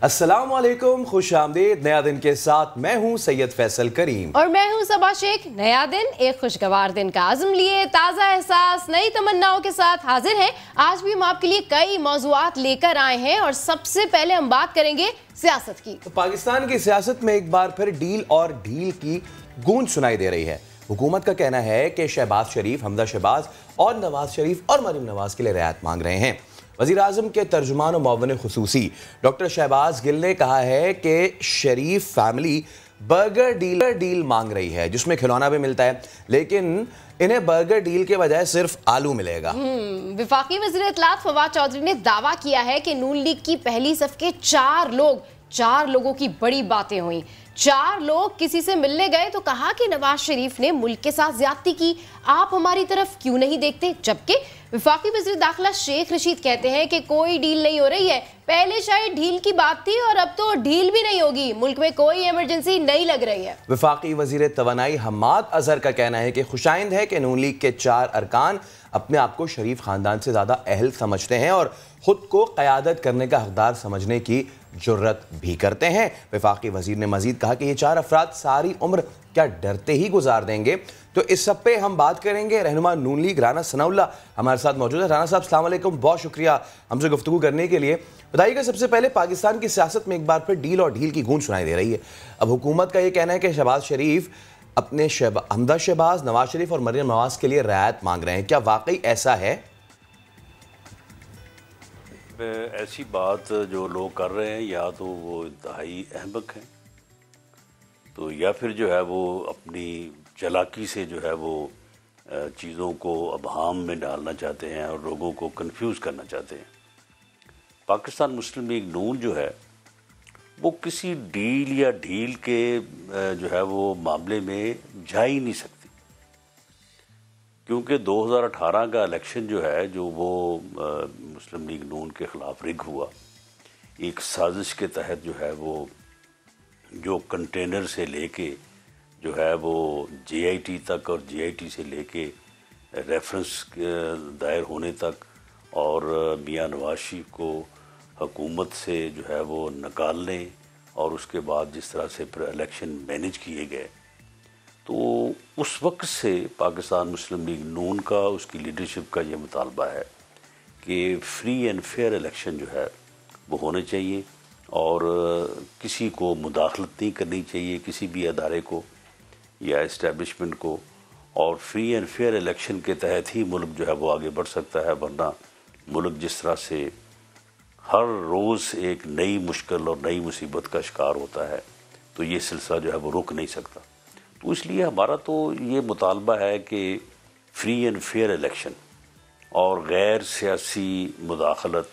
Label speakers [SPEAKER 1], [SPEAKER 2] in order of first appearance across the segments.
[SPEAKER 1] अस्सलाम वालेकुम, खुश आमदीद। नया दिन के साथ मैं हूं सैयद फैसल करीम
[SPEAKER 2] और मैं हूं सबा शेख। नया दिन एक खुशगवार दिन का आज़म लिए ताज़ा एहसास नई तमन्नाओं के साथ हाजिर हैं। आज भी हम आपके लिए कई मौज़ूआत लेकर आए हैं और सबसे पहले हम बात करेंगे सियासत की।
[SPEAKER 1] तो पाकिस्तान की सियासत में एक बार फिर डील और ढील की गूंज सुनाई दे रही है। हुकूमत का कहना है कि शहबाज शरीफ, हमजा शहबाज और नवाज शरीफ और मरीम नवाज के लिए रियायत मांग रहे हैं। वज़ीर आज़म के तर्जुमान और मुअव्विन खुसूसी डॉक्टर शहबाज गिल ने कहा है कि शरीफ फैमिली बर्गर डील मांग रही है, जिसमें खिलौना भी मिलता है, लेकिन इन्हें बर्गर डील के बजाय सिर्फ आलू मिलेगा।
[SPEAKER 2] वफाकी वज़ीर इत्तलात फवाद चौधरी ने दावा किया है कि नून लीग की पहली सफ के चार लोगों की बड़ी बातें हुई। 4 लोग किसी से मिलने गए तो कहा कि नवाज शरीफ ने मुल्क के साथ ज्यादती की, आप हमारी तरफ क्यों नहीं देखते। जबकि वफाकी वज़ीर दाखिला शेख रशीद कहते हैं कि कोई डील नहीं हो रही है, पहले शायद ढील की बात थी और अब तो ढील भी नहीं होगी, मुल्क में कोई इमरजेंसी नहीं लग रही है।
[SPEAKER 1] वफाकी वज़ीर तवानाई हम्माद अजहर का कहना है कि खुशाइंद है कि नून लीग के 4 अरकान अपने आप को शरीफ खानदान से ज्यादा अहल समझते हैं और खुद को क़यादत करने का हकदार समझने की जुर्रत भी करते हैं। वफाकी वज़ीर ने मजीद कहा कि ये 4 अफराद सारी उम्र क्या डरते ही गुजार देंगे। तो इस सब पे हम बात करेंगे। रहनुमा नून लीग राना सनाउल्लाह हमारे साथ मौजूद है। राना साहब अस्सलाम वालेकुम, बहुत शुक्रिया हमसे गुफ्तगू करने के लिए। बताइएगा सबसे पहले, पाकिस्तान की सियासत में एक बार फिर डील और ढील की गूंज सुनाई दे रही है। अब हुकूमत का ये कहना है कि शहबाज शरीफ अपने हमजा शहबाज, नवाज शरीफ और मरीम नवाज के लिए रियायत मांग रहे हैं। क्या वाकई ऐसा है?
[SPEAKER 3] ऐसी बात जो लोग कर रहे हैं या तो वो इंतहाई अहमक हैं, तो या फिर जो है वो अपनी चालाकी से जो है वो चीज़ों को अबहाम में डालना चाहते हैं और लोगों को कंफ्यूज करना चाहते हैं। पाकिस्तान मुस्लिम लीग नून जो है वो किसी डील या ढील के जो है वो मामले में जा ही नहीं सकती, क्योंकि 2018 का इलेक्शन जो है जो वो मुस्लिम लीग नून के ख़िलाफ़ रिग हुआ, एक साजिश के तहत जो है वो जो कंटेनर से लेके जो है वो JIT तक और JIT से लेके रेफरेंस दायर होने तक और मियां नवाज शरीफ को हुकूमत से जो है वो निकालने और उसके बाद जिस तरह से इलेक्शन मैनेज किए गए, तो उस वक्त से पाकिस्तान मुस्लिम लीग नून का, उसकी लीडरशिप का ये मुतालबा है कि फ्री एंड फेयर इलेक्शन जो है वो होने चाहिए और किसी को मुदाखलत नहीं करनी चाहिए, किसी भी अदारे को या इस्टेब्लिशमेंट को, और फ्री एंड फेयर इलेक्शन के तहत ही मुल्क जो है वो आगे बढ़ सकता है। वरना मुल्क जिस तरह से हर रोज़ एक नई मुश्किल और नई मुसीबत का शिकार होता है, तो ये सिलसिला जो है वो रुक नहीं सकता। तो इसलिए हमारा तो ये मुतालबा है कि फ्री एंड फेयर इलेक्शन और गैर सियासी मुदाखलत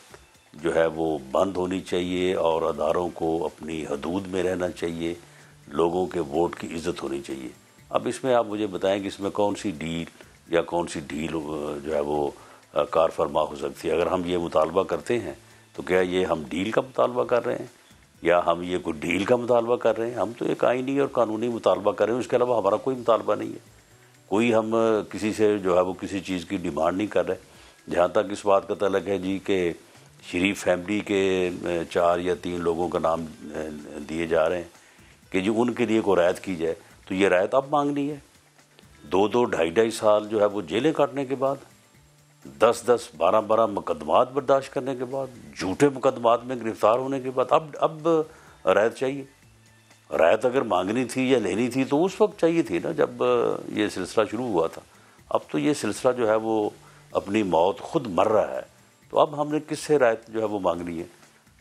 [SPEAKER 3] जो है वो बंद होनी चाहिए और अदारों को अपनी हदूद में रहना चाहिए, लोगों के वोट की इज़्ज़त होनी चाहिए। अब इसमें आप मुझे बताएं कि इसमें कौन सी डील या कौन सी ढील जो है वो कार फरमा हो सकती है। अगर हम ये मुतालबा करते हैं तो क्या ये हम डील का मुतालबा कर रहे हैं या हम ये कोई डील का मुतालबा कर रहे हैं? हम तो एक आइनी और कानूनी मुतालबा कर रहे हैं, उसके अलावा हमारा कोई मुतालबा नहीं है। कोई हम किसी से जो है वो किसी चीज़ की डिमांड नहीं कर रहे। जहाँ तक इस बात का तल्लुक है जी कि शरीफ फैमिली के 4 या 3 लोगों का नाम दिए जा रहे हैं कि जी उनके लिए कोई रायत की जाए, तो ये रायत अब मांगनी है। 2-2, 2.5 साल जो है वो जेलें काटने के बाद, 10-10, 12-12 मुकदमात बर्दाश्त करने के बाद, झूठे मुकदमात में गिरफ्तार होने के बाद अब रायत चाहिए। रायत अगर मांगनी थी या लेनी थी तो उस वक्त चाहिए थी ना, जब ये सिलसिला शुरू हुआ था। अब तो ये सिलसिला जो है वो अपनी मौत खुद मर रहा है, तो अब हमने किससे रायत जो है वो मांगनी है?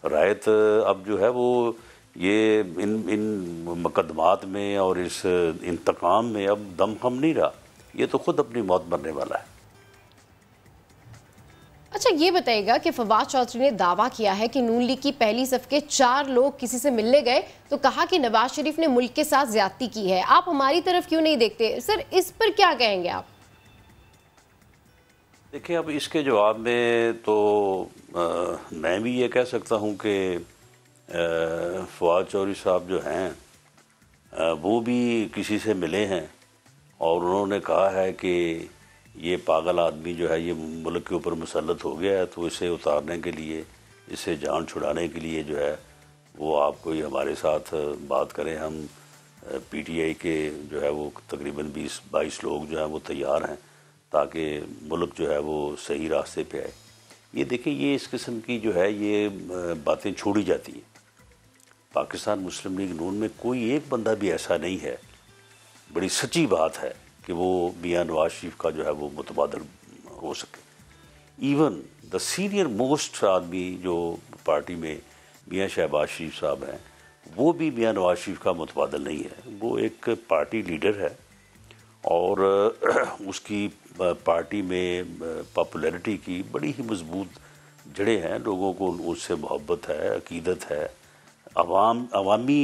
[SPEAKER 3] रायत अब जो है वो ये इन मुकदमात में और इस इंतकाम में अब दम खम नहीं रहा, ये तो खुद अपनी मौत मरने वाला है।
[SPEAKER 2] अच्छा, ये बताइएगा कि फवाद चौधरी ने दावा किया है कि नून लीग की पहली सफ के 4 लोग किसी से मिलने गए तो कहा कि नवाज शरीफ ने मुल्क के साथ ज्यादती की है, आप हमारी तरफ क्यों नहीं देखते। सर, इस पर क्या कहेंगे आप?
[SPEAKER 3] देखिए, अब इसके जवाब में तो मैं भी ये कह सकता हूँ कि फवाद चौधरी साहब जो हैं वो भी किसी से मिले हैं और उन्होंने कहा है कि ये पागल आदमी जो है ये मुल्क के ऊपर मुसल्लत हो गया है, तो इसे उतारने के लिए, इसे जान छुड़ाने के लिए जो है वो आप कोई हमारे साथ बात करें, हम पीटीआई के जो है वो तकरीबन 20-22 लोग जो हैं वो तैयार हैं ताकि मुल्क जो है वो सही रास्ते पे आए। ये देखें, ये इस किस्म की जो है ये बातें छोड़ी जाती हैं। पाकिस्तान मुस्लिम लीग नून में कोई एक बंदा भी ऐसा नहीं है, बड़ी सच्ची बात है, कि वो मियां नवाज शरीफ का जो है वो मुतबादल हो सके। इवन द सीनियर मोस्ट आदमी जो पार्टी में मियां शहबाज शरीफ साहब हैं, वो भी मियां नवाज शरीफ का मुतबादल नहीं है। वो एक पार्टी लीडर है और उसकी पार्टी में पॉपुलैरिटी की बड़ी ही मजबूत जड़ें हैं। लोगों को उससे मोहब्बत है, अकीदत है। अवामी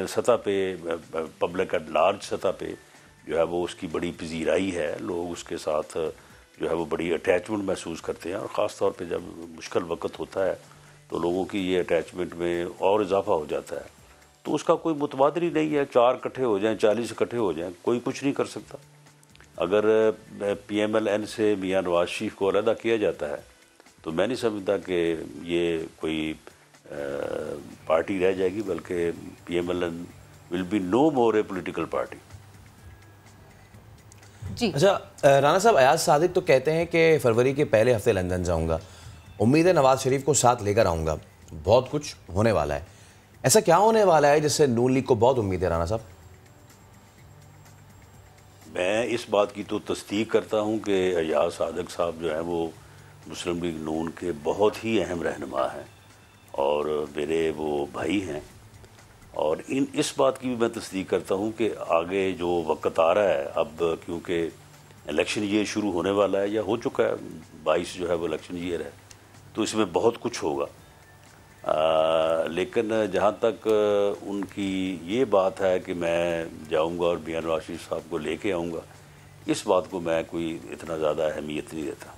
[SPEAKER 3] सतह पे, पब्लिक एट लार्ज सतह पे जो है वो उसकी बड़ी पजीराई है। लोग उसके साथ जो है वो बड़ी अटैचमेंट महसूस करते हैं और ख़ास तौर पे जब मुश्किल वक्त होता है तो लोगों की ये अटैचमेंट में और इजाफा हो जाता है। तो उसका कोई मुतबादल ही नहीं है। 4 इकट्ठे हो जाएं, 40 इकट्ठे हो जाएं, कोई कुछ नहीं कर सकता। अगर PMLN से मियां नवाज शरीफ को अलहदा किया जाता है तो मैं नहीं समझता कि ये कोई पार्टी रह जाएगी, बल्कि PMLN will be no more a political party.
[SPEAKER 2] जी
[SPEAKER 1] अच्छा, राना साहब, अयाज सादिक तो कहते हैं कि फरवरी के पहले हफ्ते लंदन जाऊंगा, उम्मीद है नवाज शरीफ को साथ लेकर आऊंगा, बहुत कुछ होने वाला है। ऐसा क्या होने वाला है जिससे नून लीग को बहुत उम्मीद है? राना साहब,
[SPEAKER 3] मैं इस बात की तो तस्दीक करता हूँ कि अयाज सादिक साहब जो हैं वो मुस्लिम लीग नून के बहुत ही अहम रहनुमा हैं और मेरे वो भाई हैं। और इस बात की भी मैं तस्दीक करता हूँ कि आगे जो वक्त आ रहा है, अब क्योंकि इलेक्शन ईयर शुरू होने वाला है या हो चुका है, 22 जो है वो इलेक्शन ईयर है, तो इसमें बहुत कुछ होगा। लेकिन जहाँ तक उनकी ये बात है कि मैं जाऊँगा और मियां नवाज शरीफ साहब को लेके आऊँगा, इस बात को मैं कोई इतना ज़्यादा अहमियत नहीं देता।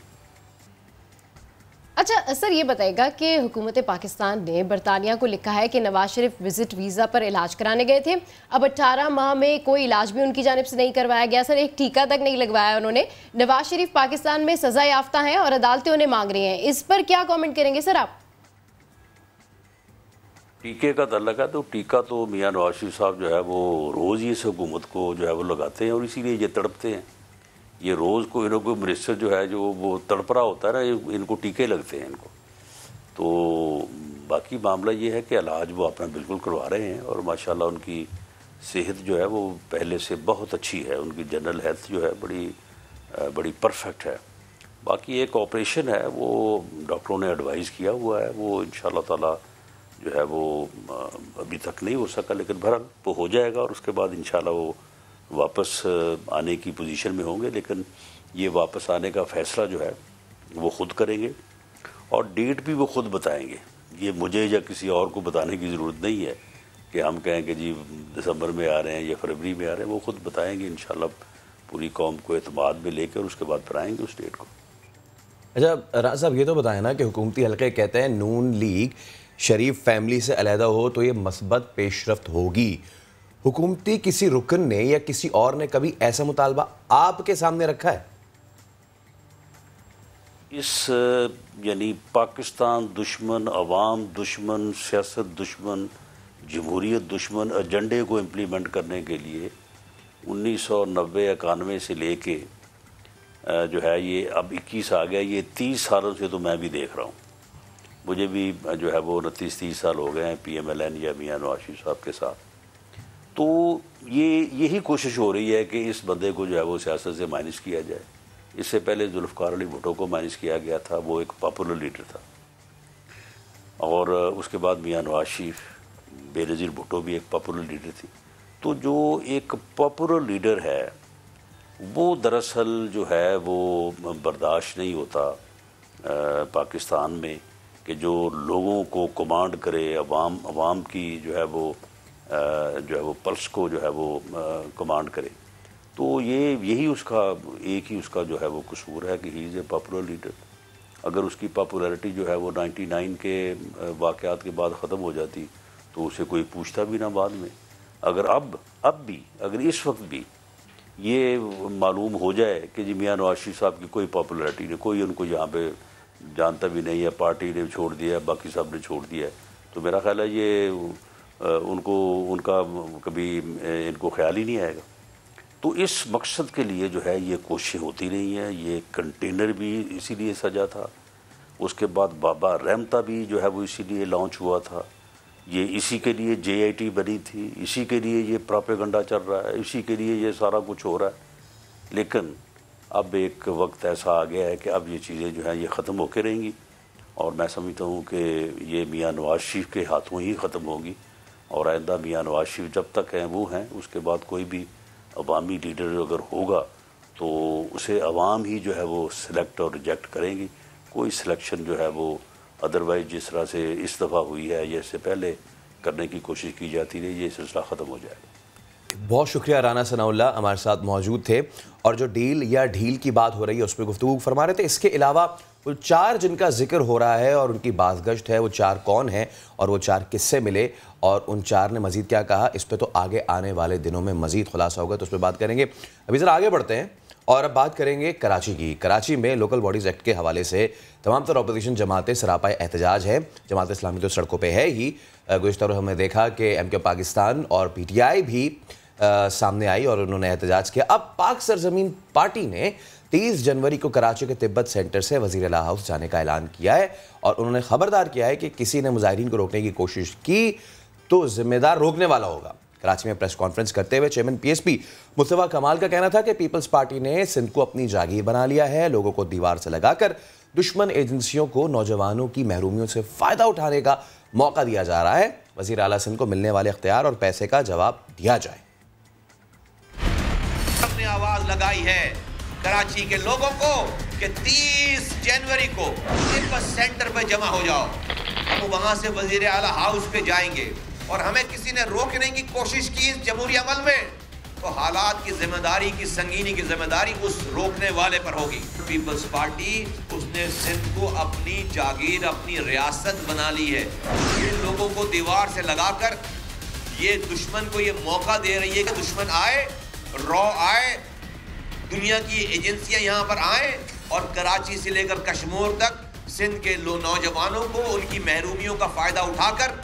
[SPEAKER 2] अच्छा सर, ये बताएगा कि हुकूमत पाकिस्तान ने बरतानिया को लिखा है कि नवाज शरीफ विजिट वीज़ा पर इलाज कराने गए थे, अब 18 माह में कोई इलाज भी उनकी जानिब से नहीं करवाया गया। सर, एक टीका तक नहीं लगवाया उन्होंने। नवाज शरीफ पाकिस्तान में सजा याफ्ता हैं और अदालतें उन्हें मांग रही हैं। इस पर क्या कमेंट करेंगे सर आप?
[SPEAKER 3] टीके का तल्लक है तो टीका तो मियां नवाज शरीफ साहब जो है वो रोज़ ही इस हुकूमत को जो है वो लगाते हैं और इसीलिए ये तड़पते हैं। ये रोज़ को इनको मिनिस्टर जो है जो वो तड़प रहा होता है ना, इनको टीके लगते हैं इनको। तो बाकी मामला ये है कि इलाज वो अपना बिल्कुल करवा रहे हैं और माशाल्लाह उनकी सेहत जो है वो पहले से बहुत अच्छी है। उनकी जनरल हेल्थ जो है बड़ी परफेक्ट है। बाकी एक ऑपरेशन है वो डॉक्टरों ने एडवाइस किया हुआ है, वो इंशाल्लाह ताला जो है वो अभी तक नहीं हो सका, लेकिन बहरहाल वो हो जाएगा और उसके बाद इंशाल्लाह वो वापस आने की पोजीशन में होंगे। लेकिन ये वापस आने का फ़ैसला जो है वो ख़ुद करेंगे और डेट भी वो ख़ुद बताएंगे। ये मुझे या किसी और को बताने की ज़रूरत नहीं है कि हम कहें कि जी दिसंबर में आ रहे हैं या फरवरी में आ रहे हैं। वो ख़ुद बताएंगे इंशाल्लाह, पूरी कौम को एतमाद में लेकर और उसके बाद फिर आएंगे उस डेट को।
[SPEAKER 1] अच्छा राना साहब, ये तो बताएं ना कि हुकूमती हल्के कहते हैं नून लीग शरीफ फैमिली से अलहदा हो तो ये मस्बत पेशरफ्त होगी। हुकूमती किसी रुकन ने या किसी और ने कभी ऐसा मुतालबा आपके सामने रखा है?
[SPEAKER 3] इस यानी पाकिस्तान दुश्मन, अवाम दुश्मन, सियासत दुश्मन, जमहूरियत दुश्मन एजेंडे को इम्प्लीमेंट करने के लिए 1990-91 से लेके जो है ये अब 21 आ गया, ये 30 सालों से तो मैं भी देख रहा हूँ। मुझे भी जो है वो 29-30 साल हो गए हैं PMLN या मियां नवाज शरीफ साहब के साथ। तो यही कोशिश हो रही है कि इस बंदे को जो है वो सियासत से माइनस किया जाए। इससे पहले जुल्फ़िकार अली भुट्टो को माइनस किया गया था, वो एक पॉपुलर लीडर था। और उसके बाद मियां नवाज शरीफ, बेनज़ीर भुट्टो भी एक पॉपुलर लीडर थी। तो जो एक पॉपुलर लीडर है वो दरअसल जो है वो बर्दाश्त नहीं होता पाकिस्तान में कि जो लोगों को कमांड करे, अवाम की जो है वो पल्स को जो है वो कमांड करे। तो यही उसका एक ही उसका जो है वो कसूर है कि he is a popular leader. अगर उसकी पॉपुलैरिटी जो है वो 99 के वाक़यात के बाद ख़त्म हो जाती तो उसे कोई पूछता भी ना बाद में। अगर अब भी अगर इस वक्त भी ये मालूम हो जाए कि जी मियां नवाज शरीफ साहब की कोई पॉपुलैरिटी नहीं, कोई उनको यहाँ पे जानता भी नहीं है, पार्टी ने छोड़ दिया, बाकी सब ने छोड़ दिया है, तो मेरा ख्याल है ये उनका कभी इनको ख्याल ही नहीं आएगा। तो इस मकसद के लिए जो है ये कोशिशें होती रही हैं। ये कंटेनर भी इसीलिए सजा था, उसके बाद बाबा रहमता भी जो है वो इसीलिए लॉन्च हुआ था, ये इसी के लिए JIT बनी थी, इसी के लिए ये प्रोपेगेंडा चल रहा है, इसी के लिए ये सारा कुछ हो रहा है। लेकिन अब एक वक्त ऐसा आ गया है कि अब ये चीज़ें जो हैं ये ख़त्म होकर रहेंगी, और मैं समझता हूँ कि ये मियाँ नवाज शरीफ के हाथों ही ख़त्म होगी। और आइंदा मियाँ नवाज शरीफ जब तक हैं वो हैं, उसके बाद कोई भी अवामी लीडर अगर होगा तो उसे अवाम ही जो है वो सिलेक्ट और रिजेक्ट करेंगी। कोई सिलेक्शन जो है वो अदरवाइज जिस तरह से इस दफ़ा हुई है या इससे पहले करने की कोशिश की जाती रही, ये सिलसिला ख़त्म हो जाएगा।
[SPEAKER 1] बहुत शुक्रिया। राना सनाउल्लाह हमारे साथ मौजूद थे और जो डील या ढील की बात हो रही है उस पर गुफ्तगू फरमा रहे थे। इसके अलावा वो 4 जिनका जिक्र हो रहा है और उनकी बाज़गश्त है, वो 4 कौन हैं और वो 4 किससे मिले और उन 4 ने मज़ीद क्या कहा, इस पर तो आगे आने वाले दिनों में मज़ीद खुलासा होगा, तो उस पर बात करेंगे। अभी ज़रा आगे बढ़ते हैं और अब बात करेंगे कराची की। कराची में लोकल बॉडीज़ एक्ट के हवाले से तमाम तरह अपोजिशन जमातें सरापा एहतजाज है। जमात इस्लामी तो सड़कों पर है ही। गुज़श्ता रोज़ हमने देखा कि MK पाकिस्तान और PTI भी सामने आई और उन्होंने एहतजाज किया। अब पाक सरजमीन पार्टी ने 30 जनवरी को कराची के तिब्बत सेंटर से वज़ीर आला हाउस जाने का ऐलान किया है और उन्होंने खबरदार किया है कि किसी ने मुजाहिरीन को रोकने की कोशिश की तो जिम्मेदार रोकने वाला होगा। कराची में प्रेस कॉन्फ्रेंस करते हुए चेयरमैन PSP मुस्तफा कमाल का कहना था कि पीपल्स पार्टी ने सिंध को अपनी जागीर बना लिया है। लोगों को दीवार से लगाकर दुश्मन एजेंसियों को नौजवानों की महरूमियों से फ़ायदा उठाने का मौका दिया जा रहा है। वज़ीर आला सिंध को मिलने वाले इख्तियार और पैसे का जवाब दिया जाए।
[SPEAKER 4] हमने आवाज लगाई है कराची के लोगों को कि 30 जनवरी को तिब्बत सेंटर पे जमा हो जाओ। हम वहां से वजीर आला हाउस पे जाएंगे और हमें किसी ने रोकने की कोशिश की इस जमहूरी अमल में, तो हालात की जिम्मेदारी की संगीनी की जिम्मेदारी उस रोकने वाले पर होगी। पीपल्स पार्टी उसने सिंध को अपनी जागीर, अपनी रियासत बना ली है। ये लोगों को दीवार से लगाकर ये दुश्मन को ये मौका दे रही है कि दुश्मन आए, रॉ आए, दुनिया की एजेंसियां यहाँ पर आए और कराची से लेकर कश्मीर तक सिंध के नौजवानों को उनकी महरूमियों का फायदा उठाकर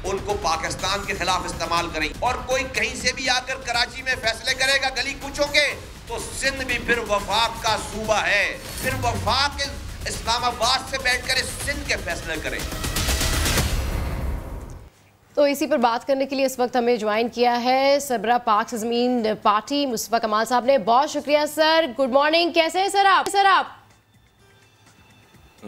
[SPEAKER 4] उनको पाकिस्तान के खिलाफ इस्तेमाल करें। और कोई कहीं से भी आकर कराची में फैसले करेगा गली कूचों के, तो सिंध भी फिर वफाक का सूबा है। फिर वफाक इस्लामाबाद से बैठकर सिंध के फैसले करें।
[SPEAKER 2] तो इसी पर बात करने के लिए इस वक्त हमें ज्वाइन किया है सरबराह पाक सरजमीन पार्टी मुस्तफा कमाल साहब ने। बहुत शुक्रिया सर। Good morning. कैसे हैं सर आप?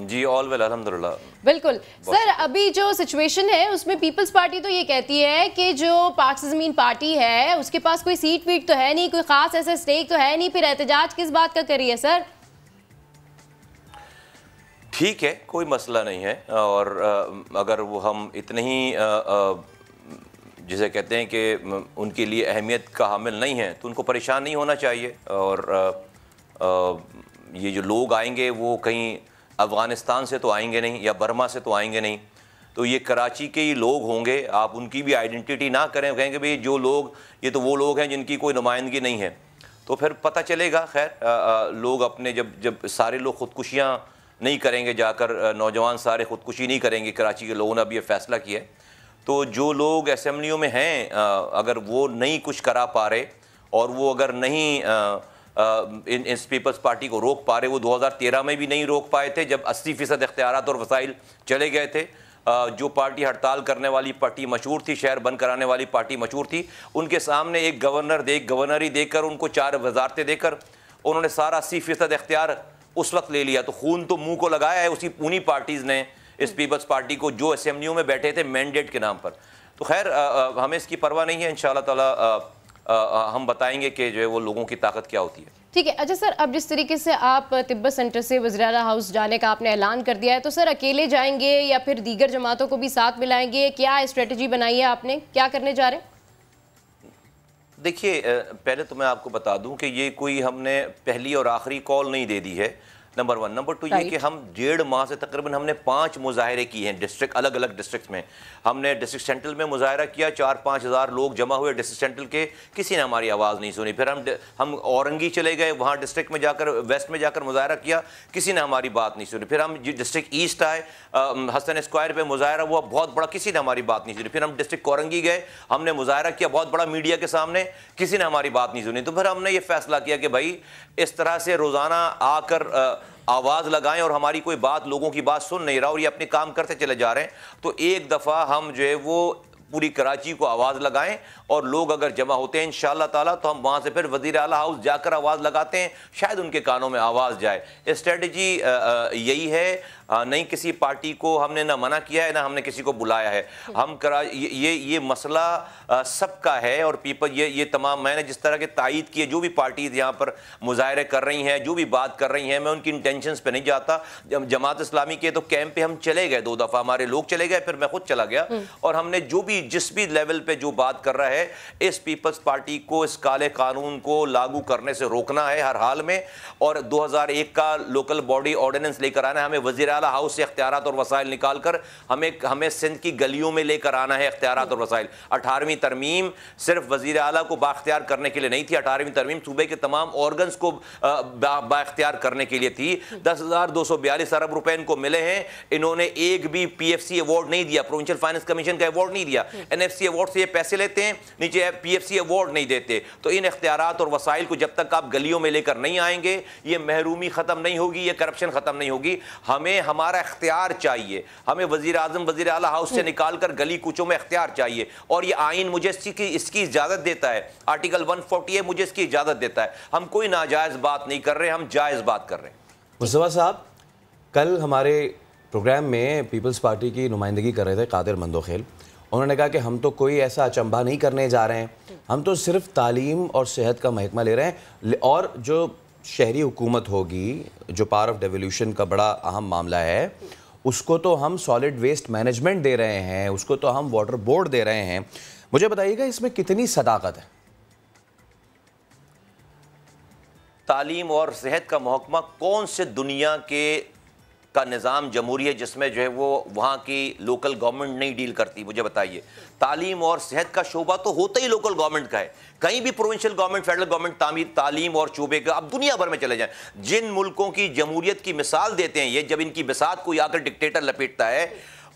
[SPEAKER 5] जी ऑल वेल अल्हम्दुलिल्लाह।
[SPEAKER 2] बिल्कुल सर, अभी जो सिचुएशन है उसमें पीपल्स पार्टी तो ये कहती है कि जो पाक सरजमीन पार्टी है उसके पास कोई सीट वीट तो है नहीं, कोई खास ऐसा स्टेक तो है नहीं, फिर एहतजाज किस बात का करिए सर?
[SPEAKER 5] ठीक है, कोई मसला नहीं है। और अगर वो हम इतने ही जिसे कहते हैं कि उनके लिए अहमियत का हामिल नहीं है तो उनको परेशान नहीं होना चाहिए। और ये जो लोग आएंगे वो कहीं अफ़गानिस्तान से तो आएंगे नहीं या बर्मा से तो आएंगे नहीं, तो ये कराची के ही लोग होंगे। आप उनकी भी आइडेंटिटी ना करें, कहेंगे भाई जो लोग ये तो वो लोग हैं जिनकी कोई नुमाइंदगी नहीं है, तो फिर पता चलेगा। खैर लोग अपने जब सारे लोग ख़ुदकुशियाँ नहीं करेंगे, जाकर नौजवान सारे ख़ुदकुशी नहीं करेंगे, कराची के लोगों ने अब ये फ़ैसला किया है, तो जो लोग असम्बलियों में हैं अगर वो नहीं कुछ करा पा रहे और वो अगर नहीं इस पीपल्स पार्टी को रोक पा रहे, वो 2013 में भी नहीं रोक पाए थे जब 80% इख्तियारात और वसाइल चले गए थे। जो पार्टी हड़ताल करने वाली पार्टी मशहूर थी, शहर बंद कराने वाली पार्टी मशहूर थी, उनके सामने एक गवर्नरी देकर उनको 4 वजारतें देकर उन्होंने सारा 80% इख्तियार उस वक्त ले लिया। तो खून तो मुंह को लगाया है उन्हीं पार्टीज़ ने इस पीपल्स पार्टी को जो असेंबलियों में बैठे थे मैंडेट के नाम पर। तो खैर हमें इसकी परवाह नहीं है। इंशाअल्लाह ताला हम बताएंगे कि जो है वो लोगों की ताकत क्या होती है।
[SPEAKER 2] ठीक है। अच्छा सर, अब जिस तरीके से आप तिब्बत सेंटर से वज़ीर आला हाउस जाने का आपने ऐलान कर दिया है, तो सर अकेले जाएंगे या फिर दीगर जमातों को भी साथ मिलाएंगे? क्या स्ट्रेटजी बनाई है आपने, क्या करने जा रहे हैं?
[SPEAKER 5] देखिए पहले तो मैं आपको बता दूं कि ये कोई हमने पहली और आखिरी कॉल नहीं दे दी है। नंबर 1। नंबर 2 ये कि हम 1.5 माह से तकरीबन हमने 5 मुजाहरे किए हैं डिस्ट्रिक्ट, अलग अलग डिस्ट्रिक्ट में। हमने डिस्ट्रिक्ट सेंट्रल में मुजाहरा किया, 4-5 हज़ार लोग जमा हुए डिस्ट्रिक्ट सेंट्रल के, किसी ने हमारी आवाज़ नहीं सुनी। फिर हम औरंगी चले गए, वहाँ डिस्ट्रिक्ट में जाकर, वेस्ट में जाकर मुजाहरा किया, किसी ने हमारी बात नहीं सुनी। फिर हम डिस्ट्रिक्ट ईस्ट आए, हसन स्क्वायर पे मुजाहरा हुआ बहुत बड़ा, किसी ने हमारी बात नहीं सुनी। फिर हम डिस्ट्रिक्ट औरंगी गए, हमने मुजाहरा किया बहुत बड़ा मीडिया के सामने, किसी ने हमारी बात नहीं सुनी। तो फिर हमने ये फैसला किया कि भाई इस तरह से रोज़ाना आकर आवाज़ लगाएं और हमारी कोई बात, लोगों की बात सुन नहीं रहा और ये अपने काम करते चले जा रहे हैं, तो एक दफ़ा हम जो है वो पूरी कराची को आवाज़ लगाएं और लोग अगर जमा होते हैं इंशाअल्लाह ताला तो हम वहाँ से फिर वज़ीर आला हाउस जाकर आवाज़ लगाते हैं, शायद उनके कानों में आवाज़ जाए। स्ट्रेटजी यही है, नहीं किसी पार्टी को हमने ना मना किया है ना हमने किसी को बुलाया है। हम ये मसला सबका है और पीपल ये तमाम, मैंने जिस तरह के तायद किए, जो भी पार्टीज यहाँ पर मुजाहरे कर रही हैं, जो भी बात कर रही हैं, मैं उनकी इंटेंशंस पे नहीं जाता। जमात इस्लामी के तो कैंप पे हम चले गए 2 दफ़ा, हमारे लोग चले गए, फिर मैं खुद चला गया और हमने जो भी जिस भी लेवल पे जो बात कर रहा है, इस पीपल्स पार्टी को इस काले कानून को लागू करने से रोकना है हर हाल में। और 2001 का लोकल बॉडी ऑर्डिनेंस लेकर आना है, हमें वज़ीर आला हाउस से इख्तियारात और वसाइल निकाल कर हमें सिंध की गलियों में लेकर आना है इख्तियारात और वसाइल। 18वीं तरमीम सिर्फ वज़ीर आला को बाख्तियार करने के लिए नहीं थी, 18वीं तरमीम सूबे के तमाम ऑर्गन्स को बाख्तियार करने के लिए थी। 10,242 अरब रुपए इनको मिले हैं, इन्होंने एक भी PFC अवार्ड नहीं दिया, प्रोविंशियल फाइनेंस कमीशन का अवार्ड नहीं दिया। NFC अवार्ड से ये पैसे लेते हैं, नीचे PFC अवार्ड नहीं देते। तो इन इख्तियारात और वसाइल को जब तक आप गलियों में लेकर नहीं आएंगे, ये महरूमी ख़त्म नहीं होगी, ये करप्शन ख़त्म नहीं होगी। हमें हमारा इख्तियार चाहिए, हमें वज़ीर आज़म वज़ीर आला हाउस से निकाल कर गली कूचों में इख्तियार चाहिए और ये आइन मुझे इसकी इजाज़त देता है। आर्टिकल 140 मुझे इसकी इजाज़त देता है। हम कोई नाजायज़ बात नहीं कर रहे, हम जायज़ बात कर रहे हैं।
[SPEAKER 1] मुस्तफा साहब, कल हमारे प्रोग्राम में पीपल्स पार्टी की नुमाइंदगी कर रहे थे कादिर मंदोखेल। उन्होंने कहा कि हम तो कोई ऐसा अचंभा नहीं करने जा रहे हैं, हम तो सिर्फ तालीम और सेहत का महकमा ले रहे हैं और जो शहरी हुकूमत होगी, जो पावर ऑफ डेवोल्यूशन का बड़ा अहम मामला है, उसको तो हम सॉलिड वेस्ट मैनेजमेंट दे रहे हैं, उसको तो हम वाटर बोर्ड दे रहे हैं। मुझे बताइएगा इसमें कितनी सदाकत है?
[SPEAKER 5] तालीम और सेहत का महकमा कौन से दुनिया का निज़ाम जमहूरी है जिसमें जो है वो वहाँ की लोकल गवर्नमेंट नहीं डील करती? मुझे बताइए। तालीम और सेहत का शोबा तो होता ही लोकल गवर्नमेंट का है। कहीं भी प्रोविंशियल गवर्नमेंट, फेडरल गवर्नमेंट तालीम और शोबे का, अब दुनिया भर में चले जाएं, जिन मुल्कों की जमहूरियत की मिसाल देते हैं ये, जब इनकी बिसात कोई आकर डिक्टेटर लपेटता है,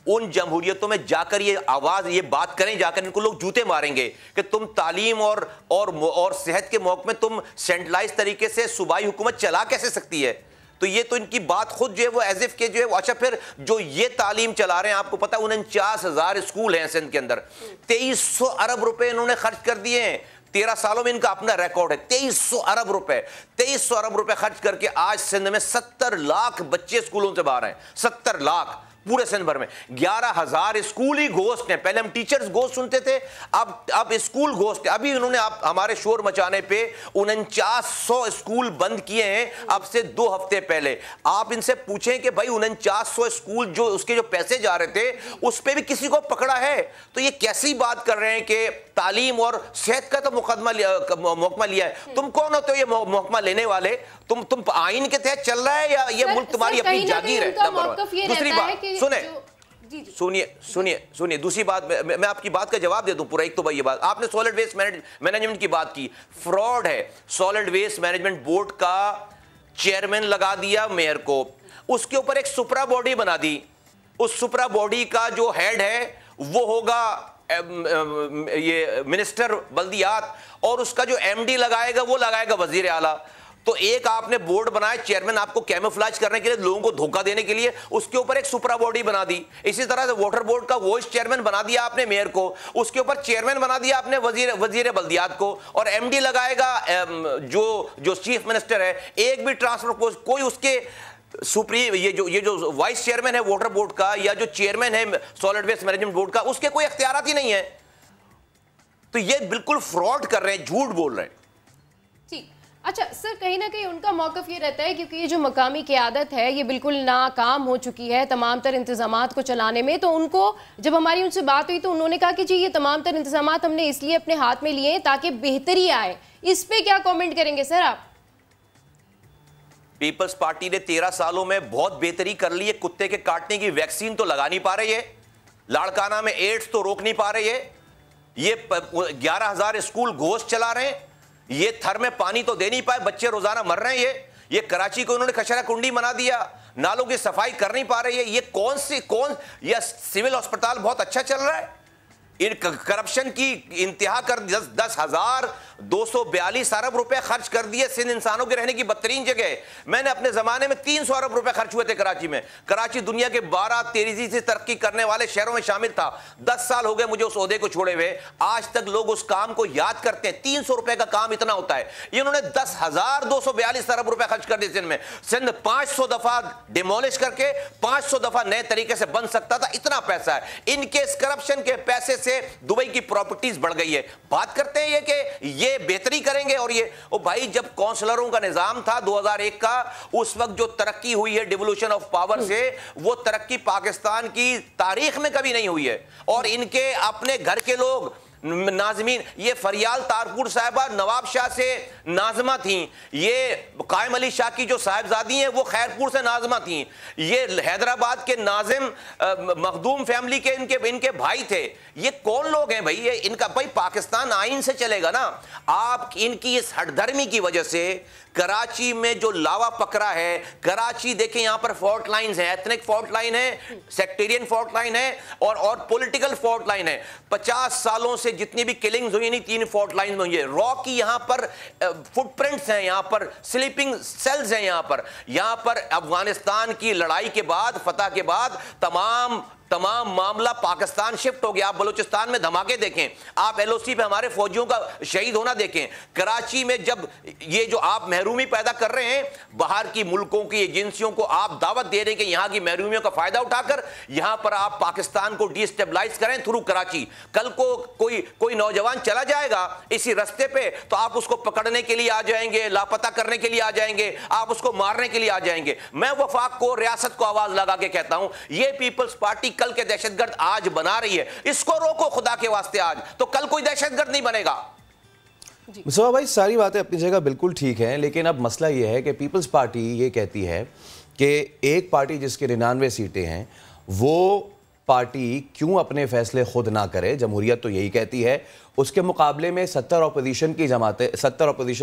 [SPEAKER 5] उन जमहूरियतों में जाकर ये आवाज़, ये बात करें, जाकर इनको लोग जूते मारेंगे कि तुम तालीम और सेहत के महकमे में तुम सेंट्रलाइज तरीके से सूबाई हुकूमत चला कैसे सकती है? तो ये तो इनकी बात खुद जो है वो एज इफ के जो है। अच्छा, फिर जो ये तालीम चला रहे हैं, आपको पता है 49,000 स्कूल हैं सिंध के अंदर, 2300 अरब रुपए इन्होंने खर्च कर दिए हैं। 13 सालों में इनका अपना रिकॉर्ड है। 2300 अरब रुपए, 2300 अरब रुपए खर्च करके आज सिंध में 70 लाख बच्चे स्कूलों से बाहर हैं। 70 लाख पूरे सिंध भर में। 11,000 स्कूल ही घोस्ट हैं। पहले हम टीचर्स घोस्ट सुनते थे, अब स्कूल घोस्ट है। अभी उन्होंने हमारे शोर मचाने पे 4900 स्कूल बंद किए हैं अब से 2 हफ्ते पहले। आप इनसे पूछें कि भाई 4900 स्कूल जो उसके जो पैसे जा रहे थे उस पर भी किसी को पकड़ा है? तो ये कैसी बात कर रहे हैं कि तालीम और सेहत का तो महकमा लिया है। तुम कौन होते हो ये महकमा लेने वाले? तुम आइन के तहत चल रहा है या ये मुल्क तुम्हारी अपनी जागीर है? दूसरी बात सुनिए, दूसरी बात मैं आपकी बात का जवाब दे दूं पूरा। एक तो भाई ये बात आपने सॉलिड वेस्ट मैनेजमेंट की बात की, फ्रॉड है। सॉलिड वेस्ट मैनेजमेंट बोर्ड का चेयरमैन लगा दिया मेयर को, उसके ऊपर एक सुपरा बॉडी बना दी। उस सुपरा बॉडी का जो हेड है वो होगा ये मिनिस्टर बल्दियात, और उसका जो MD लगाएगा वो लगाएगा वजीर आला। तो एक आपने बोर्ड बनाया, चेयरमैन आपको कैमोफ्लेज करने के लिए, लोगों को धोखा देने के लिए, उसके ऊपर एक सुपरा बॉडी बना दी। इसी तरह से वाटर बोर्ड का वाइस चेयरमैन बना दिया आपने मेयर को, उसके ऊपर चेयरमैन बना दिया आपने वजीर बल्दियात को, और MD लगाएगा जो चीफ मिनिस्टर है। एक भी ट्रांसफर पोस्ट कोई उसके सुप्रीम ये जो वाइस चेयरमैन है वाटर बोर्ड का या जो चेयरमैन है सॉलिड वेस्ट मैनेजमेंट बोर्ड का, उसके कोई इख्तियारात ही नहीं है। तो ये बिल्कुल फ्रॉड कर रहे हैं, झूठ बोल रहे हैं।
[SPEAKER 2] ठीक, अच्छा सर, कहीं ना कहीं उनका मौक़िफ़ ये रहता है क्योंकि ये जो मकामी क़यादत है ये बिल्कुल नाकाम हो चुकी है तमाम तर इंतज़ामात को चलाने में। तो उनको जब हमारी उनसे बात हुई तो उन्होंने कहा कि जी ये तमाम तर इंतज़ामात हमने इसलिए अपने हाथ में लिए ताकि बेहतरी आए। इस पर क्या कॉमेंट करेंगे सर आप?
[SPEAKER 5] पीपल्स पार्टी ने 13 सालों में बहुत बेहतरी कर ली है। कुत्ते के काटने की वैक्सीन तो लगा नहीं पा रही है, लाड़काना में एड्स तो रोक नहीं पा रही है, ये 11,000 स्कूल घोष चला रहे हैं, ये थर में पानी तो दे नहीं पाए, बच्चे रोजाना मर रहे हैं। ये कराची को उन्होंने कचरा कुंडी बना दिया, नालों की सफाई कर नहीं पा रही है। ये यह सिविल अस्पताल बहुत अच्छा चल रहा है। इन करप्शन की इंतहा कर 10,242 अरब रुपए खर्च कर दिए सिंध इंसानों के रहने की बदतरीन जगह। मैंने अपने जमाने में 300 अरब रुपए खर्च हुए थे कराची में। कराची दुनिया के 12 तेजी से तरक्की करने वाले शहरों में शामिल था। 10 साल हो गए मुझे उस ओहदे को छोड़े हुए, आज तक लोग उस काम को याद करते हैं। 300 रुपए का काम इतना होता है, इन्होंने 10,242 अरब रुपए खर्च कर दिए सिंध में। सिंध 500 दफा डिमोलिश करके 500 दफा नए तरीके से बन सकता था, इतना पैसा है। इनके इस करप्शन के पैसे से दुबई की प्रॉपर्टीज बढ़ गई है। बात करते हैं ये कि ये बेहतरी करेंगे, और ये ओ भाई जब काउंसलरों का निजाम था 2001 का, उस वक्त जो तरक्की हुई है डिवोल्यूशन ऑफ पावर से, वो तरक्की पाकिस्तान की तारीख में कभी नहीं हुई है। और इनके अपने घर के लोग नाजमीन, ये फरियाल तारपुर साहिबा नवाब शाह से नाजमा थी, ये कायम अली शाह की जो साहिबजादी हैं वो खैरपुर से नाजमा थी, ये हैदराबाद के नाजिम मखदूम फैमिली के इनके भाई थे। ये कौन लोग हैं भाई? ये इनका भाई पाकिस्तान आइन से चलेगा ना। आप इनकी इस हठधर्मी की वजह से कराची में जो लावा पकड़ा है, कराची देखें यहां पर फॉल्ट लाइंस हैं, एथनिक फॉल्ट लाइन है, सेक्टेरियन फॉल्ट लाइन है और पॉलिटिकल फॉल्ट लाइन है। 50 सालों से जितनी भी किलिंग्स हुई नहीं 3 फॉल्ट लाइन में हुई है। रॉ की यहां पर फुटप्रिंट्स हैं, यहां पर स्लीपिंग सेल्स हैं, यहां पर अफगानिस्तान की लड़ाई के बाद, फतह के बाद तमाम मामला पाकिस्तान शिफ्ट हो गया। आप बलूचिस्तान में धमाके देखें, आप एलओसी पे हमारे फौजियों का शहीद होना देखें। कराची में जब ये जो आप महरूमी पैदा कर रहे हैं, बाहर की मुल्कों की एजेंसियों को आप दावत दे रहे हैं कि यहां की महरूमियों का फायदा उठाकर यहां पर आप पाकिस्तान को डिस्टेबलाइज करें थ्रू कराची। कल को कोई नौजवान चला जाएगा इसी रास्ते पे तो आप उसको पकड़ने के लिए आ जाएंगे, लापता करने के लिए आ जाएंगे, आप उसको मारने के लिए आ जाएंगे। मैं वफाक को, रियासत को आवाज लगा के कहता हूं, ये पीपल्स पार्टी कल के दहशतगर्द आज बना रही है, इसको रोको खुदा के वास्ते आज, तो कल कोई दहशतगर्द नहीं बनेगा।
[SPEAKER 1] मुस्तफा भाई, सारी बातें अपनी जगह बिल्कुल ठीक हैं, लेकिन अब मसला यह है कि पीपल्स पार्टी ये कहती है कि एक पार्टी जिसके 99 सीटें हैं वो पार्टी क्यों अपने फैसले खुद ना करे। जमहूरियत तो यही कहती है। उसके मुकाबले में 70 अपोजिशन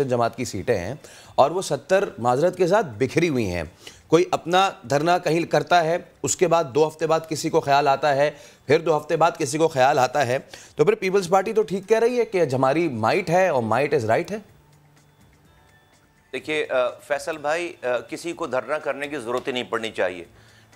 [SPEAKER 1] जमात की सीटें हैं और वो 70 माजरत के साथ बिखरी हुई हैं। कोई अपना धरना कहीं करता है, उसके बाद 2 हफ्ते बाद किसी को ख्याल आता है, फिर 2 हफ्ते बाद किसी को ख्याल आता है। तो फिर पीपल्स पार्टी तो ठीक कह रही है कि हमारी माइट है और माइट इज़ राइट है।
[SPEAKER 5] देखिए फैसल भाई, किसी को धरना करने की ज़रूरत ही नहीं पड़नी चाहिए।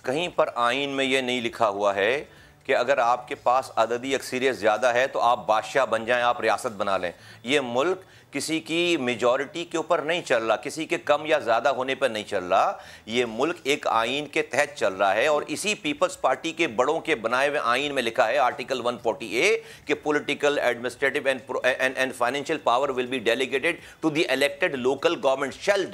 [SPEAKER 5] कहीं पर आइन में यह नहीं लिखा हुआ है कि अगर आपके पास अददी अक्सरियत ज़्यादा है तो आप बादशाह बन जाएं, आप रियासत बना लें। ये मुल्क किसी की मेजॉरिटी के ऊपर नहीं चल रहा, किसी के कम या ज़्यादा होने पर नहीं चल रहा। ये मुल्क एक आइन के तहत चल रहा है और इसी पीपल्स पार्टी के बड़ों के बनाए हुए आइन में लिखा है आर्टिकल 140A कि political, administrative and financial power will be delegated to the elected local government, shall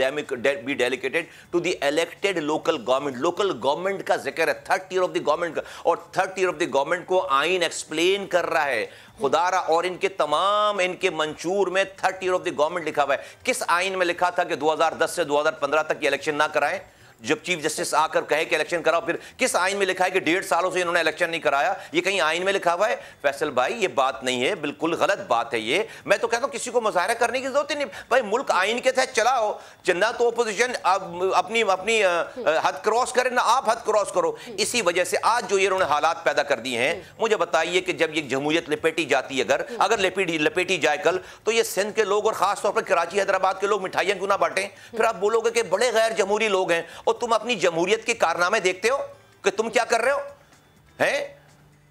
[SPEAKER 5] be delegated to the elected local government. Local government का जिक्र है, 3rd year of the government का, और 3rd year of the government को आइन explain कर रहा है खुदारा। और इनके मंशूर में 3rd year of the government लिखा हुआ है। किस आइन में लिखा था कि 2010 से 2015 तक ये इलेक्शन ना कराएं? जब चीफ जस्टिस आकर कहे कि इलेक्शन कराओ, फिर किस आइन में लिखा है कि 1.5 सालों से इन्होंने इलेक्शन नहीं कराया? ये कहीं आइन में लिखा हुआ है? फैसल भाई, ये बात नहीं है, बिल्कुल गलत बात है ये। मैं तो कहता हूं किसी को मुजाहरा करने की जरूरत ही नहीं भाई। मुल्क आइन के तहत चलाओ, ना तो अपोजिशन अपनी हद क्रॉस करे, ना आप हद क्रॉस करो। इसी वजह से आज जो ये इन्होंने हालात पैदा कर दिए हैं, मुझे बताइए कि जब ये जमहूरियत लपेटी जाती है, अगर लपेटी जाए कल, तो ये सिंध के लोग और खासतौर पर कराची हैदराबाद के लोग मिठाइयां क्यों ना बांटें? फिर आप बोलोगे कि बड़े गैर जमहूरी लोग हैं और तुम अपनी जमहूरियत के कारनामे देखते हो कि तुम क्या कर रहे हो हैं?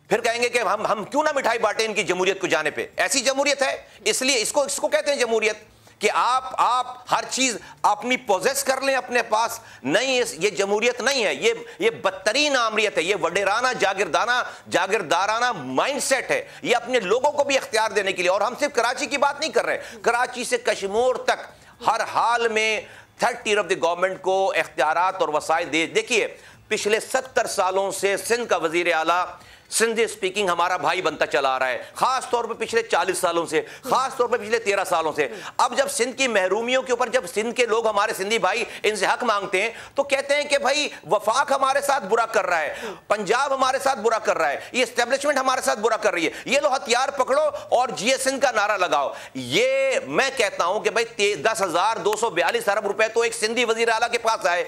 [SPEAKER 5] फिर कहेंगे कि हम क्यों ना मिठाई बांटे इनकी जमहूरियत को जाने पे। ऐसी जमहूरियत है, इसलिए इसको कहते हैं जमहूरियत, कि आप हर चीज अपनी पोजेस कर लें अपने पास। नहीं, ये जमहूरियत नहीं है, ये बदतरीन आमरियत है, ये वडेराना जागीरदाराना माइंडसेट है। ये अपने लोगों को भी इख्तियार देने के लिए, और हम सिर्फ कराची की बात नहीं कर रहे, कराची से कश्मीर तक हर हाल में 3rd year of the government को इख्तियारात और वसाइल दे। देखिए, पिछले 70 सालों से सिंध का वजीर आला सिंधी स्पीकिंग हमारा भाई बनता चला आ रहा है, खास तौर पे पिछले 40 सालों से, खास तौर पे पिछले 13 सालों से। अब जब सिंध की महरूमियों के ऊपर जब सिंध के लोग, हमारे सिंधी भाई इनसे हक मांगते हैं तो कहते हैं कि भाई वफाक हमारे साथ बुरा कर रहा है, पंजाब हमारे साथ बुरा कर रहा है, ये एस्टेब्लिशमेंट हमारे साथ बुरा कर रही है, ये लो हथियार पकड़ो और जिए सिंध का नारा लगाओ। ये मैं कहता हूं कि भाई 10,242 अरब रुपए तो एक सिंधी वजीर आला के पास आए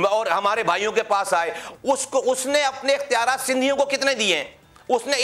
[SPEAKER 5] और हमारे भाइयों के पास आए, उसने अपने इख्तियारात सिंधियों को कितने दिए हैं? उसने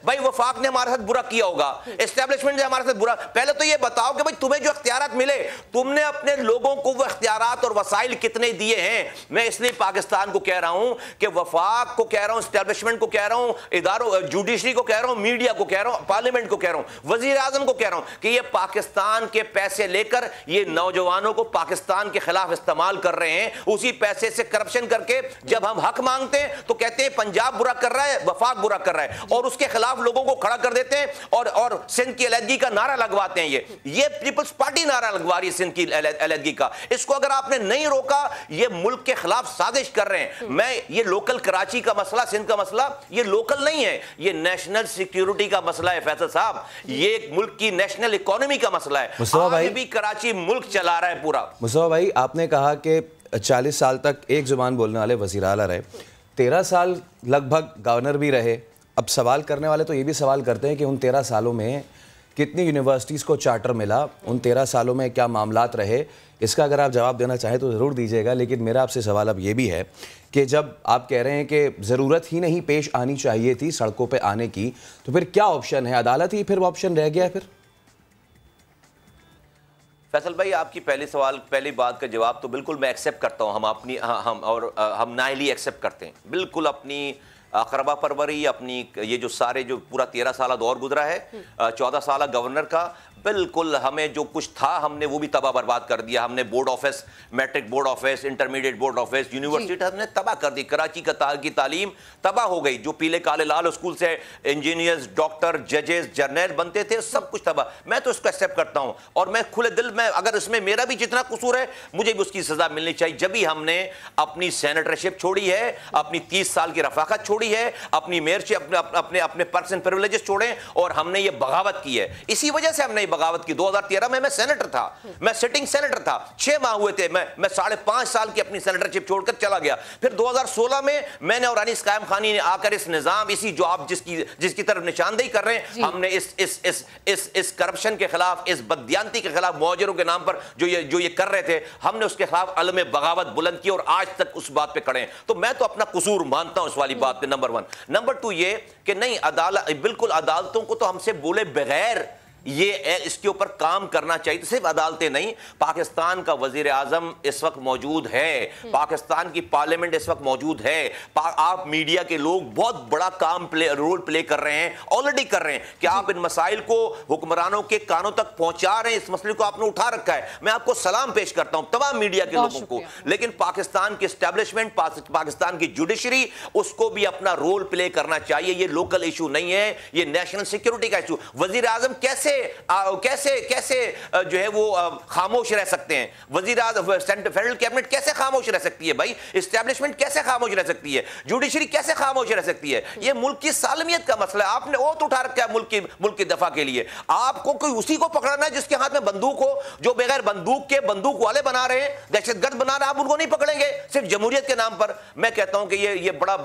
[SPEAKER 5] भाई वफाक ने हमारे साथ बुरा किया होगा, एस्टेब्लिशमेंट ने हमारे साथ बुरा। पहले तो ये बताओ कि भाई तुम्हें जो इख्तियारात मिले, तुमने अपने लोगों को वो इख्तियारात और वसाइल कितने दिए हैं? मैं इसलिए पाकिस्तान को कह रहा हूं कि वफाक को कह रहा हूं, एस्टेब्लिशमेंट को कह रहा हूं, इदारों जुडिशरी को कह रहा हूं, मीडिया को कह रहा हूं, पार्लियामेंट को कह रहा हूं, वजीर आजम को कह रहा हूं कि ये पाकिस्तान के पैसे लेकर ये नौजवानों को पाकिस्तान के खिलाफ इस्तेमाल कर रहे हैं। उसी पैसे से करप्शन करके जब हम हक मांगते हैं तो कहते हैं पंजाब बुरा कर रहा है, वफाक बुरा कर रहा है, और उसके खिलाफ लोगों को खड़ा कर देते हैं और सिंध की अलहदगी का नारा लगवाते हैं। ये पीपल्स पार्टी नारा लगवा रही है सिंध की अलहदगी का। इसको अगर आपने नहीं रोका, ये मुल्क के खिलाफ साजिश कर रहे हैं। मैं ये लोकल कराची का मसला, सिंध का मसला, ये लोकल नहीं है, ये नेशनल सिक्योरिटी का मसला है फैसल साहब, ये एक मुल्क की नेशनल इकोनॉमी का मसला है। आज भी कराची मुल्क चला रहा है पूरा।
[SPEAKER 1] मुस्तफा भाई, आपने कहा कि 40 साल तक एक जुबान बोलने वाले वज़ीर आला रहे, 13 साल लगभग गवर्नर भी रहे। अब सवाल करने वाले तो ये भी सवाल करते हैं कि उन 13 सालों में कितनी यूनिवर्सिटीज़ को चार्टर मिला, उन 13 सालों में क्या मामलात रहे। इसका अगर आप जवाब देना चाहें तो ज़रूर दीजिएगा, लेकिन मेरा आपसे सवाल अब ये भी है कि जब आप कह रहे हैं कि ज़रूरत ही नहीं पेश आनी चाहिए थी सड़कों पे आने की, तो फिर क्या ऑप्शन है? अदालत ही फिर वो ऑप्शन रह गया है फिर?
[SPEAKER 5] फैसल भाई, आपकी पहली बात का जवाब तो बिल्कुल मैं एक्सेप्ट करता हूँ। हम नाइली एक्सेप्ट करते हैं बिल्कुल अपनी अकरबा परवरी, अपनी ये जो सारे जो पूरा 13 साल दौर गुजरा है, 14 साल गवर्नर का, बिल्कुल हमें जो कुछ था हमने वो भी तबाह बर्बाद कर दिया। हमने board office, matric board office, intermediate board office, university हमने तबाह कर दी। कराची की तालीम तबाह हो गई। जो पीले काले लाल स्कूल से इंजीनियर्स, डॉक्टर, जजेस, जर्नल बनते थे, सब कुछ तबाह। मैं तो इसको एक्सेप्ट करता हूं और मैं खुले दिल में, अगर इसमें मेरा भी जितना कसूर है, मुझे भी उसकी सजा मिलनी चाहिए। जब भी हमने अपनी सेनेटरशिप छोड़ी है, अपनी 30 साल की रफाकत छोड़ी है, अपनी मेयरशिप, अपने पर्सन प्रिविलेजेस छोड़े और हमने ये बगावत की है। इसी वजह से हमने बगावत की। 2013 में मैं सेनेटर था, मैं सिटिंग सेनेटर था, 6 माह हुए थे, मैं 5.5 साल की अपनी सेनेटरशिप छोड़कर चला गया। फिर 2016 में मैंने और अनीस कायम खानी ने आकर इस निजाम, इसी जो आप जिसकी तरफ निशानदेही कर रहे हैं, हमने इस करप्शन के खिलाफ, इस बददियानती के खिलाफ, मुआजिरों के नाम पर जो ये कर रहे थे, हमने उसके खिलाफ अलम बगावत बुलंद की और आज तक उस बात पे खड़े हैं। तो मैं तो अपना कसूर मानता हूं इस वाली बात पे, नंबर 1। नंबर 2 ये कि नहीं, बिल्कुल अदालतों को तो हमसे बोले बगैर ये इसके ऊपर काम करना चाहिए। सिर्फ अदालतें नहीं, पाकिस्तान का वजीर आजम इस वक्त मौजूद है, पाकिस्तान की पार्लियामेंट इस वक्त मौजूद है, आप मीडिया के लोग बहुत बड़ा रोल प्ले कर रहे हैं, ऑलरेडी कर रहे हैं कि आप इन मसाइल को हुक्मरानों के कानों तक पहुंचा रहे हैं। इस मसले को आपने उठा रखा है, मैं आपको सलाम पेश करता हूं तमाम मीडिया के लोगों को। लेकिन पाकिस्तान की एस्टेब्लिशमेंट, पाकिस्तान की जुडिशरी, उसको भी अपना रोल प्ले करना चाहिए। ये लोकल इशू नहीं है, ये नेशनल सिक्योरिटी का इशू। वजीर आजम कैसे जो है वो खामोश रह सकते हैं? वजीर आजम, फेडरल कैबिनेट कैसे खामोश रह सकती है भाई? एस्टेब्लिशमेंट कैसे खामोश रह सकती है? जुडिशरी कैसे खामोश रह सकती है? ये मुल्क की सालमियत का मसला है। आपने ओथ उठा रखा है मुल्क की दफा के लिए। आपको कोई उसी को पकड़ना है जिसके हाथ में बंदूक हो, जो बगैर बंदूक के बंदूक वाले बना रहे हैं, दहशतगर्द बना रहे हैं, आप उनको नहीं पकड़ेंगे सिर्फ जमहूरियत के नाम पर। मैं कहता हूं कि ये बड़ा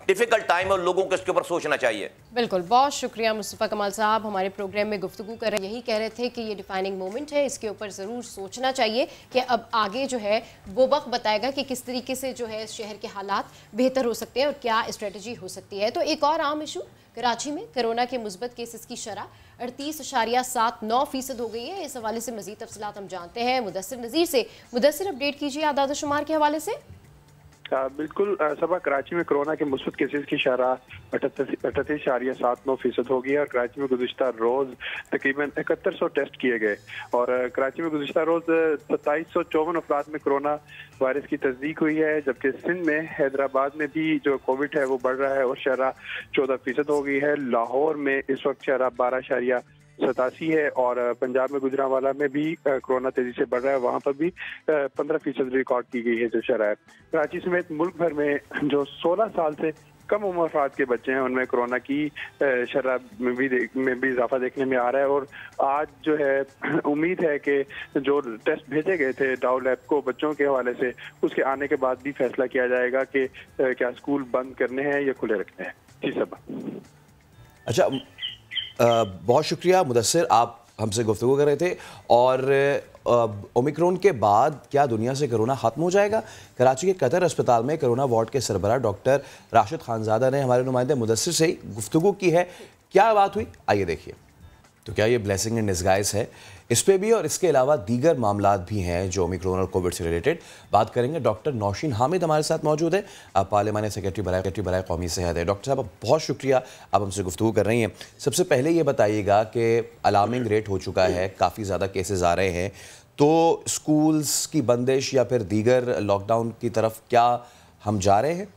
[SPEAKER 5] डिफिकल्ट टाइम है और लोगों को इसके ऊपर सोचना चाहिए।
[SPEAKER 2] बिल्कुल, बहुत शुक्रिया मुस्तफा कमाल साहब, हमारे प्रोग्राम में गुफ्तगू कर रहे हैं। यही कह रहे थे कि ये डिफाइनिंग मोमेंट है, इसके ऊपर ज़रूर सोचना चाहिए कि अब आगे जो है वो वक्त बताएगा कि किस तरीके से जो है शहर के हालात बेहतर हो सकते हैं और क्या स्ट्रेटजी हो सकती है। तो एक और आम इशू, कराची में कोरोना के मुस्बत केसेस की शरह 38.79% हो गई है। इस हवाले से मज़ीद तफसीलात हम जानते हैं मुदस्सिर नज़ीर से। मुदस्सिर, अपडेट कीजिए आदाद शुमार के हवाले से।
[SPEAKER 6] बिल्कुल सबा, कराची में कोरोना के मुस्बत केसेस की शरह 38.79% हो गई है और कराची में गुज़िश्ता रोज़ तकरीबन 7100 टेस्ट किए गए और कराची में गुज़िश्ता रोज़ 2754 अफराद में कोरोना वायरस की तस्दीक हुई है, जबकि सिंध में, हैदराबाद में भी जो कोविड है वो बढ़ रहा है और शरह 14% हो गई है। लाहौर में इस वक्त शरह 12.87 है और पंजाब में गुजरांवाला में भी कोरोना तेजी से बढ़ रहा है, वहाँ पर भी 15% रिकॉर्ड की गई है जो शरह है। कराची समेत मुल्क भर में जो 16 साल से कम उम्र अफराद के बच्चे हैं उनमें कोरोना की शरह में भी इजाफा देखने में आ रहा है। और आज जो है उम्मीद है कि जो टेस्ट भेजे गए थे डाउ लैब को बच्चों के हवाले से, उसके आने के बाद भी फैसला किया जाएगा कि क्या स्कूल बंद करने हैं या खुले रखने हैं। जी सब।
[SPEAKER 1] अच्छा, बहुत शुक्रिया मुदस्सिर, आप हमसे गुफ्तगू कर रहे थे। और ओमिक्रॉन के बाद क्या दुनिया से कोरोना ख़त्म हो जाएगा? कराची के कतर अस्पताल में कोरोना वार्ड के सरबराह डॉक्टर राशिद खानजादा ने हमारे नुमाइंदे मुदस्सिर से ही गुफ्तगू की है। क्या बात हुई, आइए देखिए। तो क्या ये ब्लेसिंग इन डिस्गाइज है? इस पे भी और इसके अलावा दीगर मामलात भी हैं जो ओमिक्रॉन और कोविड से रिलेटेड बात करेंगे। डॉक्टर नौशीन हामिद हमारे साथ मौजूद है, आप पार्लिमानी सेक्रेटरी बराए कौमी सेहत है। डॉक्टर साहब, बहुत शुक्रिया, आप हमसे गुफ्तगू कर रही हैं। सबसे पहले ये बताइएगा कि अलार्मिंग रेट हो चुका है, काफ़ी ज़्यादा केसेस आ रहे हैं, तो स्कूल्स की बंदिश या फिर दीगर लॉकडाउन की तरफ क्या हम जा रहे हैं?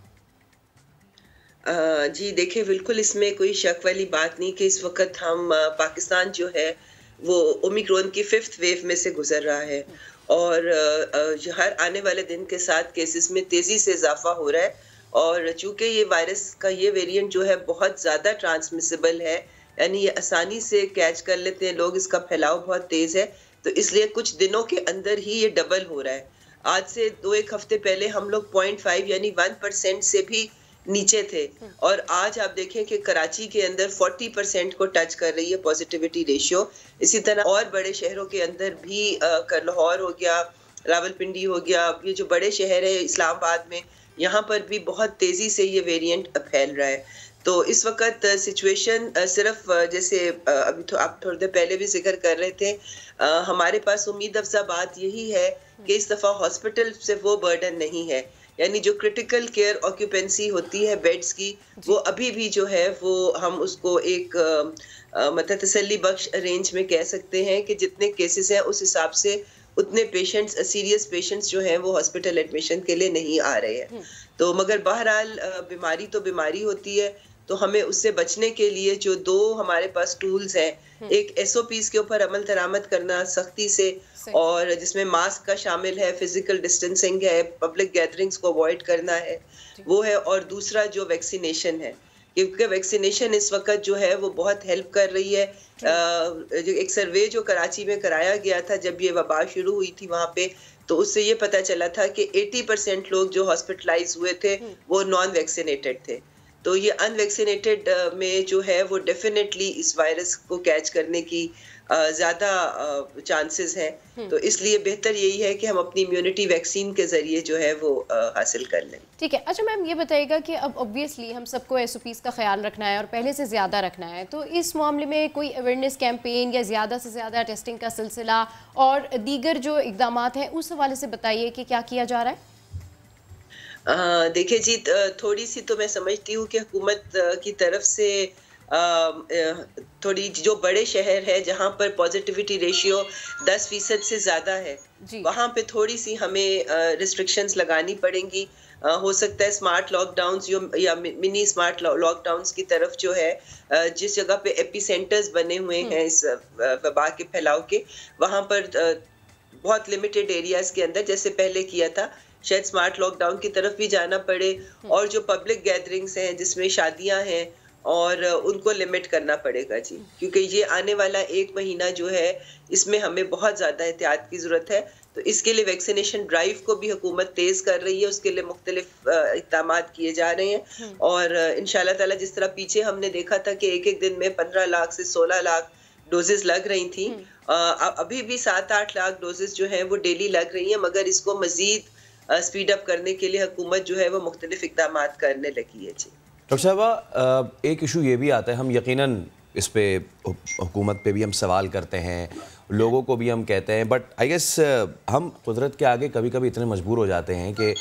[SPEAKER 7] जी देखिए, बिल्कुल इसमें कोई शक वाली बात नहीं कि इस वक्त हम पाकिस्तान जो है वो ओमिक्रॉन की 5th वेव में से गुजर रहा है और हर आने वाले दिन के साथ केसेस में तेज़ी से इजाफा हो रहा है। और चूंकि ये वायरस का ये वेरिएंट जो है बहुत ज़्यादा ट्रांसमिसिबल है, यानी ये आसानी से कैच कर लेते हैं लोग, इसका फैलाव बहुत तेज़ है, तो इसलिए कुछ दिनों के अंदर ही ये डबल हो रहा है। आज से 2-1 हफ्ते पहले हम लोग 0.5 यानी 1% से भी नीचे थे और आज आप देखें कि कराची के अंदर 40% को टच कर रही है पॉजिटिविटी रेशियो। इसी तरह और बड़े शहरों के अंदर भी लाहौर हो गया, रावलपिंडी हो गया, ये जो बड़े शहर है इस्लामाबाद में, यहाँ पर भी बहुत तेजी से ये वेरिएंट फैल रहा है। तो इस वक्त सिचुएशन सिर्फ जैसे अभी तो आप थोड़ी देर पहले भी जिक्र कर रहे थे, हमारे पास उम्मीद अफजा बात यही है कि इस दफ़ा हॉस्पिटल से वो बर्डन नहीं है, यानी जो क्रिटिकल केयर ऑक्यूपेंसी होती है बेड्स की, वो अभी भी जो है वो हम उसको एक मतलब तसल्ली बख्श रेंज में कह सकते हैं कि जितने केसेस हैं उस हिसाब से उतने पेशेंट्स, सीरियस पेशेंट्स जो हैं वो हॉस्पिटल एडमिशन के लिए नहीं आ रहे हैं। तो मगर बहरहाल बीमारी तो बीमारी होती है, तो हमें उससे बचने के लिए जो 2 हमारे पास टूल्स हैं, एक SOPs के ऊपर अमल दरामद करना सख्ती से, और जिसमें मास्क का शामिल है, फिजिकल डिस्टेंसिंग है, पब्लिक गैदरिंग्स को अवॉइड करना है, वो है, और दूसरा जो वैक्सीनेशन है, क्योंकि वैक्सीनेशन इस वक्त जो है वो बहुत हेल्प कर रही है। एक सर्वे जो कराची में कराया गया था जब ये वबा शुरू हुई थी वहाँ पे, तो उससे ये पता चला था कि 80% लोग जो हॉस्पिटलाइज हुए थे वो नॉन वैक्सीनेटेड थे। तो ये अनवैक्सीनेटेड में जो है वो डेफिनेटली इस वायरस को कैच करने की ज़्यादा चांसेस हैं। तो इसलिए बेहतर यही है कि हम अपनी इम्यूनिटी वैक्सीन के ज़रिए जो है वो हासिल कर लें।
[SPEAKER 2] ठीक है। अच्छा मैम, ये बताइएगा कि अब ऑब्वियसली हम सबको SOPs का ख्याल रखना है और पहले से ज़्यादा रखना है, तो इस मामले में कोई अवेयरनेस कैंपेन या ज़्यादा से ज़्यादा टेस्टिंग का सिलसिला और दीगर जो इक़दामात हैं उस हवाले से बताइए कि क्या किया जा रहा है?
[SPEAKER 7] देखिए जी, थोड़ी सी तो मैं समझती हूँ कि हुकूमत की तरफ से थोड़ी जो बड़े शहर है जहाँ पर पॉजिटिविटी रेशियो 10% से ज़्यादा है, वहाँ पे थोड़ी सी हमें रिस्ट्रिक्शंस लगानी पड़ेंगी। हो सकता है स्मार्ट लॉकडाउन्स या मिनी स्मार्ट लॉकडाउन्स की तरफ जो है, जिस जगह पे एपिसेंटर्स बने हुए हैं इस वबा के फैलाव के, वहाँ पर बहुत लिमिटेड एरियाज के अंदर जैसे पहले किया था, शायद स्मार्ट लॉकडाउन की तरफ भी जाना पड़े, और जो पब्लिक गैदरिंग्स हैं जिसमें शादियां हैं और उनको लिमिट करना पड़ेगा जी, क्योंकि ये आने वाला 1 महीना जो है इसमें हमें बहुत ज़्यादा एहतियात की ज़रूरत है। तो इसके लिए वैक्सीनेशन ड्राइव को भी हुकूमत तेज़ कर रही है, उसके लिए मुख्तलिफ इक़दामात किए जा रहे हैं, और इंशाल्लाह ताला जिस तरह पीछे हमने देखा था कि एक दिन में 15 लाख से 16 लाख डोजेस लग रही थी, अभी भी 7-8 लाख डोजेस जो है वो डेली लग रही है, मगर इसको मजीद स्पीड अप करने के लिए हुकूमत जो है वो मुख्तलिफ इक़दामात करने लगी है जी।
[SPEAKER 1] डॉक्टर साहबा, एक इशू ये भी आता है, हम यकीनन इस पे हुकूमत पे भी हम सवाल करते हैं, लोगों को भी हम कहते हैं, बट आई गेस हम कुदरत के आगे कभी कभी इतने मजबूर हो जाते हैं कि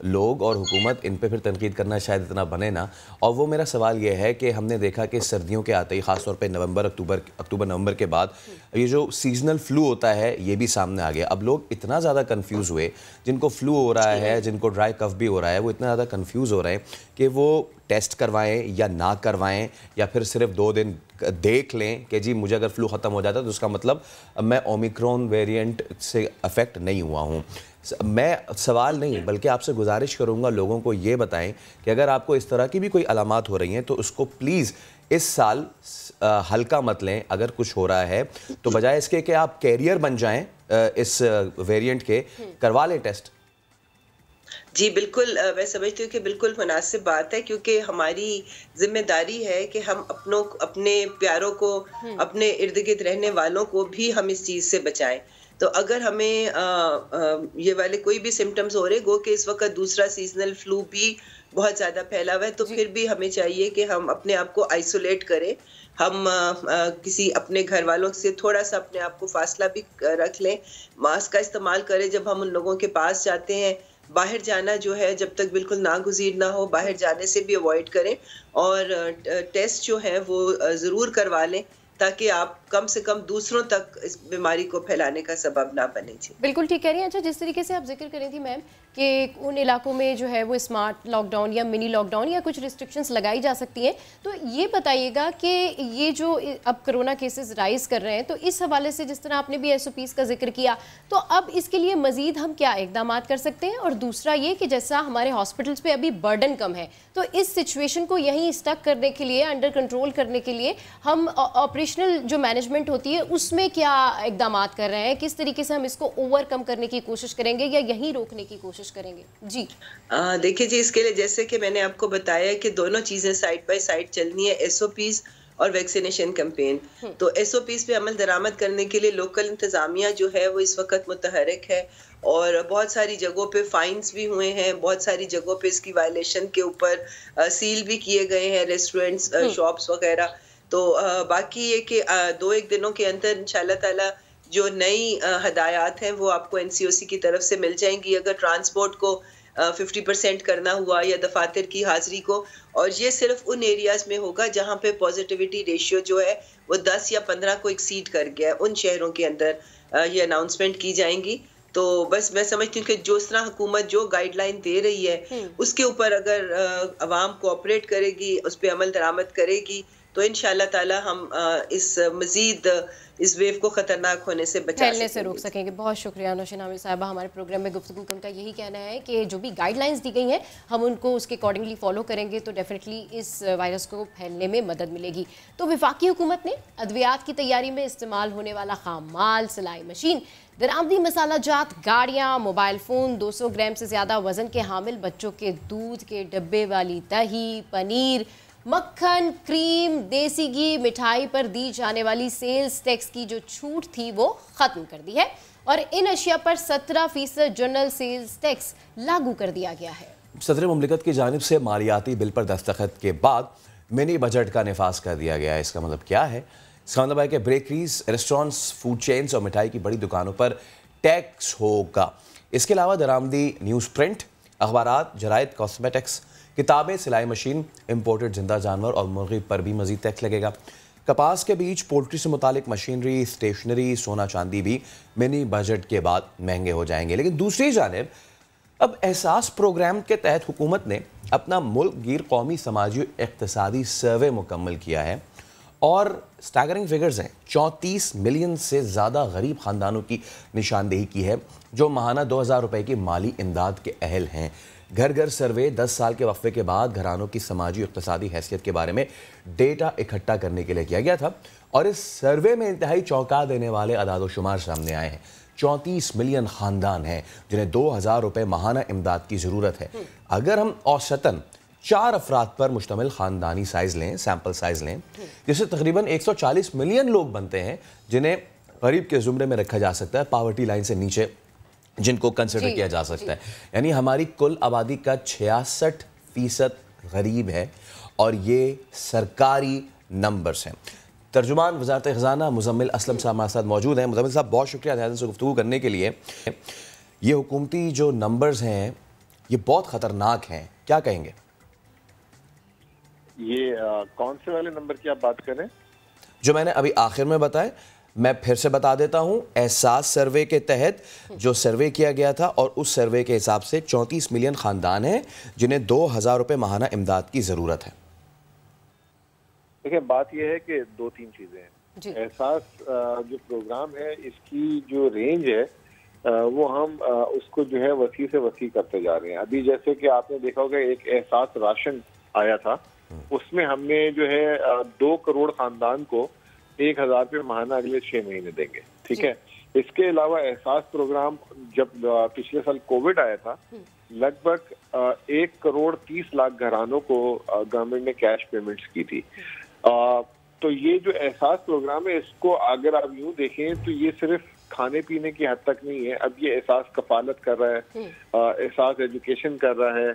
[SPEAKER 1] लोग और हुकूमत इन पे फिर तनकीद करना शायद इतना बने ना। और वो मेरा सवाल ये है कि हमने देखा कि सर्दियों के आते ही ख़ासतौर पे अक्टूबर नवंबर के बाद ये जो सीजनल फ्लू होता है ये भी सामने आ गया। अब लोग इतना ज़्यादा कंफ्यूज हुए, जिनको फ्लू हो रहा है, जिनको ड्राई कफ भी हो रहा है, वो इतना ज़्यादा कंफ्यूज हो रहे हैं कि वो टेस्ट करवाएं या ना करवाएं, या फिर सिर्फ 2 दिन देख लें कि जी मुझे अगर फ्लू ख़त्म हो जाता है तो उसका मतलब मैं ओमिक्रॉन वेरिएंट से अफेक्ट नहीं हुआ हूँ। मैं सवाल नहीं बल्कि आपसे गुजारिश करूंगा, लोगों को ये बताएं कि अगर आपको इस तरह की भी कोई अलामात हो रही हैं तो उसको प्लीज़ इस साल हल्का मत लें। अगर कुछ हो रहा है तो बजाय इसके कि आप कैरियर बन जाएं इस वेरिएंट के, करवा लें टेस्ट।
[SPEAKER 7] जी बिल्कुल, मैं समझती हूँ कि बिल्कुल मुनासिब बात है, क्योंकि हमारी जिम्मेदारी है कि हम अपने प्यारों को, अपने इर्द गिर्द रहने वालों को भी हम इस चीज़ से बचाएं। तो अगर हमें ये वाले कोई भी सिम्टम्स हो रहे, गो कि इस वक्त दूसरा सीजनल फ्लू भी बहुत ज़्यादा फैला हुआ है, तो फिर भी हमें चाहिए कि हम अपने आप को आइसोलेट करें। हम किसी अपने घर वालों से थोड़ा सा अपने आप को फासला भी रख लें, मास्क का इस्तेमाल करें जब हम उन लोगों के पास जाते हैं। बाहर जाना जो है जब तक बिल्कुल नागुज़ीर ना हो, बाहर जाने से भी अवॉइड करें, और टेस्ट जो है वो ज़रूर करवा लें ताकि आप कम से कम दूसरों तक इस बीमारी को फैलाने का सबब ना बने।
[SPEAKER 2] बिल्कुल ठीक कह रही हैं। अच्छा, जिस तरीके से आप जिक्र करी थी मैम कि उन इलाकों में जो है वो स्मार्ट लॉकडाउन या मिनी लॉकडाउन या कुछ रिस्ट्रिक्शंस लगाई जा सकती हैं, तो ये बताइएगा कि ये जो अब कोरोना केसेस राइज कर रहे हैं, तो इस हवाले से जिस तरह आपने भी SOPs का जिक्र किया, तो अब इसके लिए मजीद हम क्या इकदाम कर सकते हैं? और दूसरा ये कि जैसा हमारे हॉस्पिटल्स पे अभी बर्डन कम है, तो इस सिचुएशन को यहीं स्टक करने के लिए, अंडर कंट्रोल करने के लिए हम ऑपरेशनल जो मैनेजमेंट होती है उसमें क्या इकदाम कर रहे हैं? किस तरीके से हम इसको ओवरकम करने की कोशिश करेंगे या यहीं रोकने की कोशिश करेंगे? जी
[SPEAKER 7] देखिए जी, इसके लिए जैसे कि मैंने आपको बताया कि दोनों चीज़ें साइड बाय साइड चलनी है, SOPs और वैक्सीनेशन कैंपेन। तो SOPs पे अमल दरामद करने के लिए लोकल इंतज़ामिया जो है वो इस वक्त मुतहरिक है, और बहुत सारी जगहों पे फाइन्स भी हुए हैं, बहुत सारी जगहों पे इसकी वायलेशन के ऊपर सील भी किए गए हैं रेस्टोरेंट्स, शॉप्स वगैरह। तो बाकी ये कि 2-1 दिनों के अंदर इंशाल्लाह ताला जो नई हदायत हैं वो आपको NCOC की तरफ से मिल जाएंगी। अगर ट्रांसपोर्ट को 50% करना हुआ या दफातर की हाजिरी को, और ये सिर्फ उन एरियाज में होगा जहाँ पे पॉजिटिविटी रेशियो जो है वो 10 या 15 को एक्सीड कर गया है, उन शहरों के अंदर ये अनाउंसमेंट की जाएंगी। तो बस मैं समझती हूँ कि जिस तरह हुकूमत जो गाइडलाइन दे रही है उसके ऊपर अगर अवाम कोऑपरेट करेगी, उस पर अमल दरामद करेगी, तो इंशाल्लाह ताला हम इस मजीद इस वेव को खतरनाक होने से
[SPEAKER 2] फैलने से रोक सकेंगे। बहुत शुक्रिया नौशीन आमिर साहिबा हमारे प्रोग्राम में गुफ्तगू का। उनका यही कहना है कि जो भी गाइडलाइंस दी गई हैं हम उनको उसके अकॉर्डिंगली फॉलो करेंगे तो डेफिनेटली इस वायरस को फैलने में मदद मिलेगी। तो वफाकी हुकूमत ने अद्वियात की तैयारी में इस्तेमाल होने वाला खाम माल, सिलाई मशीन, दरामदी मसाला जात, गाड़ियाँ, मोबाइल फ़ोन, 200 ग्राम से ज़्यादा वज़न के हामिल बच्चों के दूध के डब्बे वाली दही, पनीर, मक्खन, क्रीम, देसी घी, मिठाई पर दी जाने वाली सेल्स टैक्स की जो छूट थी वो ख़त्म कर दी है और इन अशिया पर 17% जनरल सेल्स टैक्स लागू कर दिया गया है।
[SPEAKER 1] सदर मुमलिकत की जानिब से मालियाती बिल पर दस्तखत के बाद मिनी बजट का निफाज कर दिया गया है। इसका मतलब क्या है? इसका मतलब है कि बेकरीज, रेस्टोरेंट्स, फूड चेन्स और मिठाई की बड़ी दुकानों पर टैक्स होगा। इसके अलावा दरामदी न्यूज़ प्रिंट, अखबारात, जराइद, कॉस्मेटिक्स, किताबें, सिलाई मशीन, इम्पोर्टेड जिंदा जानवर और मुर्गी पर भी मजीद टैक्स लगेगा। कपास के बीज, पोल्ट्री से मुतालिक मशीनरी, स्टेशनरी, सोना चांदी भी मिनी बजट के बाद महंगे हो जाएंगे। लेकिन दूसरी जानिब अब एहसास प्रोग्राम के तहत हुकूमत ने अपना मुल्क गिर कौमी समाजी इक़्तिसादी सर्वे मुकम्मल किया है और स्टैगरिंग फिगर्स हैं। 34 मिलियन से ज़्यादा गरीब ख़ानदानों की निशानदेही की है जो माहाना 2000 रुपये की माली इमदाद के अहल हैं। घर घर सर्वे 10 साल के वक्फे के बाद घरानों की समाजी इक़्तिसादी हैसियत के बारे में डेटा इकट्ठा करने के लिए किया गया था और इस सर्वे में इंतहाई चौंका देने वाले अदाद-ओ-शुमार सामने आए हैं। 34 मिलियन ख़ानदान हैं जिन्हें 2000 रुपये माहाना इमदाद की ज़रूरत है। अगर हम औसतन 4 अफराद पर मुश्तमिल ख़ानदानी साइज़ लें, सैम्पल साइज़ लें, जिससे तकरीबन 140 मिलियन लोग बनते हैं जिन्हें गरीब के ज़ुमरे में रखा जा सकता है, पावर्टी लाइन से नीचे जिनको कंसिडर किया जा सकता है। यानी हमारी कुल आबादी का 66% गरीब है और ये सरकारी नंबर्स हैं। तर्जुमान वज़ारत ख़ज़ाना मुज़म्मिल असलम साहब हमारे साथ मौजूद हैं। मुज़म्मिल साहब, बहुत शुक्रिया ध्यान से गुफ्तगू करने के लिए। ये हुकूमती जो नंबर्स हैं ये बहुत ख़तरनाक हैं, क्या कहेंगे?
[SPEAKER 8] ये कौन से वाले नंबर की आप बात कर रहे हैं?
[SPEAKER 1] जो मैंने अभी आखिर में बताया, मैं फिर से बता देता हूं। एहसास सर्वे के तहत जो सर्वे किया गया था और उस सर्वे के हिसाब से 34 मिलियन खानदान हैं जिन्हें 2000 रुपये माहाना इमदाद की ज़रूरत है।
[SPEAKER 8] देखिए, बात यह है कि 2-3 चीज़ें हैं। एहसास जो प्रोग्राम है इसकी जो रेंज है वो हम उसको जो है वसी से वसी करते जा रहे हैं। अभी जैसे कि आपने देखा होगा एक एहसास राशन आया था, उसमें हमने जो है 2 करोड़ खानदान को 1,000 रुपये माहाना अगले 6 महीने देंगे, ठीक है। इसके अलावा एहसास प्रोग्राम जब पिछले साल कोविड आया था, लगभग 1 करोड़ 30 लाख घरानों को गवर्नमेंट ने कैश पेमेंट्स की थी। तो ये जो एहसास प्रोग्राम है, इसको अगर आप यूं देखें तो ये सिर्फ खाने पीने की हद तक नहीं है। अब ये एहसास कफालत कर रहा है, एहसास एजुकेशन कर रहा है,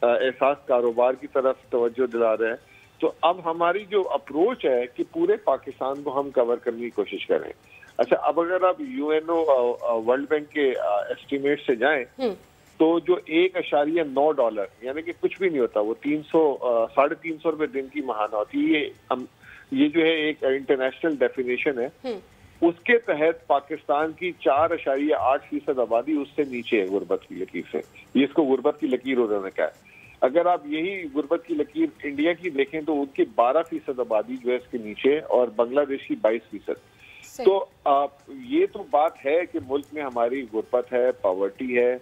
[SPEAKER 8] एहसास कारोबार की तरफ तवज्जो दिला रहा है। तो अब हमारी जो अप्रोच है कि पूरे पाकिस्तान को हम कवर करने की कोशिश करें। अच्छा, अब अगर आप यूएनओ वर्ल्ड बैंक के एस्टिमेट से जाएं तो जो $1.9 यानी कि कुछ भी नहीं होता, वो 300-350 रुपए दिन की महाना होती है। ये जो है एक इंटरनेशनल डेफिनेशन है, उसके तहत पाकिस्तान की 4.8% आबादी उससे नीचे है गुर्बत की लकीर से। ये इसको गुर्बत की लकीर उन्होंने कहा है। अगर आप यही गुर्बत की लकीर इंडिया की देखें तो उनकी 12% आबादी जो है इसके नीचे और बांग्लादेश की 22%। तो ये तो बात है कि मुल्क में हमारी गुर्बत है, पॉवर्टी है,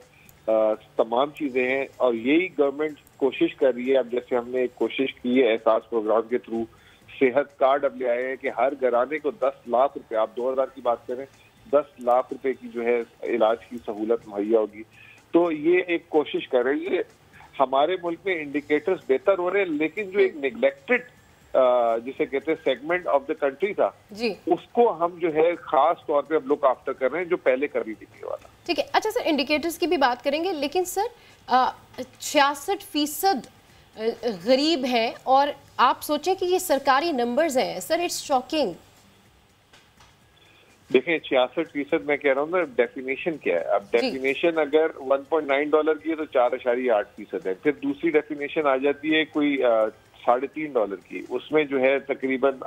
[SPEAKER 8] तमाम चीजें हैं और यही गवर्नमेंट कोशिश कर रही है। अब जैसे हमने एक कोशिश की है एहसास प्रोग्राम के थ्रू, सेहत कार्ड अब ले आए हैं कि हर घराने को 10 लाख रुपए, आप 2000 की बात करें, 10 लाख रुपए की जो है इलाज की सहूलत मुहैया होगी। तो ये एक कोशिश कर रही है। हमारे मुल्क में इंडिकेटर्स बेहतर हो रहे हैं, लेकिन जो एक नेग्लेक्टेड जिसे कहते हैं सेगमेंट ऑफ द कंट्री था जी, उसको हम जो है खास तौर पे अब लुक आफ्टर कर रहे हैं, जो पहले कर रही थी वाला। ठीक है।
[SPEAKER 2] अच्छा सर, इंडिकेटर्स की भी बात करेंगे, लेकिन सर 66% गरीब है और आप सोचें कि ये सरकारी नंबर्स हैं सर, इट्स शॉकिंग।
[SPEAKER 8] देखें 66% मैं कह रहा हूँ ना, डेफिनेशन क्या है। अब डेफिनेशन अगर $1.9 की है तो 4.8% है। फिर दूसरी डेफिनेशन आ जाती है कोई $3.5 की, उसमें जो है तकरीबन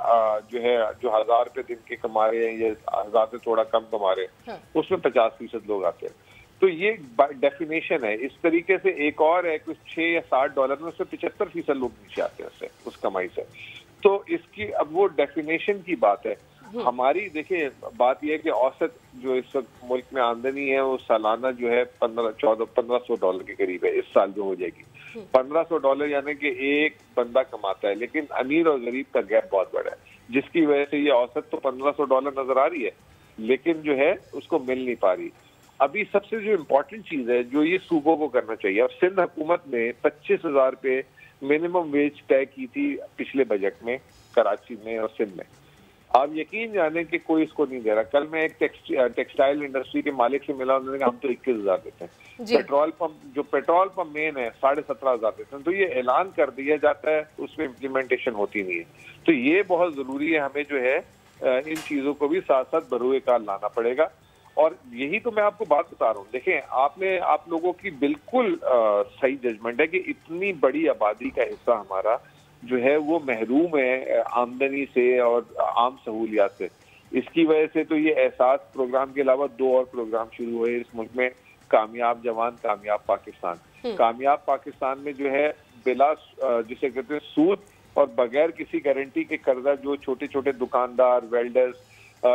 [SPEAKER 8] जो 1,000 रुपए दिन के कमा रहे हैं या 1,000 से थोड़ा कम कमा रहे हैं, उसमें 50% लोग आते हैं। तो ये डेफिनेशन है। इस तरीके से एक और है कुछ $6 या $7 में, उससे 75% लोग नीचे आते हैं उससे, उस कमाई से। तो इसकी अब वो डेफिनेशन की बात है। हमारी देखिए बात यह है कि औसत जो इस वक्त मुल्क में आमदनी है वो सालाना जो है $1,500 के करीब है। इस साल जो हो जाएगी $1,500 यानी कि एक बंदा कमाता है, लेकिन अमीर और गरीब का गैप बहुत बड़ा है, जिसकी वजह से ये औसत तो $1,500 नजर आ रही है, लेकिन जो है उसको मिल नहीं पा रही। अभी सबसे जो इम्पोर्टेंट चीज है जो ये सूबों को करना चाहिए, अब सिंध हुकूमत ने 25,000 रुपये मिनिमम वेज तय की थी पिछले बजट में कराची में और सिंध में। आप यकीन जाने कि कोई इसको नहीं दे रहा। कल मैं एक टेक्सटाइल इंडस्ट्री के मालिक से मिला, उन्होंने कहा हम तो 21,000 देते हैं। पेट्रोल पंप मेन है 17,500 देते हैं। तो ये ऐलान कर दिया जाता है, उसमें इम्प्लीमेंटेशन होती नहीं है। तो ये बहुत जरूरी है, हमें जो है इन चीजों को भी साथ साथ बरूए कार लाना पड़ेगा। और यही तो मैं आपको बात बता रहा हूँ। देखें, आप लोगों की बिल्कुल सही जजमेंट है कि इतनी बड़ी आबादी का हिस्सा हमारा जो है वो महरूम है आमदनी से और आम सहूलियात से। इसकी वजह से तो ये एहसास प्रोग्राम के अलावा 2 और प्रोग्राम शुरू हुए इस मुल्क में, कामयाब जवान कामयाब पाकिस्तान। कामयाब पाकिस्तान में जो है बिला जिसे कहते हैं सूद और बगैर किसी गारंटी के कर्जा जो छोटे छोटे दुकानदार, वेल्डर्स,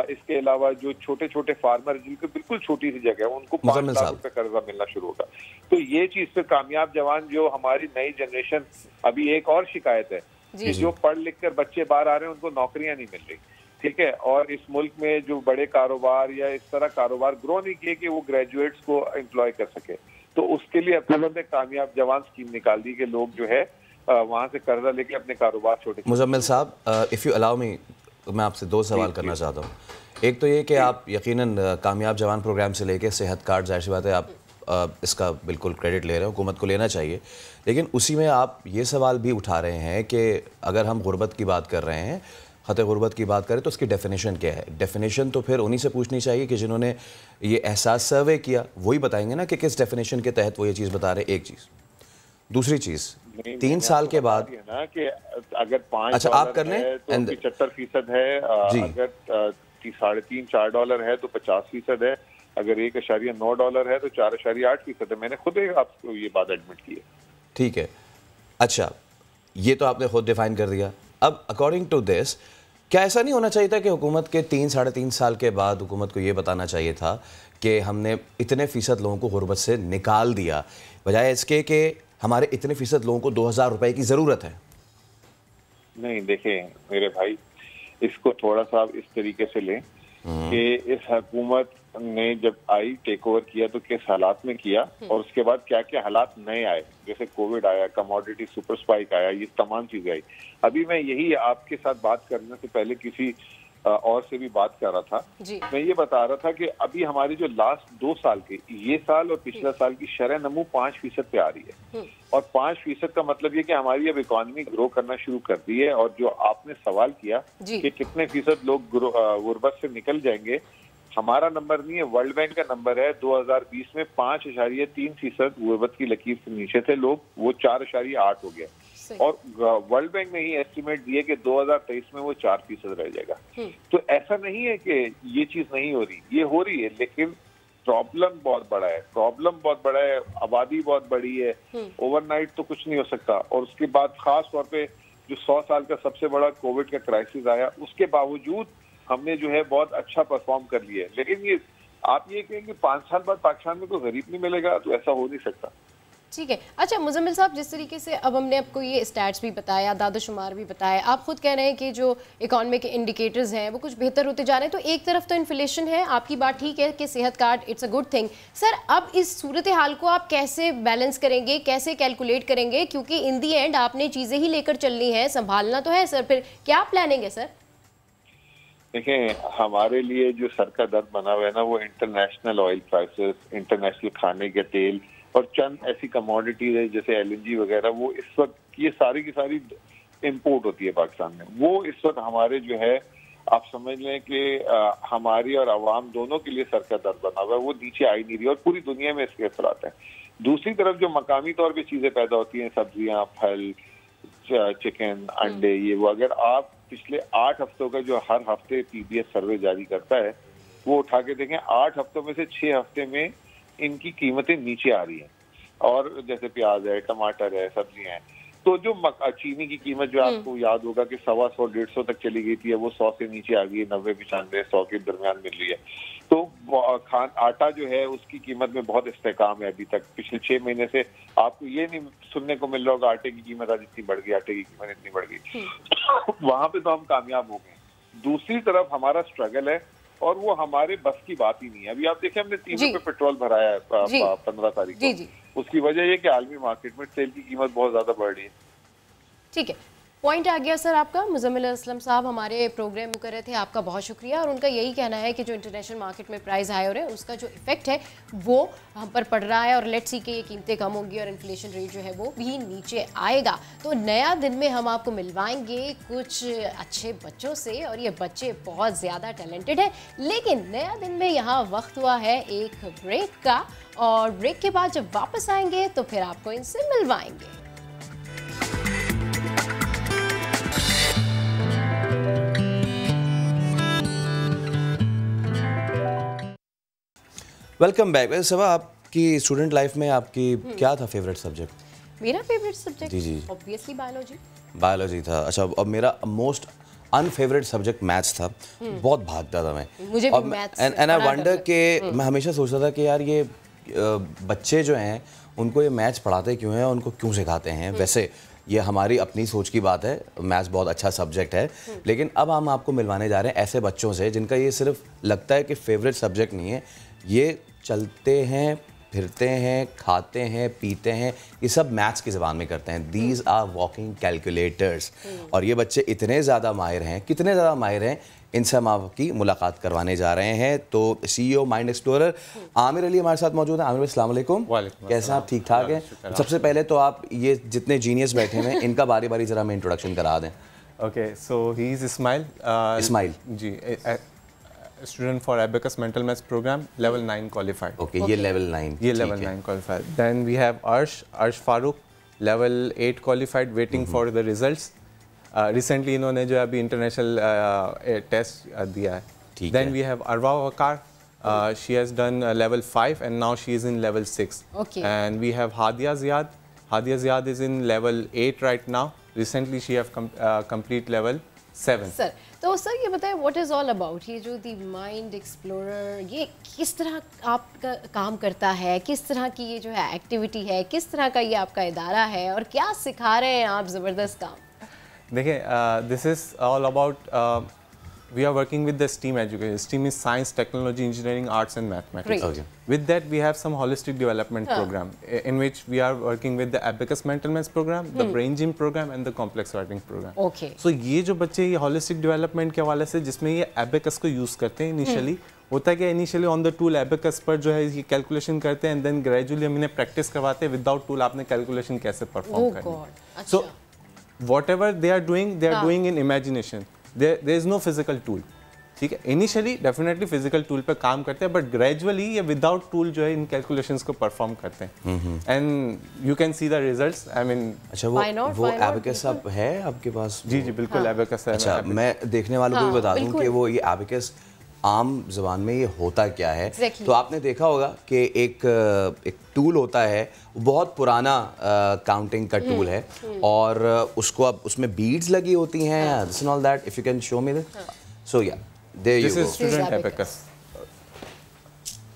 [SPEAKER 8] इसके अलावा जो छोटे छोटे फार्मर जिनको बिल्कुल छोटी सी जगह है, उनको 5 लाख रुपए कर्जा मिलना शुरू होगा। तो ये चीज से कामयाब जवान जो हमारी नई जनरेशन, अभी एक और शिकायत है कि जो पढ़ लिख कर बच्चे बाहर आ रहे हैं उनको नौकरियां नहीं मिल रही, ठीक है। और इस मुल्क में जो बड़े कारोबार या इस तरह कारोबार ग्रो नहीं किए कि वो ग्रेजुएट्स को एम्प्लॉय कर सके, तो उसके लिए हुकूमत ने कामयाब जवान स्कीम निकाल दी कि लोग जो है वहां से कर्जा लेके अपने कारोबार छोटे।
[SPEAKER 1] मुजम्मिल साहब, इफ यू अलाउ मी, मैं आपसे 2 सवाल करना चाहता हूँ। एक तो ये कि आप यकीनन कामयाब जवान प्रोग्राम से लेके सेहत कार्ड, जाहिर सी बात है आप इसका बिल्कुल क्रेडिट ले रहे हैं, हुकूमत को लेना चाहिए, लेकिन उसी में आप ये सवाल भी उठा रहे हैं कि अगर हम गुर्बत की बात कर रहे हैं, खत गुर्बत की बात करें तो उसकी डेफिनेशन क्या है। डेफिनेशन तो फिर उन्हीं से पूछनी चाहिए कि जिन्होंने ये एहसास सर्वे किया, वही बताएंगे ना कि किस डेफिनेशन के तहत वो ये चीज़ बता रहे हैं। एक चीज़। दूसरी चीज़, 3 साल के बाद
[SPEAKER 8] ना कि अगर 5
[SPEAKER 1] अच्छा आप कर लें
[SPEAKER 8] तो 75% है, अगर $3.5-4 है तो 50% है, अगर $1.9 है तो 4.8% है। मैंने खुद आपको ये बात एडमिट की है।
[SPEAKER 1] ठीक है। अच्छा, ये तो आपने खुद डिफाइन कर दिया। अब अकॉर्डिंग टू दिस, क्या ऐसा नहीं होना चाहिए था कि हुकूमत के 3-3.5 साल के बाद हुकूमत को ये बताना चाहिए था कि हमने इतने फ़ीसद लोगों को गुर्बत से निकाल दिया, बजाय इसके कि हमारे इतने फ़ीसद लोगों को 2000 रुपए की ज़रूरत है?
[SPEAKER 8] नहीं, देखें मेरे भाई, इसको थोड़ा सा आप इस तरीके से लें कि इस हुकूमत ने जब आई टेक ओवर किया तो किस हालात में किया और उसके बाद क्या क्या हालात नए आए, जैसे कोविड आया, कमोडिटी सुपर स्पाइक आया, ये तमाम चीजें आई। अभी मैं यही आपके साथ बात करने से पहले किसी और से भी बात कर रहा था। मैं ये बता रहा था कि अभी हमारी जो लास्ट 2 साल के, ये साल और पिछला साल की शरह नमू 5% पे आ रही है और 5% का मतलब ये कि हमारी अब इकोनॉमी ग्रो करना शुरू कर दी है। और जो आपने सवाल किया कि कितने फीसद लोग गुर्बत से निकल जाएंगे, हमारा नंबर नहीं है, वर्ल्ड बैंक का नंबर है। 2020 में 5.3% गुर्बत की लकीर से नीचे थे लोग, वो 4.8 हो गया और वर्ल्ड बैंक ने ही एस्टिमेट दिए कि 2023 में वो 4% रह जाएगा। तो ऐसा नहीं है कि ये चीज नहीं हो रही, ये हो रही है, लेकिन प्रॉब्लम बहुत बड़ा है, आबादी बहुत बड़ी है, ओवरनाइट तो कुछ नहीं हो सकता। और उसके बाद खास तौर पे जो 100 साल का सबसे बड़ा कोविड का क्राइसिस आया, उसके बावजूद हमने जो है बहुत अच्छा परफॉर्म कर लिया है। लेकिन ये आप ये कहेंगे 5 साल बाद पाकिस्तान में कोई गरीब नहीं मिलेगा, तो ऐसा हो नहीं सकता।
[SPEAKER 2] ठीक है। अच्छा मुजम्मिल साहब, जिस तरीके से अब हमने आपको ये स्टैट्स भी बताया, दादोशुमार भी बताया, आप खुद कह रहे हैं कि जो इकॉनमी के इंडिकेटर्स हैं वो कुछ बेहतर होते जा रहे हैं, तो एक तरफ तो इन्फ्लेशन है, आपकी बात ठीक है कि सेहत card it's a good thing. Sir अब इस सूरत हाल को आप कैसे बैलेंस करेंगे, कैसे कैलकुलेट करेंगे, क्योंकि इन दी एंड आपने चीज़ें ही लेकर चलनी है, संभालना तो है सर, फिर क्या प्लानिंग है सर?
[SPEAKER 8] देखें, हमारे लिए जो सर का दर्द बना हुआ है ना, वो इंटरनेशनल ऑयल प्राइसेस, इंटरनेशनल खाने के तेल और चंद ऐसी कमोडिटीज है जैसे LNG वगैरह, वो इस वक्त ये सारी की सारी इंपोर्ट होती है पाकिस्तान में। वो इस वक्त हमारे जो है, आप समझ लें कि हमारी और आवाम दोनों के लिए सर का दर्द बना हुआ है, वो नीचे आई नहीं रही और पूरी दुनिया में इसके असरात हैं। दूसरी तरफ जो मकामी तौर पे चीजें पैदा होती हैं, सब्जियां, फल, चिकन, अंडे, ये वो, अगर आप पिछले 8 हफ्तों का जो हर हफ्ते PBS सर्वे जारी करता है वो उठा के देखें, 8 हफ्तों में से 6 हफ्ते में इनकी कीमतें नीचे आ रही हैं। और जैसे प्याज है, टमाटर है, सब्जियां हैं, तो जो चीनी की कीमत जो आपको याद होगा कि 125-150 तक चली गई थी, वो 100 से नीचे आ गई है, 90-95-100 के दरमियान मिल रही है। तो आटा जो है उसकी कीमत में बहुत इस्तेकाम है अभी तक। पिछले 6 महीने से आपको ये नहीं सुनने को मिल रहा होगा आटे की कीमत आज इतनी बढ़ गई, आटे की कीमत इतनी बढ़ गई। वहां पे तो हम कामयाब हो गए। दूसरी तरफ हमारा स्ट्रगल है और वो हमारे बस की बात ही नहीं है। अभी आप देखें, हमने 3 रुपए पेट्रोल भराया है 15 तारीख को। उसकी वजह ये कि आलमी मार्केट में तेल की कीमत बहुत ज्यादा बढ़ रही है।
[SPEAKER 2] ठीक है, पॉइंट आ गया सर आपका। मुजम्मिल असलम साहब हमारे प्रोग्राम में कर रहे थे, आपका बहुत शुक्रिया। और उनका यही कहना है कि जो इंटरनेशनल मार्केट में प्राइस हाई हो रहे हैं उसका जो इफेक्ट है वो हम पर पड़ रहा है और लेट्स सी कि ये कीमतें कम होंगी और इन्फ्लेशन रेट जो है वो भी नीचे आएगा। तो नया दिन में हम आपको मिलवाएंगे कुछ अच्छे बच्चों से और ये बच्चे बहुत ज़्यादा टैलेंटेड हैं। लेकिन नया दिन में यहाँ वक्त हुआ है एक ब्रेक का, और ब्रेक के बाद जब वापस आएंगे तो फिर आपको इनसे मिलवाएंगे।
[SPEAKER 1] Welcome back. वैसे सबा, आपकी स्टूडेंट लाइफ में आपकी क्या था फेवरेट सब्जेक्ट?
[SPEAKER 2] मेरा फेवरेट सब्जेक्ट
[SPEAKER 1] जी
[SPEAKER 2] ऑब्वियसली
[SPEAKER 1] बायोलॉजी था। अच्छा, अब मेरा मोस्ट अनफेवरेट सब्जेक्ट मैथ्स था। बहुत भागता था मैं,
[SPEAKER 2] मुझे भी मैथ्स
[SPEAKER 1] एंड आई वंडर कि मैं हमेशा सोचता था कि यार ये बच्चे जो हैं उनको ये मैथ्स पढ़ाते क्यों हैं, उनको क्यों सिखाते हैं। वैसे ये हमारी अपनी सोच की बात है, मैथ्स बहुत अच्छा सब्जेक्ट है, लेकिन अब हम आपको मिलवाने जा रहे हैं ऐसे बच्चों से जिनका ये सिर्फ लगता है कि फेवरेट सब्जेक्ट नहीं है, ये चलते हैं, फिरते हैं, खाते हैं, पीते हैं, ये सब मैथ्स की ज़बान में करते हैं। These are walking calculators. और ये बच्चे इतने ज़्यादा माहिर हैं, कितने ज़्यादा माहिर हैं, इनसे हम आपकी मुलाकात करवाने जा रहे हैं। तो CEO mind explorer Aamir Ali हमारे साथ मौजूद हैं। आमिर भाई अस्सलाम वालेकुम। कैसे आप? ठीक ठाक हैं? सबसे पहले तो आप ये जितने जीनियस बैठे हैं इनका बारी बारी ज़रा हमें इंट्रोडक्शन करा दें।
[SPEAKER 9] Okay, so he is Ismail.
[SPEAKER 1] Ismail
[SPEAKER 9] ji, student for Abacus Mental Maths program, level 9 qualified.
[SPEAKER 1] Okay, ये level 9.
[SPEAKER 9] ये level 9 qualified. Then we have Arsh Farooq, level 8 qualified, waiting for the results. Recently इन्होंने जो अभी international test दिया है. Then we have Arwa Wakar. She has done level 5 and now she is in level 6.
[SPEAKER 2] Okay.
[SPEAKER 9] And we have Hadia Ziad. Hadia Ziad is in level 8 right now. Recently she have complete level 7.
[SPEAKER 2] Sir, तो sir ये बताएं what is all about, ये जो the mind explorer, ये किस तरह आपका काम करता है, किस तरह की ये जो है एक्टिविटी है, किस तरह का ये आपका इदारा है और क्या सिखा रहे हैं आप ज़बरदस्त काम?
[SPEAKER 9] देखिए, this is all about we are working with the STEAM education. STEAM is science, technology, engineering, arts and mathematics.
[SPEAKER 2] Great. Okay.
[SPEAKER 9] With that we have some holistic development program in which we are working with the Abacus Mental Maths program, the Brain Gym program and the Complex Writing program.
[SPEAKER 2] Okay.
[SPEAKER 9] So ये जो बच्चे ये holistic development के हवाले से जिसमें ये Abacus को use करते हैं initially, होता है कि initially on the tool Abacus पर जो है ये calculation करते हैं and then gradually हम इन्हें practice करवाते हैं without tool आपने calculation कैसे perform करनी है. So whatever they are doing doing in imagination. There is no physical tool. ठीक है, इनिशियली डेफिनेटली फिजिकल टूल पे काम करते हैं बट ग्रेजुअली ये विदाउट टूल जो है इन कैलकुलेशंस को परफॉर्म करते हैं and you can see the results. I mean
[SPEAKER 1] अच्छा वो एबेकस अब है आपके पास?
[SPEAKER 9] जी बिल्कुल एबेकस है.
[SPEAKER 1] अच्छा मैं देखने वालों को भी बता दूं कि वो ये एबेकस आम जबान में ये होता क्या है. तो आपने देखा होगा कि एक टूल होता है, बहुत पुराना काउंटिंग का टूल है और उसको अब उसमें बीड्स लगी होती हैं this and all that. If you can show me this. So yeah there you go.
[SPEAKER 9] This is student abacus.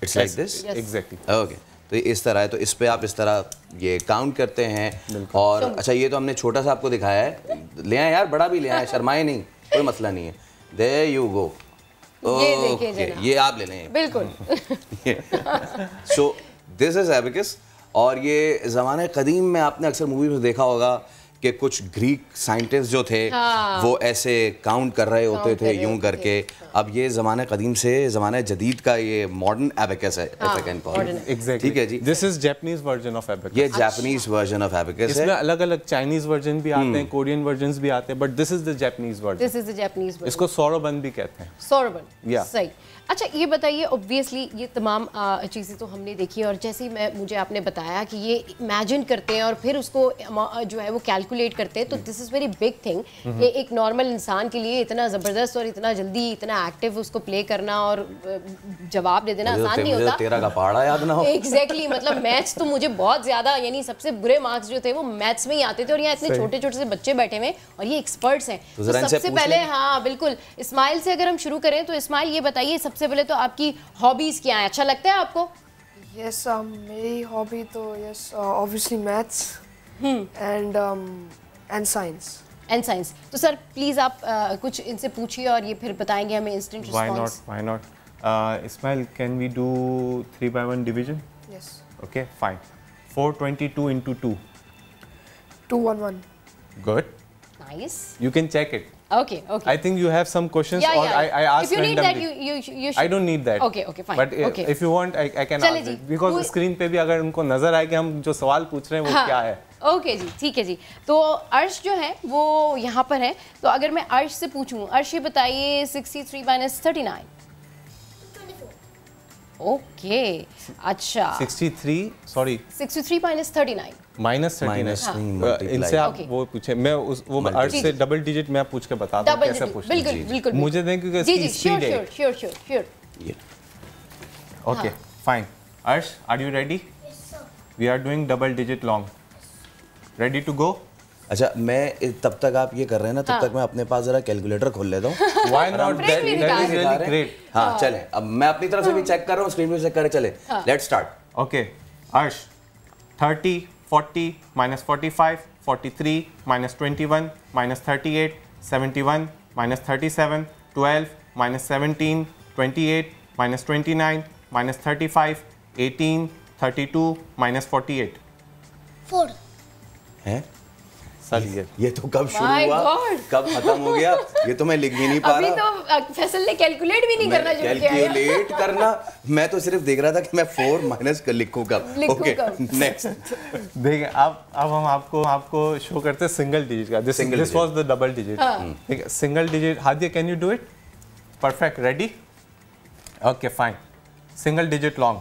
[SPEAKER 1] It's like this.
[SPEAKER 9] Exactly.
[SPEAKER 1] Okay, तो ये इस तरह है. तो इस पे आप इस तरह ये काउंट करते हैं. और अच्छा ये तो हमने छोटा सा आपको दिखाया है, ले आए यार, बड़ा भी ले आए, शर्माए नहीं, कोई मसला नहीं है. There you go. ये आप ले लें
[SPEAKER 2] बिल्कुल.
[SPEAKER 1] So this is abacus. और ये ज़माने कदीम में आपने अक्सर मूवी में देखा होगा कि कुछ ग्रीक साइंटिस्ट जो थे वो ऐसे काउंट कर रहे होते थे यूं करके. अब ये ज़माने कदीम से ज़माने जदीद का ये मॉडर्न एबेकस है.
[SPEAKER 9] ठीक
[SPEAKER 1] है जी.
[SPEAKER 9] This is Japanese version of abacus.
[SPEAKER 1] ये जापानीज वर्जन ऑफ एबेकस है.
[SPEAKER 9] इसमें अलग अलग चाइनीज वर्जन भी आते हैं, कोरियन वर्जन्स भी आते हैं, but this is the Japanese version.
[SPEAKER 2] This is the Japanese version.
[SPEAKER 9] इसको सौरबन भी कहते हैं.
[SPEAKER 2] सौरबन. सही. अच्छा ये बताइए, ऑब्वियसली ये तमाम चीज़ें तो हमने देखी और जैसे ही मुझे आपने बताया कि ये इमेजिन करते हैं और फिर उसको जो है वो कैलकुलेट करते हैं, तो this is very big thing. एक नॉर्मल इंसान के लिए इतना ज़बरदस्त और इतना जल्दी इतना एक्टिव उसको प्ले करना और जवाब दे देना आसान नहीं होता.
[SPEAKER 1] तेरा का पहाड़ा याद ना हो.
[SPEAKER 2] एग्जैक्टली. मतलब मैथ्स तो मुझे बहुत ज़्यादा, यानी सबसे बुरे मार्क्स जो थे वो मैथ्स में ही आते थे और यहाँ इतने छोटे छोटे से बच्चे बैठे हुए और ये एक्सपर्ट्स हैं. तो सबसे पहले हाँ बिल्कुल इस्माइल से अगर हम शुरू करें तो इस्माइल ये बताइए सबसे पहले तो आपकी हॉबीज क्या है, अच्छा लगता है आपको?
[SPEAKER 10] यस मेरी हॉबी तो yes obviously maths and science. तो सर प्लीज आप कुछ इनसे पूछिए और ये फिर बताएंगे हमें instant response.
[SPEAKER 9] Why not. Ismail, can we do 3/1 division?
[SPEAKER 10] Yes.
[SPEAKER 9] Okay fine. 422 into 2.
[SPEAKER 10] 211.
[SPEAKER 9] Good.
[SPEAKER 2] Nice.
[SPEAKER 9] You can check it.
[SPEAKER 2] Okay.
[SPEAKER 9] I think you have some questions or I ask
[SPEAKER 2] if you
[SPEAKER 9] randomly.
[SPEAKER 2] need that you should.
[SPEAKER 9] I don't need that.
[SPEAKER 2] Okay, fine.
[SPEAKER 9] But if you want I can ask it because screen पे भी अगर उनको नजर आए कि हम जो सवाल पूछ रहे हैं वो क्या है.
[SPEAKER 2] ओके जी, ठीक है जी. तो अर्श जो है वो यहाँ पर है, तो अगर मैं अर्श से पूछूं, अर्श ये बताइए 63 - 39. ओके अच्छा. 63 - 39.
[SPEAKER 9] -39. इनसे आप वो पूछे, मैं वो अर्श से डबल डिजिट मैं पूछ के बताता हूँ कैसे पूछना है.
[SPEAKER 2] बिल्कुल.
[SPEAKER 9] मुझे दें क्योंकि इसकी स्पीड है.
[SPEAKER 2] Sure.
[SPEAKER 9] Okay fine. Arsh, are you ready?
[SPEAKER 10] Yes sir.
[SPEAKER 9] We are doing double digit long. Ready to go?
[SPEAKER 1] अच्छा मैं तब तक आप ये कर रहे हैं ना, तब तक मैं अपने पास जरा कैलकुलेटर खोल लेता हूँ.
[SPEAKER 9] Why not? That is really great.
[SPEAKER 1] हाँ चले, अब मैं अपनी तरफ से भी चेक कर रहा हूँ, स्क्रीन पे चेक करे. चले, लेट्स स्टार्ट.
[SPEAKER 9] ओके अर्श, 30 40 -45 43 -21 -38 71 -37 12 -17 28 -29 -35 18 32 -48.
[SPEAKER 10] 4.
[SPEAKER 1] हैं?
[SPEAKER 9] सर
[SPEAKER 1] ये तो कब शुरू हुआ, कब खत्म हो गया, ये तो मैं लिख भी नहीं पा रहा.
[SPEAKER 2] अभी तो फैसल ने कैलकुलेट भी नहीं करना शुरू किया है.
[SPEAKER 1] कैलकुलेट करना, मैं तो सिर्फ देख रहा था कि मैं 4 माइनस कर लिखूं कब. Okay next.
[SPEAKER 9] देखिए अब हम आपको शो करते हैं सिंगल डिजिट का. This was the double digit. ठीक है, single digit. Hadiya, can you do it? Perfect. Ready? Okay fine. Single digit long.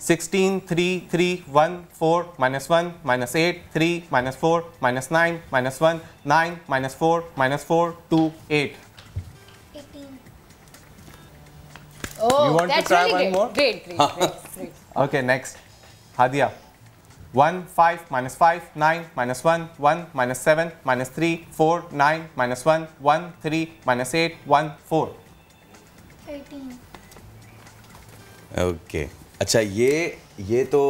[SPEAKER 9] 16 3 3 1 4 -1 -8 3 -4 -9 -1 9 -4 -4 2 8.
[SPEAKER 10] 18.
[SPEAKER 2] Oh,
[SPEAKER 9] you want to try one more?
[SPEAKER 2] Great.
[SPEAKER 9] Okay, next. Hadia. 1 5 minus 5 9 minus 1 1 minus 7 minus 3 4 9 minus 1 1 3 minus 8 1 4.
[SPEAKER 10] 13.
[SPEAKER 1] Okay अच्छा ये तो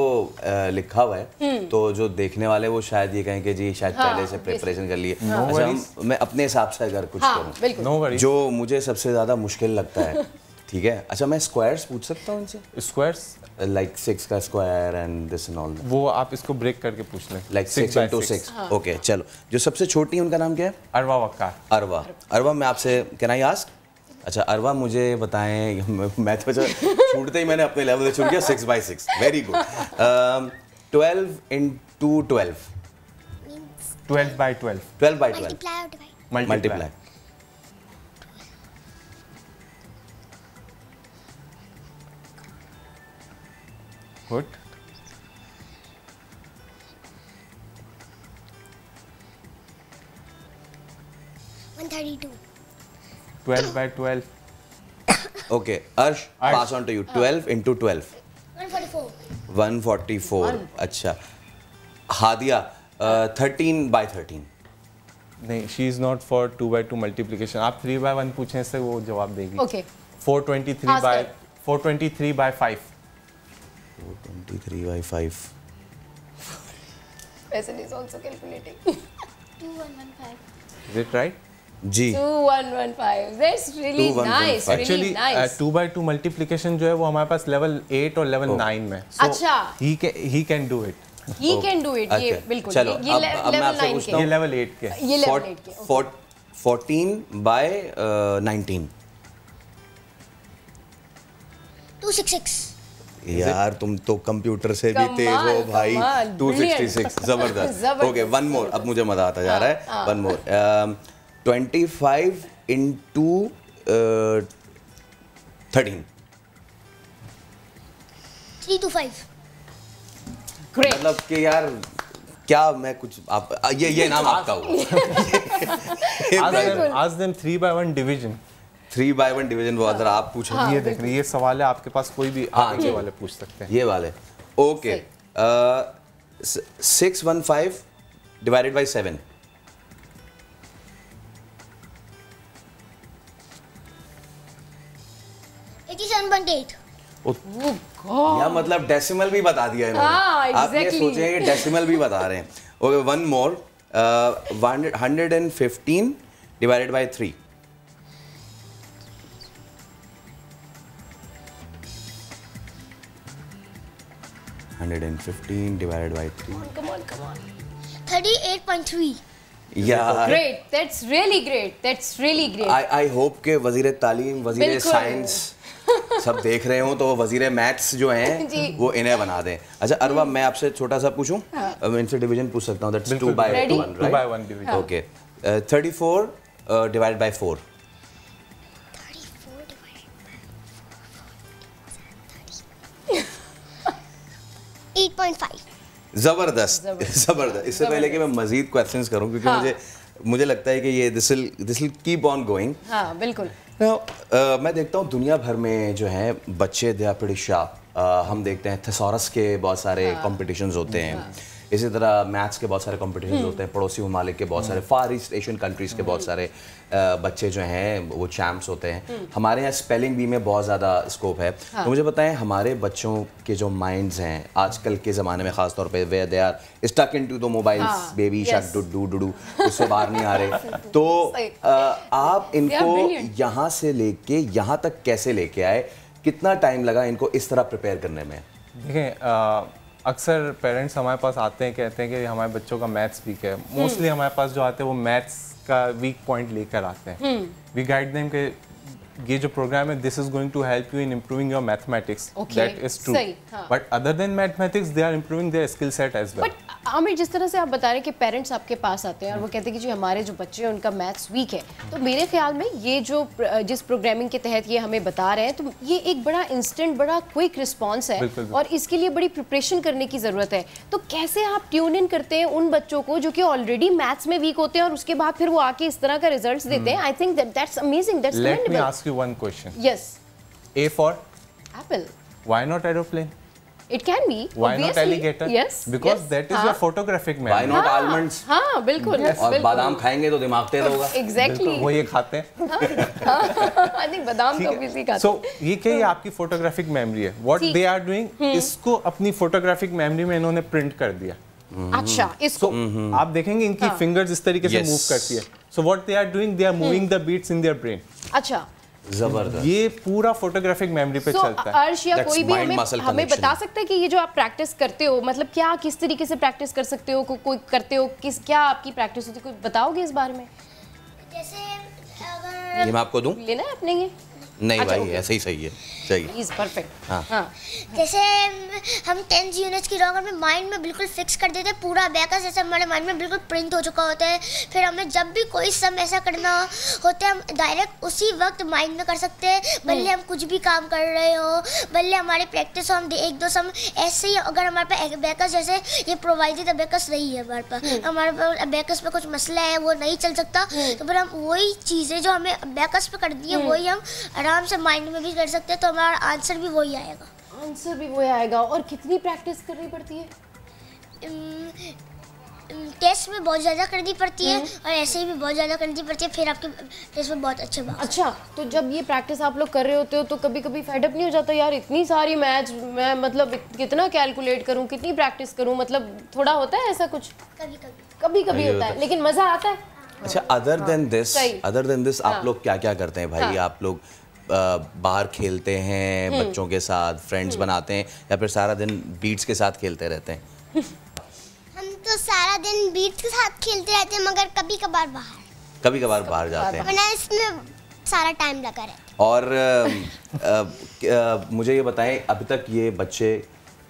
[SPEAKER 1] लिखा हुआ है तो जो देखने वाले वो शायद ये कहें कि जी शायद पहले से प्रिपरेशन कर लिए। अच्छा मैं अपने हिसाब से अगर कुछ करूं
[SPEAKER 9] No worries.
[SPEAKER 1] जो मुझे सबसे ज़्यादा मुश्किल लगता है ठीक है। अच्छा मैं स्क्वायर्स पूछ सकता हूँ इनसे?
[SPEAKER 9] स्क्वायर्स
[SPEAKER 1] लाइक 6 का square and this and all
[SPEAKER 9] वो आप इसको ब्रेक करके पूछ लें।
[SPEAKER 1] लाइक 6 into 6 ओके चलो जो सबसे छोटी है उनका नाम क्या है?
[SPEAKER 9] अरवा वक्कार।
[SPEAKER 1] अरवा मैं आपसे कैन आई आस्क अच्छा अरवा मुझे बताएं मैं तो छूटते ही मैंने अपने लेवल से छूट गया 6 by 6 very good 12 into 12
[SPEAKER 9] 12 by 12
[SPEAKER 1] 12 by 12
[SPEAKER 9] multiply Good.
[SPEAKER 10] $132.
[SPEAKER 9] 12 by 12
[SPEAKER 1] okay Arsh pass on to you 12 into 12 144 अच्छा हादिया 13 by 13
[SPEAKER 9] नहीं she is not for 2 by 2 multiplication. आप 3 by 1 पूछें से वो जवाब देगी।
[SPEAKER 2] Okay.
[SPEAKER 9] 423 by 5
[SPEAKER 1] 423 by 5
[SPEAKER 2] Person is also calculating.
[SPEAKER 10] 2115.
[SPEAKER 9] Is it right?
[SPEAKER 1] जी
[SPEAKER 2] 2115. That's really
[SPEAKER 1] 2115.
[SPEAKER 2] nice.
[SPEAKER 9] Actually,
[SPEAKER 2] Really nice.
[SPEAKER 9] 2 by 2 multiplication जो है वो हमारे पास लेवल 8 और लेवल 9 में।
[SPEAKER 2] अच्छा।
[SPEAKER 9] he can do it.
[SPEAKER 2] He can do it. ये
[SPEAKER 1] अच्छा,
[SPEAKER 2] बिल्कुल
[SPEAKER 1] चलो,
[SPEAKER 2] ये
[SPEAKER 1] अब मैं
[SPEAKER 2] level
[SPEAKER 1] आपसे
[SPEAKER 2] 9
[SPEAKER 1] पूछता
[SPEAKER 2] के
[SPEAKER 9] ये लेवल 8 के।
[SPEAKER 2] ये level 8 के
[SPEAKER 1] 14 by 19
[SPEAKER 10] 266.
[SPEAKER 1] यार तुम तो कंप्यूटर से भी तेज हो भाई।
[SPEAKER 2] कमाल,
[SPEAKER 1] 266 जबरदस्त ओके वन मोर अब मुझे मजा आता जा रहा है वन मोर 25 into 13
[SPEAKER 10] 325.
[SPEAKER 2] Great.
[SPEAKER 1] मतलब कि यार क्या मैं कुछ आप ये नाम आपका हो
[SPEAKER 9] Ask them 3 by 1 division.
[SPEAKER 1] 3 by 1 division वो अगर आप पूछो
[SPEAKER 9] ये देख रहे ये सवाल है आपके पास कोई भी आगे वाले पूछ सकते हैं।
[SPEAKER 1] ये वाले ओके 615 divided by 7
[SPEAKER 10] 87.8.
[SPEAKER 1] या मतलब डेसिमल भी बता दिया इन्होंने।
[SPEAKER 2] हाँ,
[SPEAKER 1] आप ये
[SPEAKER 2] exactly.
[SPEAKER 1] सोचें कि डेसिमल भी बता रहे हैं। Okay one more 115 divided by 3 115 divided by 3
[SPEAKER 2] Come on.
[SPEAKER 10] 38.3.
[SPEAKER 1] यार
[SPEAKER 2] Great. That's really great. That's really great.
[SPEAKER 1] I hope के वजीर तालीम वजीर
[SPEAKER 2] बिल्कुल।
[SPEAKER 1] साइंस सब देख रहे हो तो वो वजीर मैथ्स जो
[SPEAKER 2] जी।
[SPEAKER 1] हैं वो इन्हें बना दें। अच्छा अरवा मैं आपसे छोटा सा पूछूं मैं इनसे डिवीजन पूछ सकता हूं that's 2 by 1
[SPEAKER 9] 2 by 1 division.
[SPEAKER 1] Okay 34 divided by 4
[SPEAKER 10] 34 divided by 8.5.
[SPEAKER 1] जबरदस्त इससे पहले कि मैं मजीद क्वेश्चंस करूं क्योंकि मुझे लगता है कि ये this will keep on going.
[SPEAKER 2] हाँ बिल्कुल।
[SPEAKER 1] मैं देखता हूँ दुनिया भर में जो है बच्चे दे आर प्रीटी शार्प। हम देखते हैं थेसॉरस के बहुत सारे कॉम्पिटिशन्स होते हैं इसी तरह मैथ्स के बहुत सारे कॉम्पिटिशन्स होते हैं पड़ोसी ममालिक के बहुत सारे फार ईस्ट एशियन कंट्रीज़ के बहुत सारे बच्चे जो हैं वो चैम्प्स होते हैं। हमारे यहाँ स्पेलिंग बी में बहुत ज़्यादा स्कोप है। तो मुझे बताएं हमारे बच्चों के जो माइंड्स हैं आजकल के ज़माने में ख़ास तौर पे वे they are stuck into the mobiles baby shark doo doo Dudu उससे बाहर नहीं आ रहे तो आप इनको यहाँ से लेके यहाँ तक कैसे लेके आए कितना टाइम लगा इनको इस तरह प्रिपेयर करने में?
[SPEAKER 9] देखें अक्सर पेरेंट्स हमारे पास आते हैं कहते हैं कि हमारे बच्चों का मैथ्स वीक है। मोस्टली हमारे पास जो आते हैं वो मैथ्स का वीक पॉइंट लेकर आते हैं। वी गाइड देम कि ये जो प्रोग्राम है this is going to help you in improving your mathematics that is true but other than mathematics they are improving their skill set as well.
[SPEAKER 2] But Aamir जिस तरह से आप बता रहे हैं कि पेरेंट्स आपके पास आते हैं और वो कहते हैं कि जी हमारे जो बच्चे हैं उनका मैथ्स वीक है तो मेरे ख्याल में ये जो जिस प्रोग्रामिंग के तहत ये हमें बता रहे हैं तो ये एक बड़ा इंस्टेंट बड़ा क्विक रिस्पॉन्स है और इसके लिए बड़ी प्रिपरेशन करने की ज़रूरत है। तो कैसे आप ट्यून इन करते हैं उन बच्चों को जो कि ऑलरेडी मैथ्स में वीक होते हैं और उसके बाद फिर वो आके इस तरह का रिजल्ट्स देते हैं? I think that's amazing that's
[SPEAKER 9] let me ask you one question.
[SPEAKER 2] Yes
[SPEAKER 9] A for
[SPEAKER 2] Apple.
[SPEAKER 9] why not aeroplane?
[SPEAKER 10] It can be.
[SPEAKER 9] Why not
[SPEAKER 10] obviously.
[SPEAKER 9] alligator?
[SPEAKER 10] Yes.
[SPEAKER 9] Because
[SPEAKER 10] yes.
[SPEAKER 9] that is your photographic
[SPEAKER 1] Why
[SPEAKER 9] memory.
[SPEAKER 1] not almonds?
[SPEAKER 10] हाँ बिल्कुल.
[SPEAKER 1] और बादाम खाएंगे तो दिमाग तेज होगा.
[SPEAKER 10] Exactly.
[SPEAKER 9] वो ये खाते हैं.
[SPEAKER 10] I think बादाम तो किसी खाते.
[SPEAKER 9] So ये क्या ये आपकी फोटोग्राफिक मेमोरी है. What they are doing, इसको अपनी फोटोग्राफिक मेमोरी में इन्होंने प्रिंट कर दिया.
[SPEAKER 10] अच्छा इसको.
[SPEAKER 9] आप देखेंगे इनकी फिंगर्स इस तरीके से मूव करती है. So what they are doing, they are moving the beats in their brain.
[SPEAKER 10] अच्छा.
[SPEAKER 1] जबरदस्त.
[SPEAKER 9] ये पूरा फोटोग्राफिक मेमोरी पे चलता है.
[SPEAKER 10] अर्श या कोई भी हमें बता सकता है कि ये जो आप प्रैक्टिस करते हो मतलब क्या किस तरीके से प्रैक्टिस कर सकते हो कोई करते हो किस क्या आपकी प्रैक्टिस होती है कोई बताओगे इस बारे में.
[SPEAKER 11] जैसे अगर
[SPEAKER 1] ये मैं आपको दूं?
[SPEAKER 10] लेना है अपने ये.
[SPEAKER 1] नहीं
[SPEAKER 10] अच्छा,
[SPEAKER 1] भाई
[SPEAKER 10] okay.
[SPEAKER 1] ऐसे ही सही है. सही.
[SPEAKER 10] Is perfect.
[SPEAKER 1] हाँ.
[SPEAKER 11] जैसे हम 10 यूनिट्स की रॉन्ग में माइंड में बिल्कुल फिक्स कर देते हैं पूरा अबेकस जैसे हमारे माइंड में बिल्कुल प्रिंट हो चुका होता है. फिर हमें जब भी कोई सम ऐसा करना होता है हम डायरेक्ट उसी वक्त माइंड में कर सकते हैं. भले हम कुछ भी काम कर रहे हो भले हमारी प्रैक्टिस हो हम एक दो सम ऐसे ही अगर हमारे पास अबेकस जैसे ये प्रोवाइडेड अबेकस नहीं है हमारे पास हमारे पास अबेकस पे कुछ मसला है वो नहीं चल सकता तो फिर हम वही चीज़ें जो हमें अबेकस पे कर दी है वही हम आराम से माइंड में भी कर सकते हैं तो हमारा आंसर भी वही आएगा.
[SPEAKER 10] आंसर भी वही आएगा. और कितनी प्रैक्टिस करनी पड़ती है?
[SPEAKER 11] टेस्ट में बहुत ज़्यादा करनी पड़ती है और ऐसे ही भी बहुत ज़्यादा करनी पड़ती है फिर आपके टेस्ट में बहुत अच्छे मार्क्स.
[SPEAKER 10] अच्छा तो जब ये प्रैक्टिस आप लोग कर रहे होते हो तो कभी कभी फेड अप नहीं हो जाता यार इतनी सारी मैच मैं मतलब कितना कैलकुलेट करूं कितनी प्रैक्टिस करूं मतलब थोड़ा होता है ऐसा कुछ? कभी कभी होता है लेकिन मज़ा आता है.
[SPEAKER 1] अच्छा अदर देन दिस आप लोग क्या क्या करते हैं भाई? आप लोग बाहर खेलते हैं बच्चों के साथ फ्रेंड्स बनाते हैं या फिर सारा दिन बीट्स के साथ खेलते रहते हैं?
[SPEAKER 11] हम तो सारा दिन बीट्स के साथ खेलते रहते हैं मगर कभी कभार बाहर जाते हैं
[SPEAKER 10] वरना
[SPEAKER 11] इसमें सारा टाइम लगा रहता है.
[SPEAKER 1] और मुझे ये बताएं अभी तक ये बच्चे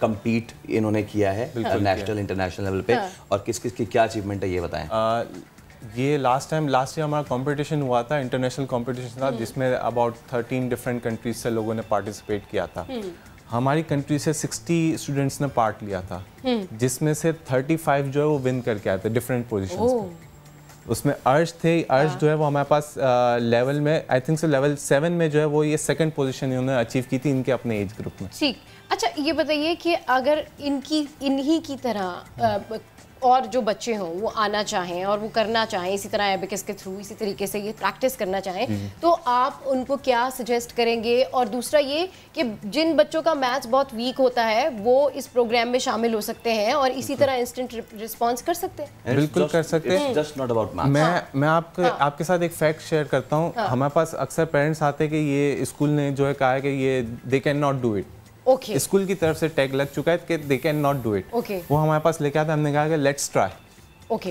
[SPEAKER 1] compete इन्होंने किया है नेशनल इंटरनेशनल लेवल पे और किस किस की क्या अचीवमेंट है ये बताएं.
[SPEAKER 9] ये लास्ट ईयर हमारा कंपटीशन हुआ था इंटरनेशनल कंपटीशन था जिसमें अबाउट 13 डिफरेंट कंट्रीज से लोगों ने पार्टिसिपेट किया था. हमारी कंट्री से 60 स्टूडेंट्स ने पार्ट लिया था जिसमें से 35 जो है वो विन करके आए थे डिफरेंट पोजीशंस पे. उसमें अर्श जो है वो हमारे पास लेवल में आई थिंक सो लेवल 7 में जो है वो ये सेकंड पोजीशन इन्होंने अचीव की थी इनके अपने एज ग्रुप में.
[SPEAKER 10] ठीक. अच्छा ये बताइए कि अगर इन्हीं की तरह और जो बच्चे हों वो आना चाहें और वो करना चाहें इसी तरह एबेकस के थ्रू इसी तरीके से ये प्रैक्टिस करना चाहें तो आप उनको क्या सजेस्ट करेंगे? और दूसरा ये कि जिन बच्चों का मैथ्स बहुत वीक होता है वो इस प्रोग्राम में शामिल हो सकते हैं और इसी तरह इंस्टेंट रिस्पॉन्स कर सकते हैं.
[SPEAKER 9] बिल्कुल कर सकते हैं. मैं आपके साथ एक फैक्ट शेयर करता हूँ. हमारे पास अक्सर पेरेंट्स आते हैं कि ये स्कूल ने जो है कहा है कि ये they can not do it.
[SPEAKER 10] Okay.
[SPEAKER 9] School की तरफ से टैग लग चुका है कि they can not do it. वो हमारे पास लेके आते हमने कहा कि लेट्स ट्राई.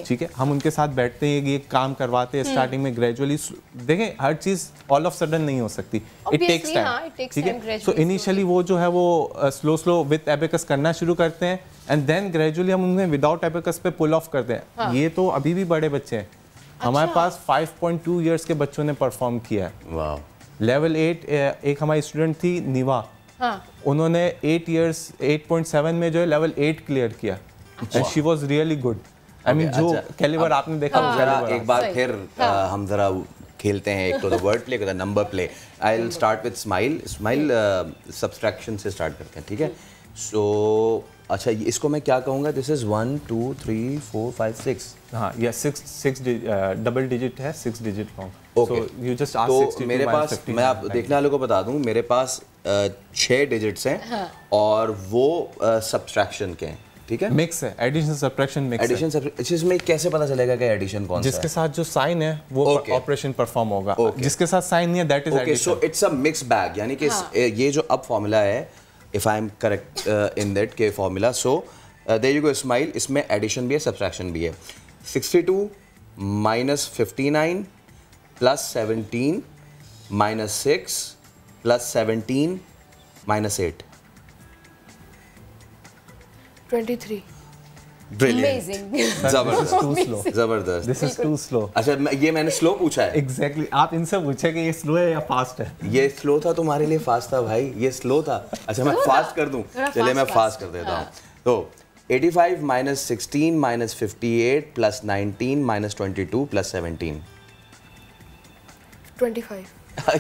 [SPEAKER 9] ठीक है हम उनके साथ बैठते हैं ये काम करवाते हैं स्टार्टिंग में ग्रेजुअली. देखें हर चीज़ ऑल ऑफ सडन नहीं हो सकती. It takes time. ठीक है सो इनिशियली वो जो है वो स्लो विद एबेकस करना शुरू करते हैं एंड देन ग्रेजुअली हम उन्हें विदाउट एबेकस पे पुल ऑफ करते हैं. ये तो अभी भी बड़े बच्चे हैं. हमारे पास 5.2 ईयर्स के बच्चों ने परफॉर्म किया है. लेवल 8 एक हमारी स्टूडेंट थी निवा. उन्होंने 8.7 में जो है लेवल 8 क्लियर किया and she was really good. I mean जो कैलिबर आपने देखा
[SPEAKER 1] जरा एक बार फिर हम जरा खेलते हैं. एक तो द वर्ड प्ले का number play. I will start with smile subtraction से स्टार्ट करते हैं. ठीक है सो अच्छा इसको मैं क्या कहूँगा? This is 1 2 3 4 5 6.
[SPEAKER 9] हाँ या 6 डबल डिजिट है 6 digit count.
[SPEAKER 1] Okay you just तो मेरे पास मैं आप देखने वालों को बता दूं मेरे पास 6 डिजिट्स हैं और वो सब्ट्रैक्शन के हैं. ठीक है
[SPEAKER 9] मिक्स है एडिशन सब्ट्रैक्शन मिक्स.
[SPEAKER 1] एडिशन इसमें कैसे पता चलेगा कि एडिशन कौन सा है?
[SPEAKER 9] जिसके साथ जो साइन है वो ऑपरेशन परफॉर्म होगा. जिसके साथ साइन नहीं है that is
[SPEAKER 1] addition. Okay so it's a mix bag यानी कि ये जो अब फॉर्मूला है if I am correct in that के formula so there you go smile. इसमें एडिशन भी है सब्ट्रैक्शन भी है. 62 - 59 + 17 - 6 + 17 - 8.
[SPEAKER 2] 23.
[SPEAKER 1] Brilliant. जबरदस्त.
[SPEAKER 9] This is too slow.
[SPEAKER 1] अच्छा ये मैंने स्लो पूछा है.
[SPEAKER 9] Exactly. आप इनसे पूछे कि ये स्लो है या फास्ट है.
[SPEAKER 1] ये स्लो था तुम्हारे लिए फास्ट था भाई. ये स्लो था. अच्छा मैं फास्ट कर दूं. चलिए मैं फास्ट कर देता हूँ. तो 85 - 16 - 58 + 19 - 22 + 17.
[SPEAKER 2] 25.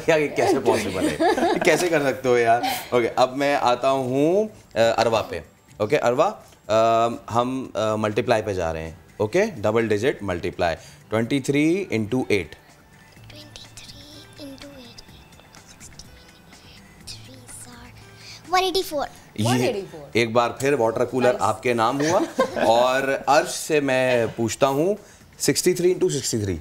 [SPEAKER 1] यार ये कैसे पॉसिबल है, कैसे कर सकते हो यार। ओके, अब मैं आता हूँ अरवा पे। ओके अरवा, हम मल्टीप्लाई पे जा रहे हैं। Okay, double digit multiply, 23 into 8।
[SPEAKER 11] 23 into 8, 184।
[SPEAKER 1] ये एक बार फिर वाटर कूलर आपके नाम हुआ। और अर्श से मैं पूछता हूँ 63 इंटू 63।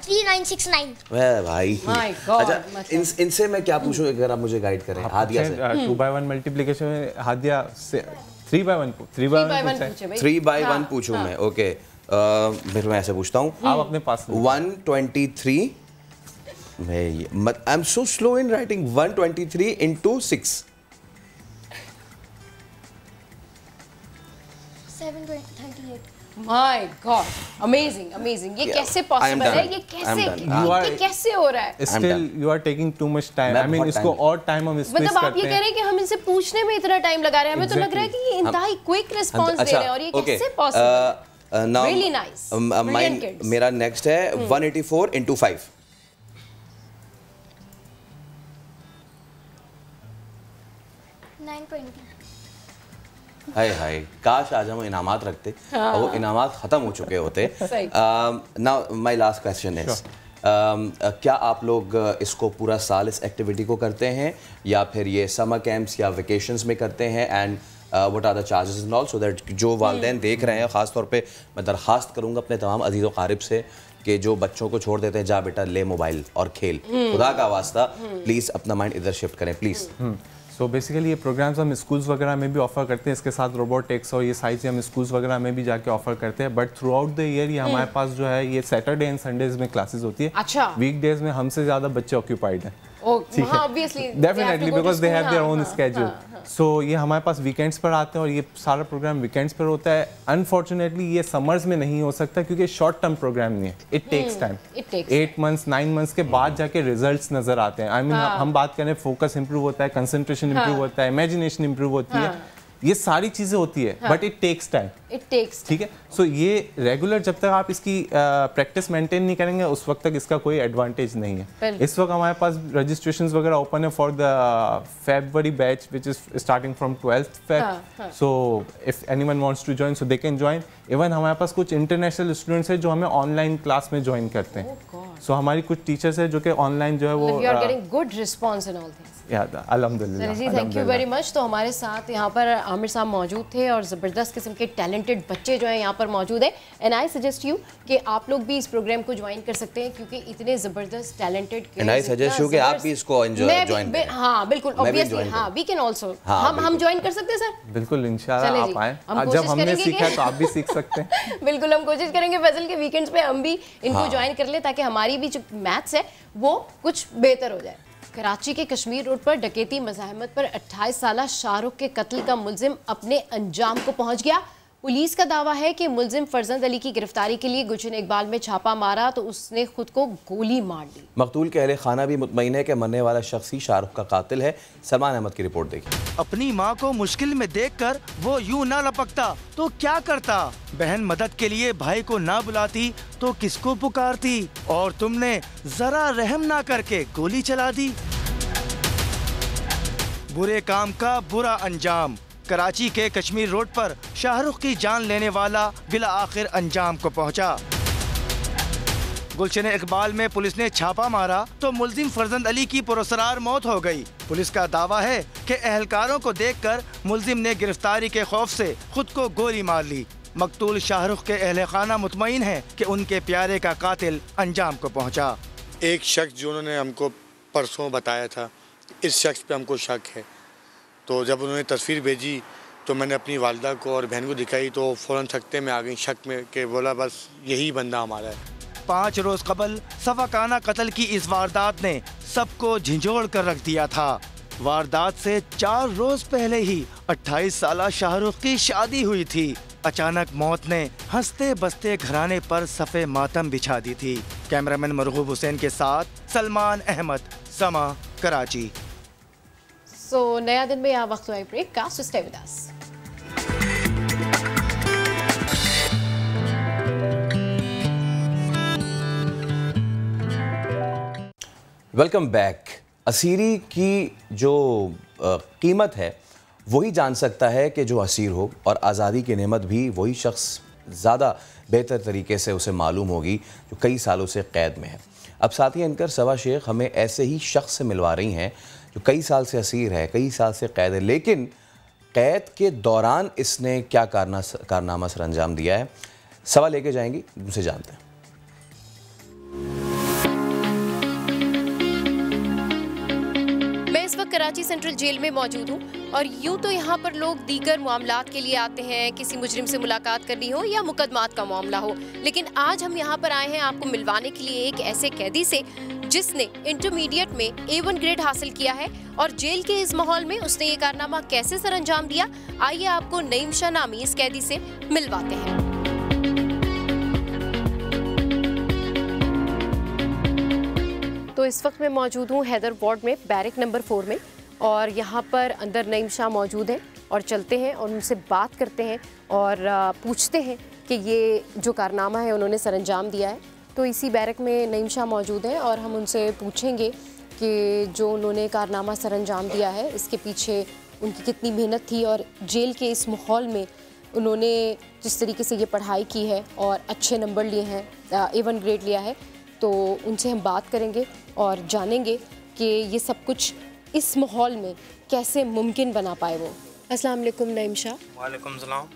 [SPEAKER 11] 3969।
[SPEAKER 1] वह भाई, अच्छा इनसे मैं क्या पूछूं, अगर आप मुझे गाइड करें। हादिया से
[SPEAKER 9] 2/1 मल्टीप्लिकेशन में हादिया से 3/1
[SPEAKER 1] पूछूं मैं। ओके, फिर मैं ऐसे पूछता हूँ,
[SPEAKER 9] आप अपने पास
[SPEAKER 1] 123। I am so slow in writing. 123 into 6।
[SPEAKER 11] 738।
[SPEAKER 10] My God, amazing amazing. ये कैसे पॉसिबल है, ये कैसे हो रहा है।
[SPEAKER 9] Still you are taking too much time. I mean इसको और टाइम हम स्पेस करते हैं।
[SPEAKER 10] मतलब आप ये कह रहे हैं कि हम इनसे पूछने में इतना टाइम लगा रहे हैं, हमें तो लग रहा है कि ये इंतहाई क्विक रिस्पांस दे रहे हैं, और ये कैसे पॉसिबल है। Really nice.
[SPEAKER 1] मेरा नेक्स्ट है 184 इंटू 5।
[SPEAKER 11] 920।
[SPEAKER 1] हाय हाय, काश आज हम इनामात रखते और वो इनामात ख़त्म हो चुके होते। Now my last question is, क्या आप लोग इसको पूरा साल इस एक्टिविटी को करते हैं, या फिर ये समर कैंप्स या वेकेशंस में करते हैं, and what are the charges and all, so that जो वालिदैन देख रहे हैं, ख़ास तौर पे मैं दरख्वास्त करूँगा अपने तमाम अजीज़ व क़ारिब से कि जो बच्चों को छोड़ देते हैं, जा बेटा ले मोबाइल और खेल, खुदा का वास्ता प्लीज़ अपना माइंड इधर शिफ्ट करें प्लीज़।
[SPEAKER 9] सो बेसिकली ये प्रोग्राम्स हम स्कूल्स वगैरह में भी ऑफर करते हैं, इसके साथ रोबोटिक्स और ये सारी चीज़ें हम स्कूल्स वगैरह में भी जाके ऑफर करते हैं। But through out the year ये हमारे पास जो है ये सैटरडे एंड संडेज में क्लासेस होती है।
[SPEAKER 10] अच्छा,
[SPEAKER 9] वीकडेज में हमसे ज़्यादा बच्चे ऑक्यूपाइड हैं।
[SPEAKER 10] ठीक है, obviously
[SPEAKER 9] definitely because they have their own schedule. So ये हमारे पास वीकेंड्स पर आते हैं और ये सारा प्रोग्राम वीकेंड्स पर होता है। अनफॉर्चुनेटली ये समर्स में नहीं हो सकता क्योंकि शॉर्ट टर्म प्रोग्राम नहीं है। It takes time. 8 months 9 months के बाद जाके रिजल्ट्स नजर आते हैं। आई मीन हम बात करें, फोकस इंप्रूव होता है, कंसंट्रेशन इंप्रूव होता है, इमेजिनेशन इंप्रूव होती है, ये सारी चीजें होती है, बट इट टेक्स टाइम। ठीक है, सो ये रेगुलर जब तक आप इसकी प्रैक्टिस मेंटेन नहीं करेंगे उस वक्त तक इसका कोई एडवांटेज नहीं है। इस वक्त हमारे पास रजिस्ट्रेशंस वगैरह ओपन है for the February batch which is starting from 12th Feb। So if anyone wants to join so they can join. Even हमारे पास कुछ इंटरनेशनल स्टूडेंट्स हैं जो हमें ऑनलाइन क्लास में ज्वाइन करते हैं। सो हमारी कुछ टीचर्स हैं जो कि ऑनलाइन जो है वो
[SPEAKER 10] you are getting good response in all things.
[SPEAKER 9] अल्हम्दुलिल्लाह,
[SPEAKER 10] थैंक यू वेरी मच। तो हमारे साथ यहाँ पर आमिर साहब मौजूद थे और ज़बरदस्त किस्म के टैलेंटेड बच्चे जो हैं यहाँ पर मौजूद हैं। एंड आई सजेस्ट यू कि आप लोग भी इस प्रोग्राम को ज्वाइन कर सकते हैं क्योंकि इतने ज़बरदस्त talented
[SPEAKER 1] and I suggest you कि आप भी इसको ज्वाइन करें।
[SPEAKER 10] हाँ बिल्कुल, ऑब्वियसली हाँ, वी कैन आल्सो, हम ज्वाइन कर सकते हैं सर।
[SPEAKER 9] बिल्कुल, इंशाल्लाह आप आएं, जब हमने सीखा तो आप भी सीख सकते हैं।
[SPEAKER 10] बिल्कुल, हम कोशिश करेंगे फैजल के वीकेंड्स पे हम भी इनको ज्वाइन कर लें ताकि हमारी भी जो मैथ्स है वो कुछ बेहतर हो जाए। कराची के कश्मीर रोड पर डकैती मज़ाहमत पर 28 साला शाहरुख के कत्ल का मुल्जिम अपने अंजाम को पहुंच गया। पुलिस का दावा है कि मुल्जिम फरजंद अली की गिरफ्तारी के लिए गुलशन इकबाल में छापा मारा तो उसने खुद को गोली मार ली।
[SPEAKER 1] मकतूल के अहले खाना भी मुतमईन है कि मरने वाला शख्स ही शाहरुख का कातिल है। सलमान अहमद की रिपोर्ट देखिए।
[SPEAKER 12] अपनी माँ को मुश्किल में देखकर वो यूं ना लपकता तो क्या करता? बहन मदद के लिए भाई को ना बुलाती तो किसको पुकारती? और तुमने जरा रहम ना करके गोली चला दी। बुरे काम का बुरा अंजाम। कराची के कश्मीर रोड पर शाहरुख की जान लेने वाला बिला आखिर अंजाम को पहुंचा। गुलशन इकबाल में पुलिस ने छापा मारा तो मुल्जिम फरजंद अली की पुरस्कार मौत हो गई। पुलिस का दावा है कि अहलकारों को देखकर मुल्जिम ने गिरफ्तारी के खौफ से खुद को गोली मार ली। मकतूल शाहरुख के अहले खाना मुतमईन है कि उनके प्यारे का कातिल अंजाम को पहुंचा।
[SPEAKER 13] एक शख्स जो उन्होंने हमको परसों बताया था, इस शख्स पे हमको शक है, तो जब उन्होंने तस्वीर भेजी तो मैंने अपनी वालिदा को और बहन को दिखाई तो फ़ौरन सकते में आ गई शक में कि बोला बस यही बंदा हमारा है।
[SPEAKER 12] 5 रोज कबल सफाकाना कत्ल की इस वारदात ने सबको झिंझोड़ कर रख दिया था। वारदात से 4 रोज पहले ही 28 साला शाहरुख की शादी हुई थी। अचानक मौत ने हंसते बसते घराने पर सफ़े मातम बिछा दी थी। कैमरामैन मरगूब हुसैन के साथ सलमान अहमद, समा, कराची।
[SPEAKER 10] सो नया दिन में यहाँ वक्त हुआ ब्रेक का, so stay with us.
[SPEAKER 1] Welcome back. असीरी की जो कीमत है वही जान सकता है कि जो असीर हो, और आज़ादी की नेमत भी वही शख्स ज़्यादा बेहतर तरीके से उसे मालूम होगी जो कई सालों से क़ैद में है। अब साथी एंकर सबा शेख हमें ऐसे ही शख्स से मिलवा रही हैं जो कई साल से असीर है, कई साल से क़ैद है, लेकिन क़ैद के दौरान इसने क्या कारनामा सर अंजाम दिया है। सबा लेके जाएंगी, उनसे जानते हैं।
[SPEAKER 10] कराची सेंट्रल जेल में मौजूद हूँ और यूँ तो यहाँ पर लोग दीगर मामलात के लिए आते हैं, किसी मुजरिम से मुलाकात करनी हो या मुकदमात का मामला हो, लेकिन आज हम यहाँ पर आए हैं आपको मिलवाने के लिए एक ऐसे कैदी से जिसने इंटरमीडिएट में A1 ग्रेड हासिल किया है और जेल के इस माहौल में उसने ये कारनामा कैसे सर अंजाम दिया, आइए आपको नईम शाह नामी इस कैदी से मिलवाते हैं। तो इस वक्त मैं मौजूद हूँ हैदर वार्ड में, बैरक नंबर 4 में, और यहाँ पर अंदर नईम शाह मौजूद हैं और चलते हैं और उनसे बात करते हैं और पूछते हैं कि ये जो कारनामा है उन्होंने सर अंजाम दिया है। तो इसी बैरक में नईम शाह मौजूद हैं और हम उनसे पूछेंगे कि जो उन्होंने कारनामा सर अंजाम दिया है इसके पीछे उनकी कितनी मेहनत थी और जेल के इस माहौल में उन्होंने जिस तरीके से ये पढ़ाई की है और अच्छे नंबर लिए हैं, A1 ग्रेड लिया है, तो उनसे हम बात करेंगे और जानेंगे कि ये सब कुछ इस माहौल में कैसे मुमकिन बना पाए वो। अस्सलाम वालेकुम नईम शाह।
[SPEAKER 14] वालेकुम सलाम।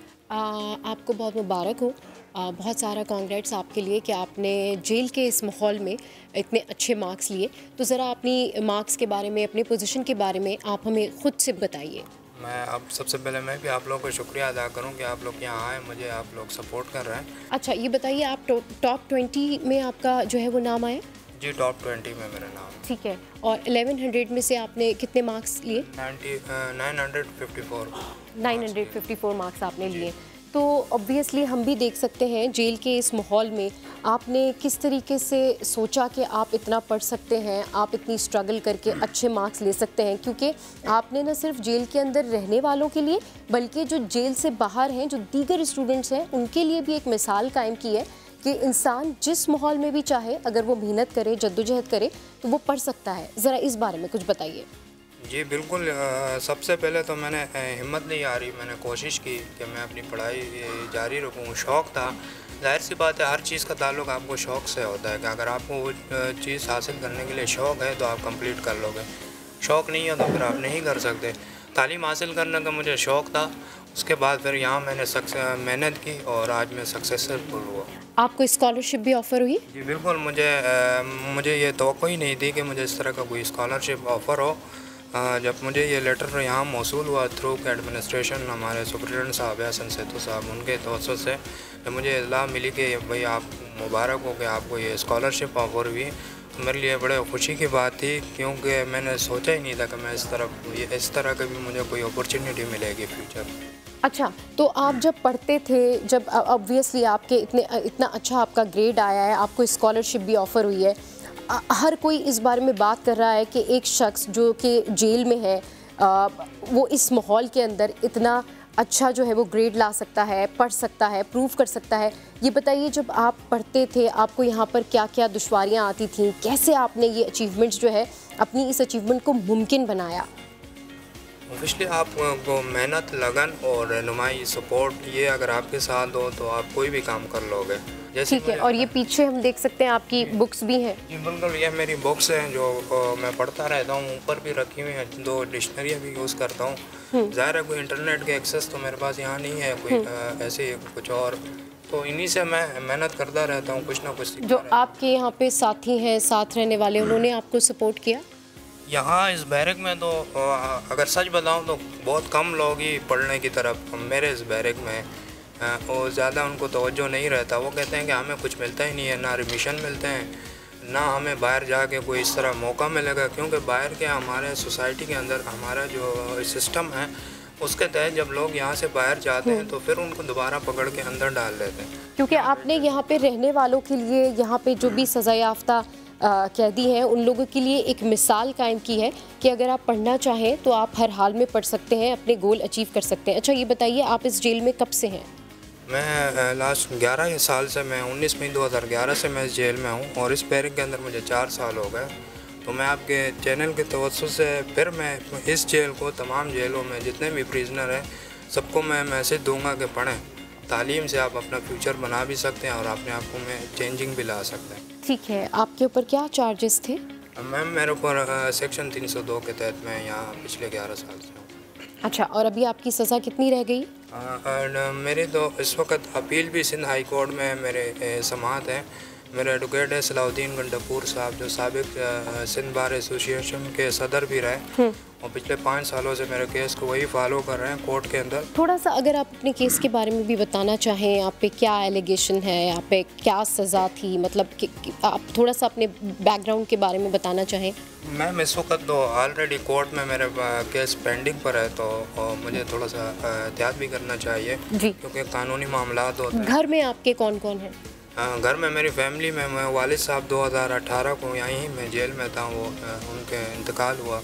[SPEAKER 10] आपको बहुत मुबारक हो, बहुत सारा कांग्रेट्स आपके लिए कि आपने जेल के इस माहौल में इतने अच्छे मार्क्स लिए। तो ज़रा अपनी मार्क्स के बारे में, अपने पोजीशन के बारे में आप हमें ख़ुद से बताइए।
[SPEAKER 14] मैं अब सबसे पहले मैं भी आप लोगों को शुक्रिया अदा करूं कि आप लोग यहाँ आए, मुझे आप लोग सपोर्ट कर रहे हैं।
[SPEAKER 10] अच्छा ये बताइए, आप टॉप 20 में आपका जो है वो नाम आया?
[SPEAKER 14] जी टॉप 20 में मेरा नाम।
[SPEAKER 10] ठीक है, और 1100 में से आपने कितने मार्क्स लिए? 954 मार्क्स आपने लिए। तो ऑब्वियसली हम भी देख सकते हैं जेल के इस माहौल में आपने किस तरीके से सोचा कि आप इतना पढ़ सकते हैं, आप इतनी स्ट्रगल करके अच्छे मार्क्स ले सकते हैं, क्योंकि आपने न सिर्फ जेल के अंदर रहने वालों के लिए बल्कि जो जेल से बाहर हैं, जो दीगर स्टूडेंट्स हैं, उनके लिए भी एक मिसाल कायम की है कि इंसान जिस माहौल में भी चाहे अगर वो मेहनत करे, जद्दोजहद करे तो वो पढ़ सकता है। ज़रा इस बारे में कुछ बताइए।
[SPEAKER 14] जी बिल्कुल, सबसे पहले तो मैंने हिम्मत नहीं आ रही, मैंने कोशिश की कि मैं अपनी पढ़ाई जारी रखूँ। शौक़ था, जाहिर सी बात है हर चीज़ का ताल्लुक़ आपको शौक़ से होता है कि अगर आपको वो चीज़ हासिल करने के लिए शौक़ है तो आप कंप्लीट कर लोगे, शौक़ नहीं है तो फिर आप नहीं कर सकते। तालीम हासिल करने का मुझे शौक़ था, उसके बाद फिर यहाँ मैंने मेहनत की और आज मैं सक्सेसफुल हुआ।
[SPEAKER 10] आपको स्कॉलरशिप भी ऑफ़र हुई?
[SPEAKER 14] जी बिल्कुल, मुझे ये तवक्को ही नहीं थी कि मुझे इस तरह का कोई स्कॉलरशिप ऑफ़र हो। जब मुझे ये लेटर यहाँ मौसूल हुआ थ्रू के एडमिनिस्ट्रेशन, हमारे सुप्रिटेंडेंट साहब हसन सेतु साहब, उनके तवज्जुह से जब मुझे इत्तला मिली कि भाई आप मुबारक हो कि आपको ये स्कॉलरशिप ऑफ़र हुई, तो मेरे लिए बड़े खुशी की बात थी, क्योंकि मैंने सोचा ही नहीं था कि मैं इस तरह की भी मुझे कोई अपॉर्चुनिटी मिलेगी फ्यूचर।
[SPEAKER 10] अच्छा, तो आप जब पढ़ते थे, जब ऑब्वियसली आपके इतना अच्छा आपका ग्रेड आया है, आपको स्कॉलरशिप भी ऑफ़र हुई है, हर कोई इस बारे में बात कर रहा है कि एक शख्स जो कि जेल में है वो इस माहौल के अंदर इतना अच्छा जो है वो ग्रेड ला सकता है, पढ़ सकता है, प्रूव कर सकता है। ये बताइए, जब आप पढ़ते थे आपको यहाँ पर क्या क्या दुश्वारियाँ आती थीं, कैसे आपने ये अचीवमेंट्स जो है अपनी इस अचीवमेंट को मुमकिन बनाया?
[SPEAKER 14] ऑब्वियसली आपको मेहनत, लगन और रहनुमाई, सपोर्ट, ये अगर आपके साथ हो तो आप कोई भी काम कर लोगे।
[SPEAKER 10] ठीक है, और ये पीछे हम देख सकते हैं आपकी बुक्स भी हैं।
[SPEAKER 14] जी बिल्कुल, ये मेरी बुक्स हैं जो मैं पढ़ता रहता हूँ, ऊपर भी रखी हुई हैं, 2 डिक्शनरियाँ भी यूज़ करता हूँ। ज़ाहिर है कोई इंटरनेट के एक्सेस तो मेरे पास यहाँ नहीं है, कोई ऐसे कुछ और, तो इन्हीं से मैं मेहनत करता रहता हूँ, कुछ ना कुछ।
[SPEAKER 10] जो आपके यहाँ पे साथी हैं, साथ रहने वाले, उन्होंने आपको सपोर्ट किया?
[SPEAKER 14] यहाँ इस बैरक में तो अगर सच बताऊँ तो बहुत कम लोग ही पढ़ने की तरफ मेरे इस बैरक में, और ज़्यादा उनको तवज्जो नहीं रहता। वो कहते हैं कि हमें कुछ मिलता ही नहीं है, ना एडमिशन मिलते हैं, ना हमें बाहर जाके कोई इस तरह मौका मिलेगा, क्योंकि बाहर के हमारे सोसाइटी के अंदर हमारा जो सिस्टम है उसके तहत जब लोग यहाँ से बाहर जाते हैं तो फिर उनको दोबारा पकड़ के अंदर डाल देते हैं।
[SPEAKER 10] क्योंकि आपने यहाँ पे रहने वालों के लिए, यहाँ पे जो भी सज़ा याफ्ता कैदी हैं, उन लोगों के लिए एक मिसाल कायम की है कि अगर आप पढ़ना चाहें तो आप हर हाल में पढ़ सकते हैं, अपने गोल अचीव कर सकते हैं। अच्छा ये बताइए, आप इस जेल में कब से हैं?
[SPEAKER 14] मैं लास्ट 11 साल से, मैं 19 मई 2011 से मैं इस जेल में हूँ और इस बैरक के अंदर मुझे 4 साल हो गए। तो मैं आपके चैनल के तवज्जुह से फिर मैं इस जेल को, तमाम जेलों में जितने भी प्रिजनर हैं, सबको मैं मैसेज दूंगा कि पढ़ें। तालीम से आप अपना फ्यूचर बना भी सकते हैं और अपने आप को में चेंजिंग भी ला सकते हैं।
[SPEAKER 10] ठीक है, आपके ऊपर क्या चार्जेस थे?
[SPEAKER 14] मैम मेरे ऊपर सेक्शन 302 के तहत मैं यहाँ पिछले 11 साल से हूँ।
[SPEAKER 10] अच्छा, और अभी आपकी सज़ा कितनी रह गई?
[SPEAKER 14] मेरी तो इस वक्त अपील भी सिंध हाई कोर्ट में मेरे समाअत हैं। मेरे एडवोकेट है सलाउद्दीन गंडापुर साहब, जो साबिक सिंध बार एसोसिएशन के सदर भी रहे और पिछले 5 सालों से मेरे केस को वही फॉलो कर रहे हैं कोर्ट के अंदर।
[SPEAKER 10] थोड़ा सा अगर आप अपने केस के बारे में भी बताना चाहें, आप पे क्या एलिगेशन है, आप पे क्या सज़ा थी, मतलब कि आप थोड़ा सा अपने बैकग्राउंड के बारे में बताना चाहें।
[SPEAKER 14] मैम इस वक्त तो ऑलरेडी कोर्ट में मेरे केस पेंडिंग पर है, तो मुझे थोड़ा सा एहतियात भी करना चाहिए क्योंकि कानूनी मामला होते हैं।
[SPEAKER 10] घर में आपके कौन कौन हैं?
[SPEAKER 14] घर में मेरी फैमिली में मैं वालिद साहब 2018 को यहीं मैं जेल में था, वो उनके इंतकाल हुआ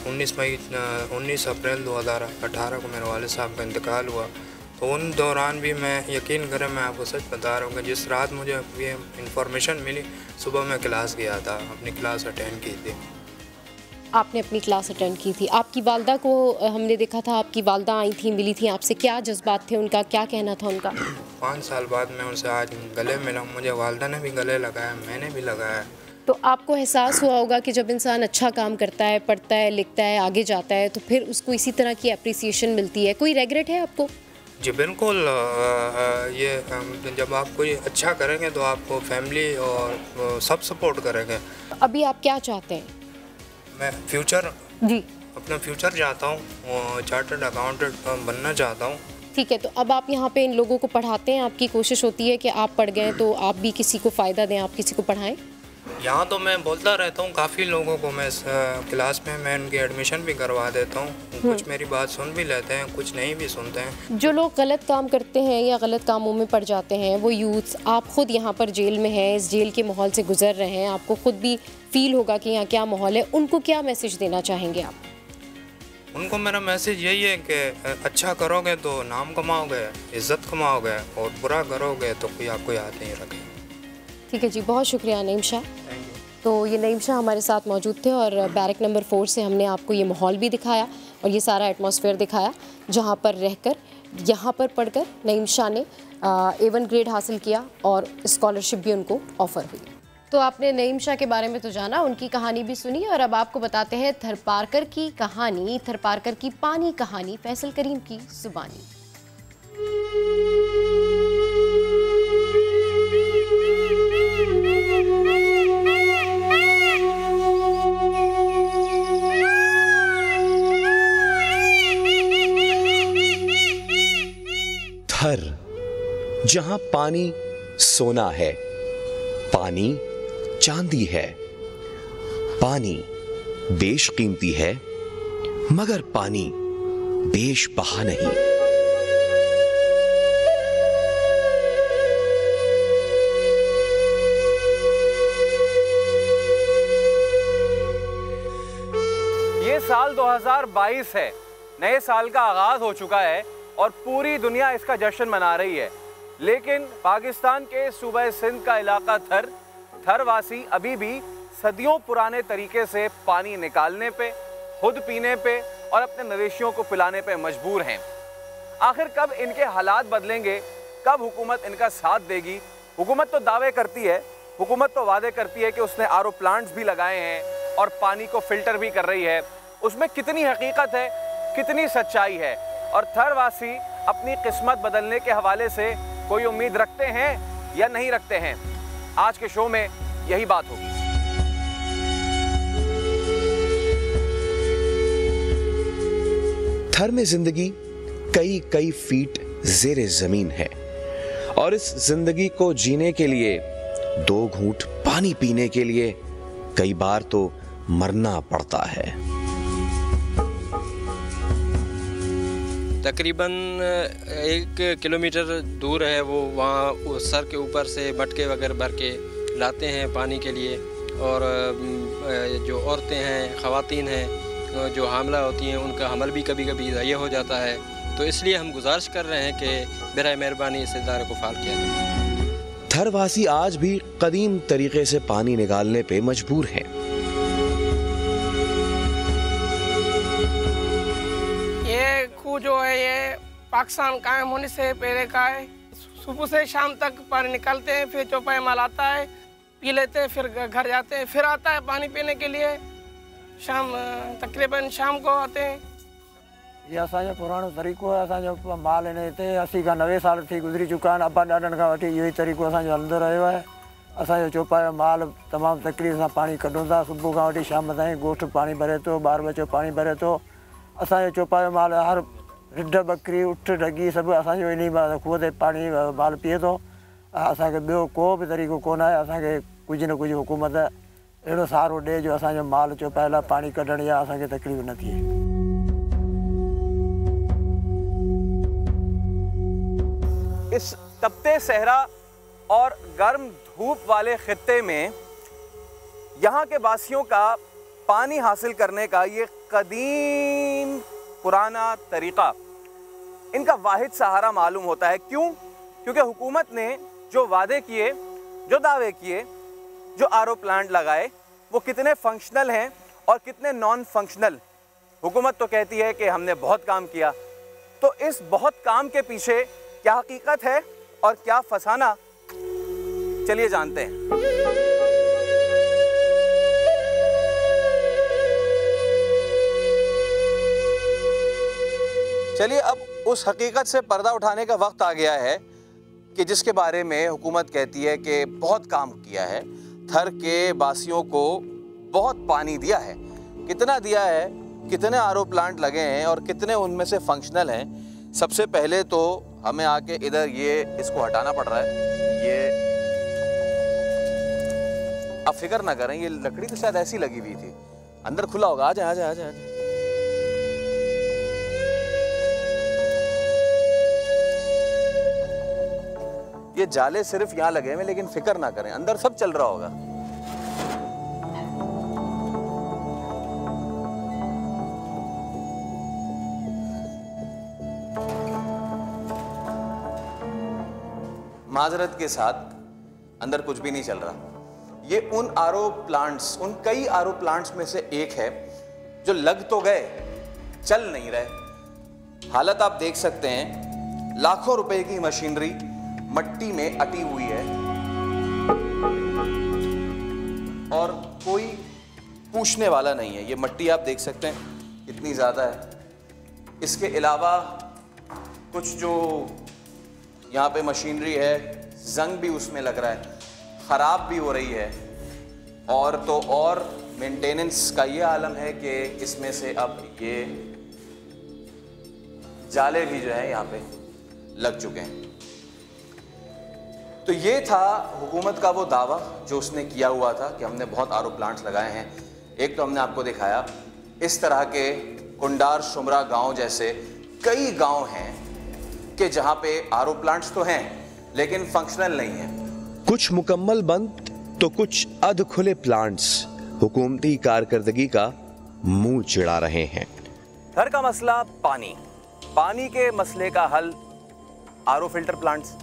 [SPEAKER 14] 19 अप्रैल 2018 को मेरे वालिद साहब का इंतकाल हुआ। तो उन दौरान भी मैं, यकीन करें मैं आपको सच बता रहा हूँ कि जिस रात मुझे ये इंफॉर्मेशन मिली, सुबह मैं क्लास गया था, अपनी क्लास अटेंड की थी।
[SPEAKER 10] आपने अपनी क्लास अटेंड की थी। आपकी वालदा को हमने देखा था, आपकी वालदा आई थी, मिली थी आपसे, क्या जज्बात थे उनका, क्या कहना था उनका?
[SPEAKER 14] 5 साल बाद मैं उनसे आज गले मिला, मुझे वालदा ने भी गले लगाया, मैंने भी लगाया।
[SPEAKER 10] तो आपको एहसास हुआ होगा कि जब इंसान अच्छा काम करता है, पढ़ता है, लिखता है, आगे जाता है, तो फिर उसको इसी तरह की अप्रिसिएशन मिलती है। कोई रेग्रेट है आपको?
[SPEAKER 14] जी बिल्कुल, ये जब आप कोई अच्छा करेंगे तो आपको फैमिली और सब सपोर्ट करेंगे।
[SPEAKER 10] अभी आप क्या चाहते हैं?
[SPEAKER 14] मैं फ्यूचर
[SPEAKER 10] जी
[SPEAKER 14] अपना फ्यूचर चाहता हूँ, चार्टर्ड अकाउंटेंट बनना चाहता हूँ।
[SPEAKER 10] ठीक है, तो अब आप यहाँ पे इन लोगों को पढ़ाते हैं, आपकी कोशिश होती है कि आप पढ़ गए तो आप भी किसी को फ़ायदा दें, आप किसी को पढ़ाएं?
[SPEAKER 14] यहाँ तो मैं बोलता रहता हूँ, काफ़ी लोगों को मैं क्लास में मैं उनकी एडमिशन भी करवा देता हूँ। कुछ मेरी बात सुन भी लेते हैं, कुछ नहीं भी सुनते हैं।
[SPEAKER 10] जो लोग गलत काम करते हैं या गलत कामों में पड़ जाते हैं, वो यूथ्स, आप खुद यहाँ पर जेल में हैं, इस जेल के माहौल से गुजर रहे हैं, आपको खुद भी फील होगा कि यहाँ क्या माहौल है, उनको क्या मैसेज देना चाहेंगे आप?
[SPEAKER 14] उनको मेरा मैसेज यही है कि अच्छा करोगे तो नाम कमाओगे, इज़्ज़त कमाओगे, और बुरा करोगे तो कोई आपको याद नहीं रखेगा।
[SPEAKER 10] ठीक है जी, बहुत शुक्रिया नईम शाह। तो ये नईम शाह हमारे साथ मौजूद थे और बैरक नंबर 4 से हमने आपको ये माहौल भी दिखाया और ये सारा एटमॉस्फेयर दिखाया जहाँ पर रहकर, यहाँ पर पढ़कर नईम शाह ने A1 ग्रेड हासिल किया और स्कॉलरशिप भी उनको ऑफ़र हुई। तो आपने नईम शाह के बारे में तो जाना, उनकी कहानी भी सुनी और अब आपको बताते हैं थरपारकर की कहानी, थरपारकर की पानी कहानी, फैसल करीम की ज़ुबानी।
[SPEAKER 1] थर, जहां पानी सोना है, पानी चांदी है, पानी बेशकीमती है, मगर पानी बेशबहा नहीं।
[SPEAKER 15] ये साल 2022 है, नए साल का आगाज हो चुका है और पूरी दुनिया इसका जश्न मना रही है। लेकिन पाकिस्तान के सूबे सिंध का इलाका थरवासी अभी भी सदियों पुराने तरीके से पानी निकालने पे, खुद पीने पे और अपने मवेशियों को पिलाने पे मजबूर हैं। आखिर कब इनके हालात बदलेंगे, कब हुकूमत इनका साथ देगी? हुकूमत तो दावे करती है, हुकूमत तो वादे करती है कि उसने आरओ प्लांट्स भी लगाए हैं और पानी को फिल्टर भी कर रही है। उसमें कितनी हकीकत है, कितनी सच्चाई है और थरवासी अपनी किस्मत बदलने के हवाले से कोई उम्मीद रखते हैं या नहीं रखते हैं? आज के शो में यही बात होगी।
[SPEAKER 1] थर में जिंदगी कई फीट ज़ेरे ज़मीन है और इस जिंदगी को जीने के लिए, 2 घूंट पानी पीने के लिए कई बार तो मरना पड़ता है।
[SPEAKER 16] तकरीबन 1 किलोमीटर दूर है वो, वहाँ सर के ऊपर से मटके वगैरह भर के लाते हैं पानी के लिए। और जो औरतें हैं, ख़वातीन हैं जो हामला होती हैं, उनका हमल भी कभी कभी ज़ाया हो जाता है। तो इसलिए हम गुजारिश कर रहे हैं कि बराए मेहरबानी इस इदारे को फ़ाल किया जाए।
[SPEAKER 1] थरवासी आज भी कदीम तरीके से पानी निकालने पे मजबूर हैं।
[SPEAKER 17] पाकिस्तान कायम होने से पहले का है। सुबह से शाम तक पानी निकालते हैं, फिर चौपाई माल आता है, पी लेते हैं, फिर घर जाते हैं, फिर आता है पानी पीने के लिए। शाम तकरीबन शाम को आते हैं।
[SPEAKER 18] ये असांजो पुराणो तरीक़ो आहे। असांजो माल हिन हिते 80 खां 90 साल थी गुज़री चुका आहिनि। अबा ॾाॾनि खां वठी इहो ई तरीक़ो असांजो हलंदो रहियो आहे। असांजो चौपायो माल तमामु तकलीफ़ सां पाणी कढूं था। सुबुह खां वठी शाम ताईं ॻोठु पाणी भरे थो, ॿार बचो पाणी भरे थो। असांजो चौपायो माल हर रिढ बकरी उठ ढगी सभु असांजो इन खूह ते पाणी माल पीए थो। असांखे ॿियो को बि तरीक़ो कोन आहे। असांखे कुझु न कुझु हुकूमत अहिड़ो सहारो ॾिए जो असांजो माल चौपाए लाइ पाणी कढण या असांखे तकलीफ़ न थिए।
[SPEAKER 15] इस तपते सहरा और गर्म धूप वाले खित्ते में यहाँ के वासियों का पानी हासिल करने का ये कदीम पुराना तरीक़ा इनका वाहिद सहारा मालूम होता है। क्यों? क्योंकि हुकूमत ने जो वादे किए, जो दावे किए, जो आरओ प्लांट लगाए, वो कितने फंक्शनल हैं और कितने नॉन फंक्शनल। हुकूमत तो कहती है कि हमने बहुत काम किया, तो इस बहुत काम के पीछे क्या हकीकत है और क्या फसाना, चलिए जानते हैं। चलिए अब उस हकीकत से पर्दा उठाने का वक्त आ गया है कि जिसके बारे में हुकूमत कहती है कि बहुत काम किया है, थर के वासियों को बहुत पानी दिया है। कितना दिया है, कितने आरओ प्लांट लगे हैं और कितने उनमें से फंक्शनल हैं। सबसे पहले तो हमें आके इधर ये इसको हटाना पड़ रहा है। ये अब फिक्र ना करें, ये लकड़ी तो शायद ऐसी लगी हुई थी, अंदर खुला होगा। आ जाए आ जाए आ जाए। ये जाले सिर्फ यहाँ लगे हुए, लेकिन फिक्र ना करें, अंदर सब चल रहा होगा। माजरत के साथ अंदर कुछ भी नहीं चल रहा। ये उन आरओ प्लांट्स, उन कई आरओ प्लांट्स में से एक है जो लग तो गए, चल नहीं रहे। हालत आप देख सकते हैं, लाखों रुपए की मशीनरी मट्टी में अटी हुई है और कोई पूछने वाला नहीं है। ये मट्टी आप देख सकते हैं कितनी ज़्यादा है। इसके अलावा कुछ जो यहाँ पे मशीनरी है, जंग भी उसमें लग रहा है, ख़राब भी हो रही है। और तो और मेंटेनेंस का ये आलम है कि इसमें से अब ये जाले भी जो है यहाँ पे लग चुके हैं। तो ये था हुकूमत का वो दावा जो उसने किया हुआ था कि हमने बहुत आरओ प्लांट्स लगाए हैं। एक तो हमने आपको दिखाया, इस तरह के कुंडार शुमरा गांव जैसे कई गांव हैं कि जहां पे आरओ प्लांट्स तो हैं लेकिन फंक्शनल नहीं है।
[SPEAKER 1] कुछ मुकम्मल बंद तो कुछ अध खुले प्लांट्स हुकूमती कारकर्दगी का मुंह चिढ़ा रहे हैं।
[SPEAKER 15] घर का मसला पानी, पानी के मसले का हल आरओ फिल्टर प्लांट्स,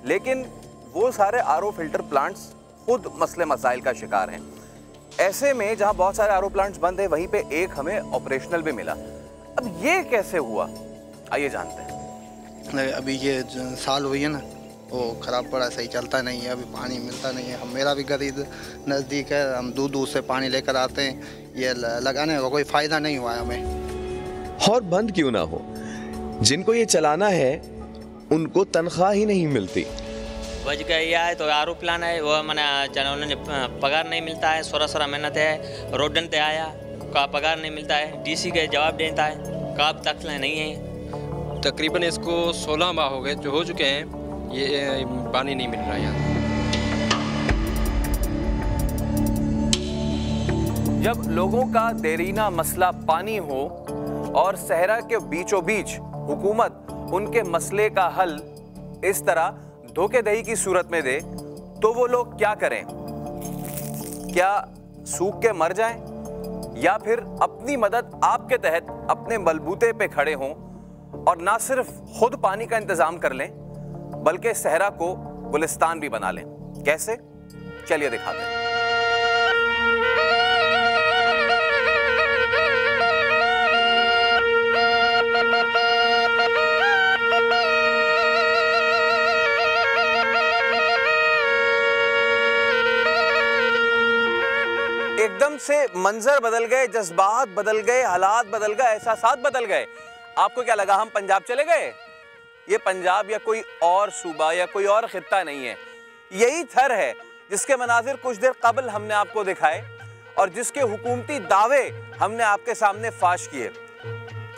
[SPEAKER 15] लेकिन वो सारे आरओ फिल्टर प्लांट्स खुद मसले मसाइल का शिकार हैं। ऐसे में जहां बहुत सारे आरओ प्लांट्स बंद है, वहीं पे एक हमें ऑपरेशनल भी मिला। अब ये कैसे हुआ, आइए जानते हैं।
[SPEAKER 19] अभी ये साल हुई है ना, वो ख़राब पड़ा, सही चलता नहीं है, अभी पानी मिलता नहीं है। मेरा भी घर इधर नज़दीक है, हम दूर दूर से पानी लेकर आते हैं, ये लगाने का कोई फ़ायदा नहीं हुआ है हमें।
[SPEAKER 1] और बंद क्यों ना हो, जिनको ये चलाना है उनको तनख्वाह ही नहीं मिलती।
[SPEAKER 20] वजह यह है तो आरओ प्लान है वो मैंने उन्होंने पगार नहीं मिलता है, सोरा मेहनत है, रोडन पे आया का पगार नहीं मिलता है, डीसी के जवाब देता है, काब तक नहीं है।
[SPEAKER 16] तकरीबन इसको 16 माह हो गए जो हो चुके हैं, ये पानी नहीं मिल रहा है यहाँ।
[SPEAKER 15] जब लोगों का देरीना मसला पानी हो और सहरा के बीचों बीच हुकूमत उनके मसले का हल इस तरह धोखेदही की सूरत में दे, तो वो लोग क्या करें? क्या सूख के मर जाएं या फिर अपनी मदद आपके तहत अपने बलबूते पे खड़े हों और ना सिर्फ खुद पानी का इंतजाम कर लें बल्कि सहरा को गुलिस्तान भी बना लें? कैसे, चलिए दिखाते हैं। एकदम से मंजर बदल गए, जज्बात बदल गए, हालात बदल गए, एहसासात बदल गए। आपको क्या लगा हम पंजाब चले गए? ये पंजाब या कोई और सूबा या कोई और खित्ता नहीं है, यही थर है जिसके मनाजिर कुछ देर कबल हमने आपको दिखाए और जिसके हुकूमती दावे हमने आपके सामने फाश किए।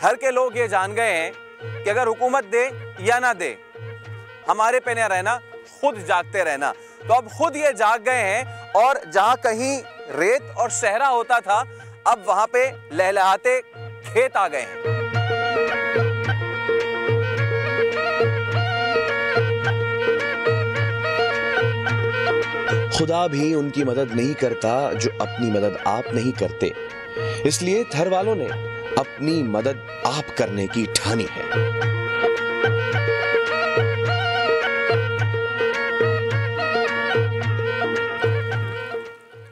[SPEAKER 15] थर के लोग ये जान गए हैं कि अगर हुकूमत दे या ना दे, हमारे पे न रहना, खुद जागते रहना। तो अब खुद ये जाग गए हैं और जहां कहीं रेत और सहरा होता था, अब वहां पे लहलहाते खेत आ गए हैं।
[SPEAKER 1] खुदा भी उनकी मदद नहीं करता जो अपनी मदद आप नहीं करते, इसलिए थर वालों ने अपनी मदद आप करने की ठानी है।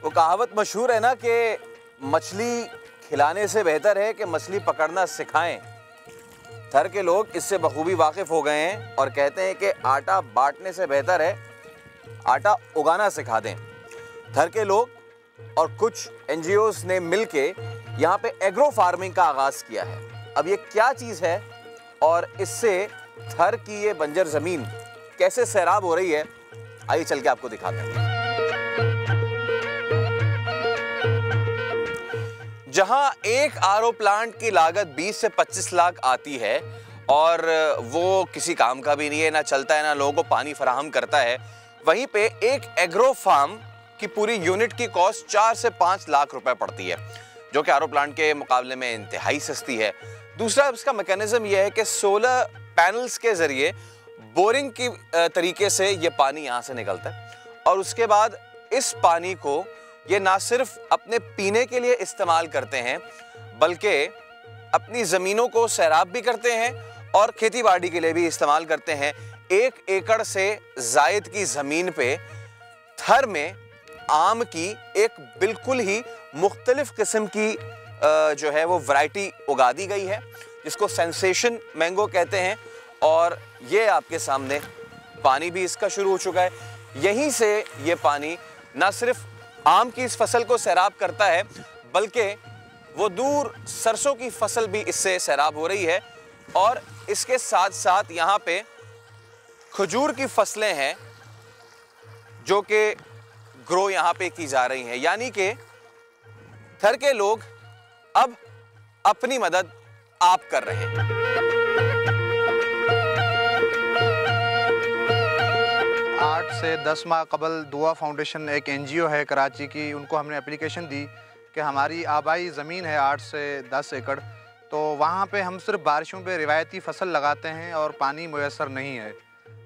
[SPEAKER 15] वो कहावत मशहूर है ना कि मछली खिलाने से बेहतर है कि मछली पकड़ना सिखाएं। थर के लोग इससे बखूबी वाकिफ हो गए हैं और कहते हैं कि आटा बांटने से बेहतर है आटा उगाना सिखा दें। थर के लोग और कुछ एनजीओज ने मिलके यहाँ पे एग्रो फार्मिंग का आगाज किया है। अब ये क्या चीज़ है और इससे थर की ये बंजर ज़मीन कैसे सैराब हो रही है, आइए चल के आपको दिखाते हैं। जहां एक आरओ प्लांट की लागत 20 से 25 लाख आती है और वो किसी काम का भी नहीं है, ना चलता है, ना लोगों को पानी फराहम करता है, वहीं पे एक एग्रो फार्म की पूरी यूनिट की कॉस्ट 4 से 5 लाख रुपए पड़ती है, जो कि आरओ प्लांट के मुकाबले में इंतहाई सस्ती है। दूसरा इसका मैकेनिज्म यह है कि सोलर पैनल्स के जरिए बोरिंग की तरीके से ये पानी यहाँ से निकलता है और उसके बाद इस पानी को ये ना सिर्फ अपने पीने के लिए इस्तेमाल करते हैं बल्कि अपनी ज़मीनों को सैराब भी करते हैं और खेती बाड़ी के लिए भी इस्तेमाल करते हैं। 1 एकड़ से जायद की ज़मीन पे थर में आम की एक बिल्कुल ही मुख्तलिफ किस्म की जो है वो वैरायटी उगा दी गई है, जिसको सेंसेशन मैंगो कहते हैं। और ये आपके सामने पानी भी इसका शुरू हो चुका है। यहीं से ये पानी ना सिर्फ आम की इस फसल को सैराब करता है बल्कि वो दूर सरसों की फसल भी इससे सैराब हो रही है। और इसके साथ साथ यहाँ पे खजूर की फसलें हैं जो कि ग्रो यहाँ पे की जा रही हैं, यानी कि थर के लोग अब अपनी मदद आप कर रहे हैं।
[SPEAKER 21] आठ से 10 माह कबल दुआ फाउंडेशन एक एनजीओ है कराची की, उनको हमने एप्लीकेशन दी कि हमारी आबाई ज़मीन है 8 से 10 एकड़, तो वहाँ पे हम सिर्फ बारिशों पे रिवायती फसल लगाते हैं और पानी मुयस्सर नहीं है।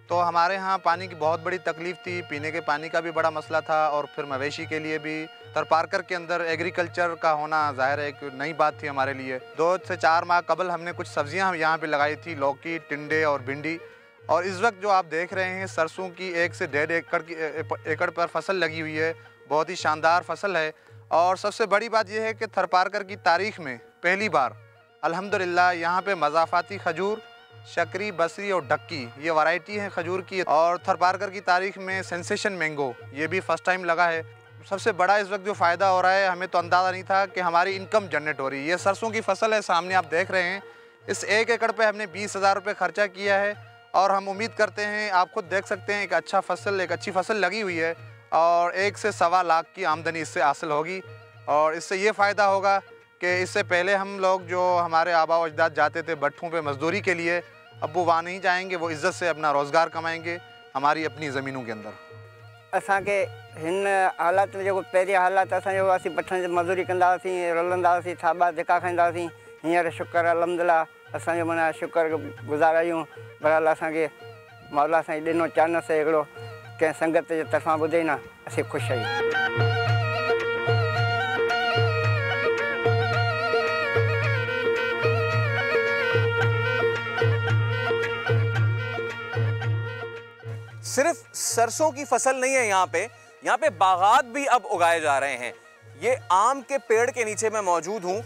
[SPEAKER 21] तो हमारे यहाँ पानी की बहुत बड़ी तकलीफ़ थी, पीने के पानी का भी बड़ा मसला था और फिर मवेशी के लिए भी। थरपारकर के अंदर एग्रीकल्चर का होना ज़ाहिर है एक नई बात थी हमारे लिए। 2 से 4 माह कबल हमने कुछ सब्जियाँ हम यहाँ पे लगाई थी, लौकी, टिंडे और भिंडी। और इस वक्त जो आप देख रहे हैं सरसों की 1 से 1.5 एकड़ पर फसल लगी हुई है, बहुत ही शानदार फसल है। और सबसे बड़ी बात यह है कि थरपारकर की तारीख़ में पहली बार अल्हम्दुलिल्लाह यहाँ पे मज़ाफ़ाती खजूर, शकरी, बसरी और डक्की ये वैरायटी है खजूर की। और थरपारकर की तारीख में सेंसेशन मैंगो ये भी फर्स्ट टाइम लगा है। सबसे बड़ा इस वक्त जो फ़ायदा हो रहा है, हमें तो अंदाज़ा नहीं था कि हमारी इनकम जनरेट हो रही है। ये सरसों की फसल है, सामने आप देख रहे हैं। इस 1 एकड़ पे हमने 20,000 रुपये खर्चा किया है और हम उम्मीद करते हैं, आप खुद देख सकते हैं, एक अच्छी फसल लगी हुई है और 1 से सवा लाख की आमदनी इससे हासिल होगी। और इससे ये फ़ायदा होगा कि इससे पहले हम लोग जो हमारे आबा व अजदाद जाते थे भट्ठों पे मज़दूरी के लिए, अब वो वहाँ नहीं जाएंगे, वो इज़्ज़त से अपना रोज़गार कमाएंगे हमारी अपनी ज़मीनों के अंदर।
[SPEAKER 22] असांखे हिन हालात में जेको पहिरीं हालात असांजो असीं भट्ठनि ते मज़दूरी कंदा हुआसीं, रुलंदा हुआसीं, थाॿा धिका खाईंदा हुआसीं। हींअर शुक्र अल्हम्दुलिल्लाह असांजो माना शुक्र गुज़ार आहियूं। बहरहाल असांखे मौला साईं ॾिनो चानस हिकिड़ो कंहिं संगत जे तरफ़ां ॿुधई न, असीं ख़ुशि आहियूं।
[SPEAKER 15] सिर्फ सरसों की फसल नहीं है यहाँ पे बागात भी अब उगाए जा रहे हैं। ये आम के पेड़ के नीचे मैं मौजूद हूँ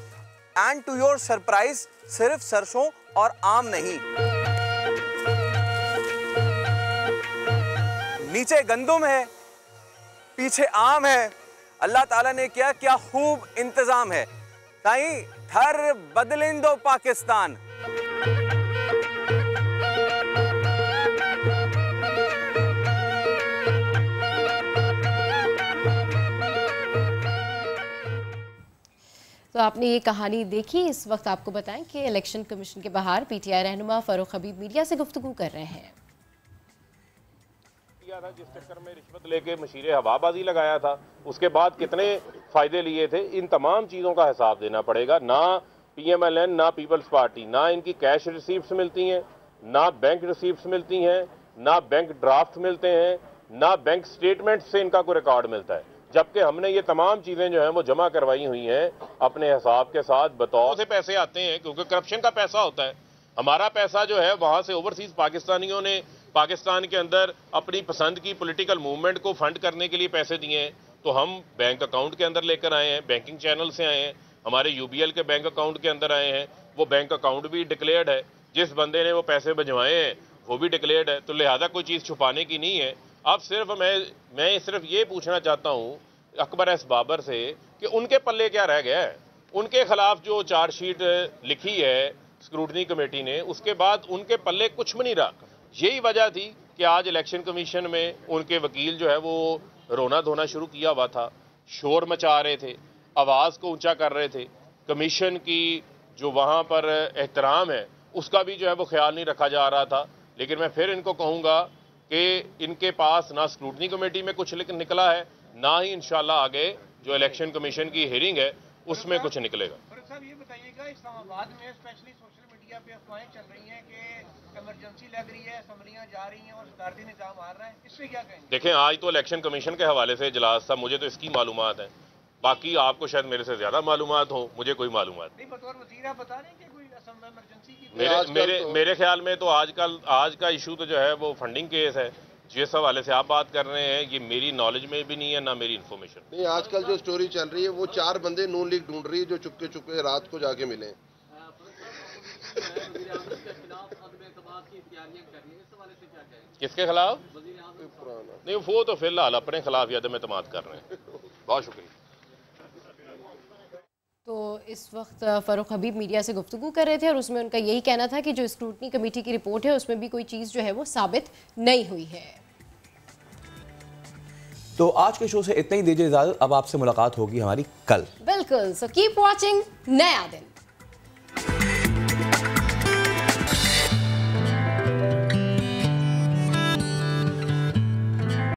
[SPEAKER 15] एंड टू योर सरप्राइज सिर्फ सरसों और आम नहीं, नीचे गंदम है, पीछे आम है। अल्लाह ताला ने किया क्या खूब इंतजाम है। ताई थर बदलिंदो पाकिस्तान।
[SPEAKER 10] तो आपने ये कहानी देखी। इस वक्त आपको बताएं कि इलेक्शन कमीशन के बाहर पीटीआई रहनुमा फारूक हबीब मीडिया से गुफ्तगू कर रहे हैं।
[SPEAKER 3] था जिस चक्कर में रिश्वत लेके मशीरे हवाबाजी लगाया था, उसके बाद कितने फायदे लिए थे, इन तमाम चीज़ों का हिसाब देना पड़ेगा। ना PMLN ना पीपल्स पार्टी, ना इनकी कैश रिसीप्ट्स मिलती हैं, ना बैंक रिसीप्ट्स मिलती हैं, ना बैंक ड्राफ्ट मिलते हैं, ना बैंक स्टेटमेंट से इनका कोई रिकॉर्ड मिलता है, जबकि हमने ये तमाम चीज़ें जो हैं वो जमा करवाई हुई हैं अपने हिसाब के साथ। बतौर से पैसे आते हैं क्योंकि करप्शन का पैसा होता है। हमारा पैसा जो है वहाँ से ओवरसीज पाकिस्तानियों ने पाकिस्तान के अंदर अपनी पसंद की पॉलिटिकल मूवमेंट को फंड करने के लिए पैसे दिए हैं, तो हम बैंक अकाउंट के अंदर लेकर आए हैं, बैंकिंग चैनल से आए हैं, हमारे UBL के बैंक अकाउंट के अंदर आए हैं, वो बैंक अकाउंट भी डिक्लेयर्ड है, जिस बंदे ने वो पैसे भिजवाए हैं वो भी डिक्लेयर्ड है, तो लिहाजा कोई चीज़ छुपाने की नहीं है। अब सिर्फ मैं सिर्फ ये पूछना चाहता हूँ अकबर एस बाबर से कि उनके पल्ले क्या रह गया है। उनके खिलाफ जो चार्जशीट लिखी है स्क्रूटनी कमेटी ने, उसके बाद उनके पल्ले कुछ भी नहीं रहा। यही वजह थी कि आज इलेक्शन कमीशन में उनके वकील जो है वो रोना धोना शुरू किया हुआ था, शोर मचा रहे थे, आवाज़ को ऊंचा कर रहे थे। कमीशन की जो वहाँ पर एहतराम है उसका भी जो है वो ख्याल नहीं रखा जा रहा था। लेकिन मैं फिर इनको कहूँगा कि इनके पास ना स्क्रूटनी कमेटी में कुछ निकला है, ना ही इंशाल्लाह आगे जो इलेक्शन कमीशन की हियरिंग है उसमें कुछ निकलेगा।
[SPEAKER 4] साहब ये बताइएगा, इस्लामाबाद में स्पेशली सोशल मीडिया पे अफवाहें चल रही हैं कि इमरजेंसी लग रही है, असम्बलियां जा रही हैं और सदारती निजाम आ रहा है, इससे क्या कहेंगे?
[SPEAKER 3] देखें, आज तो इलेक्शन कमीशन के हवाले से इजलास था, मुझे तो इसकी मालूमात है, बाकी आपको शायद मेरे से ज्यादा मालूमात हो, मुझे कोई मालूमात नहीं।
[SPEAKER 4] बतौर वज़ीर आप बता रहे हैं कि कोई इमरजेंसी की
[SPEAKER 3] मेरे ख्याल में तो आज का इशू तो जो है वो फंडिंग केस है। जिस हवाले से आप बात कर रहे हैं ये मेरी नॉलेज में भी नहीं है, ना मेरी इन्फॉर्मेशन।
[SPEAKER 23] नहीं, आजकल जो स्टोरी चल रही है वो 4 बंदे नून लीग ढूंढ रही है जो चुपके चुपके रात को जाके मिले।
[SPEAKER 3] किसके खिलाफ? नहीं, वो तो फिलहाल अपने खिलाफ ही अदम एतमाद कर रहे हैं। बहुत शुक्रिया।
[SPEAKER 10] तो इस वक्त फारूक हबीब मीडिया से गुफ्तगू कर रहे थे और उसमें उनका यही कहना था कि जो स्क्रूटनी कमेटी की रिपोर्ट है उसमें भी कोई चीज़ जो है वो साबित नहीं हुई है।
[SPEAKER 1] तो आज के शो से इतना ही दीजिए इजाजत। अब आपसे मुलाकात होगी हमारी कल।
[SPEAKER 10] बिल्कुल, सो कीप वॉचिंग नया दिन।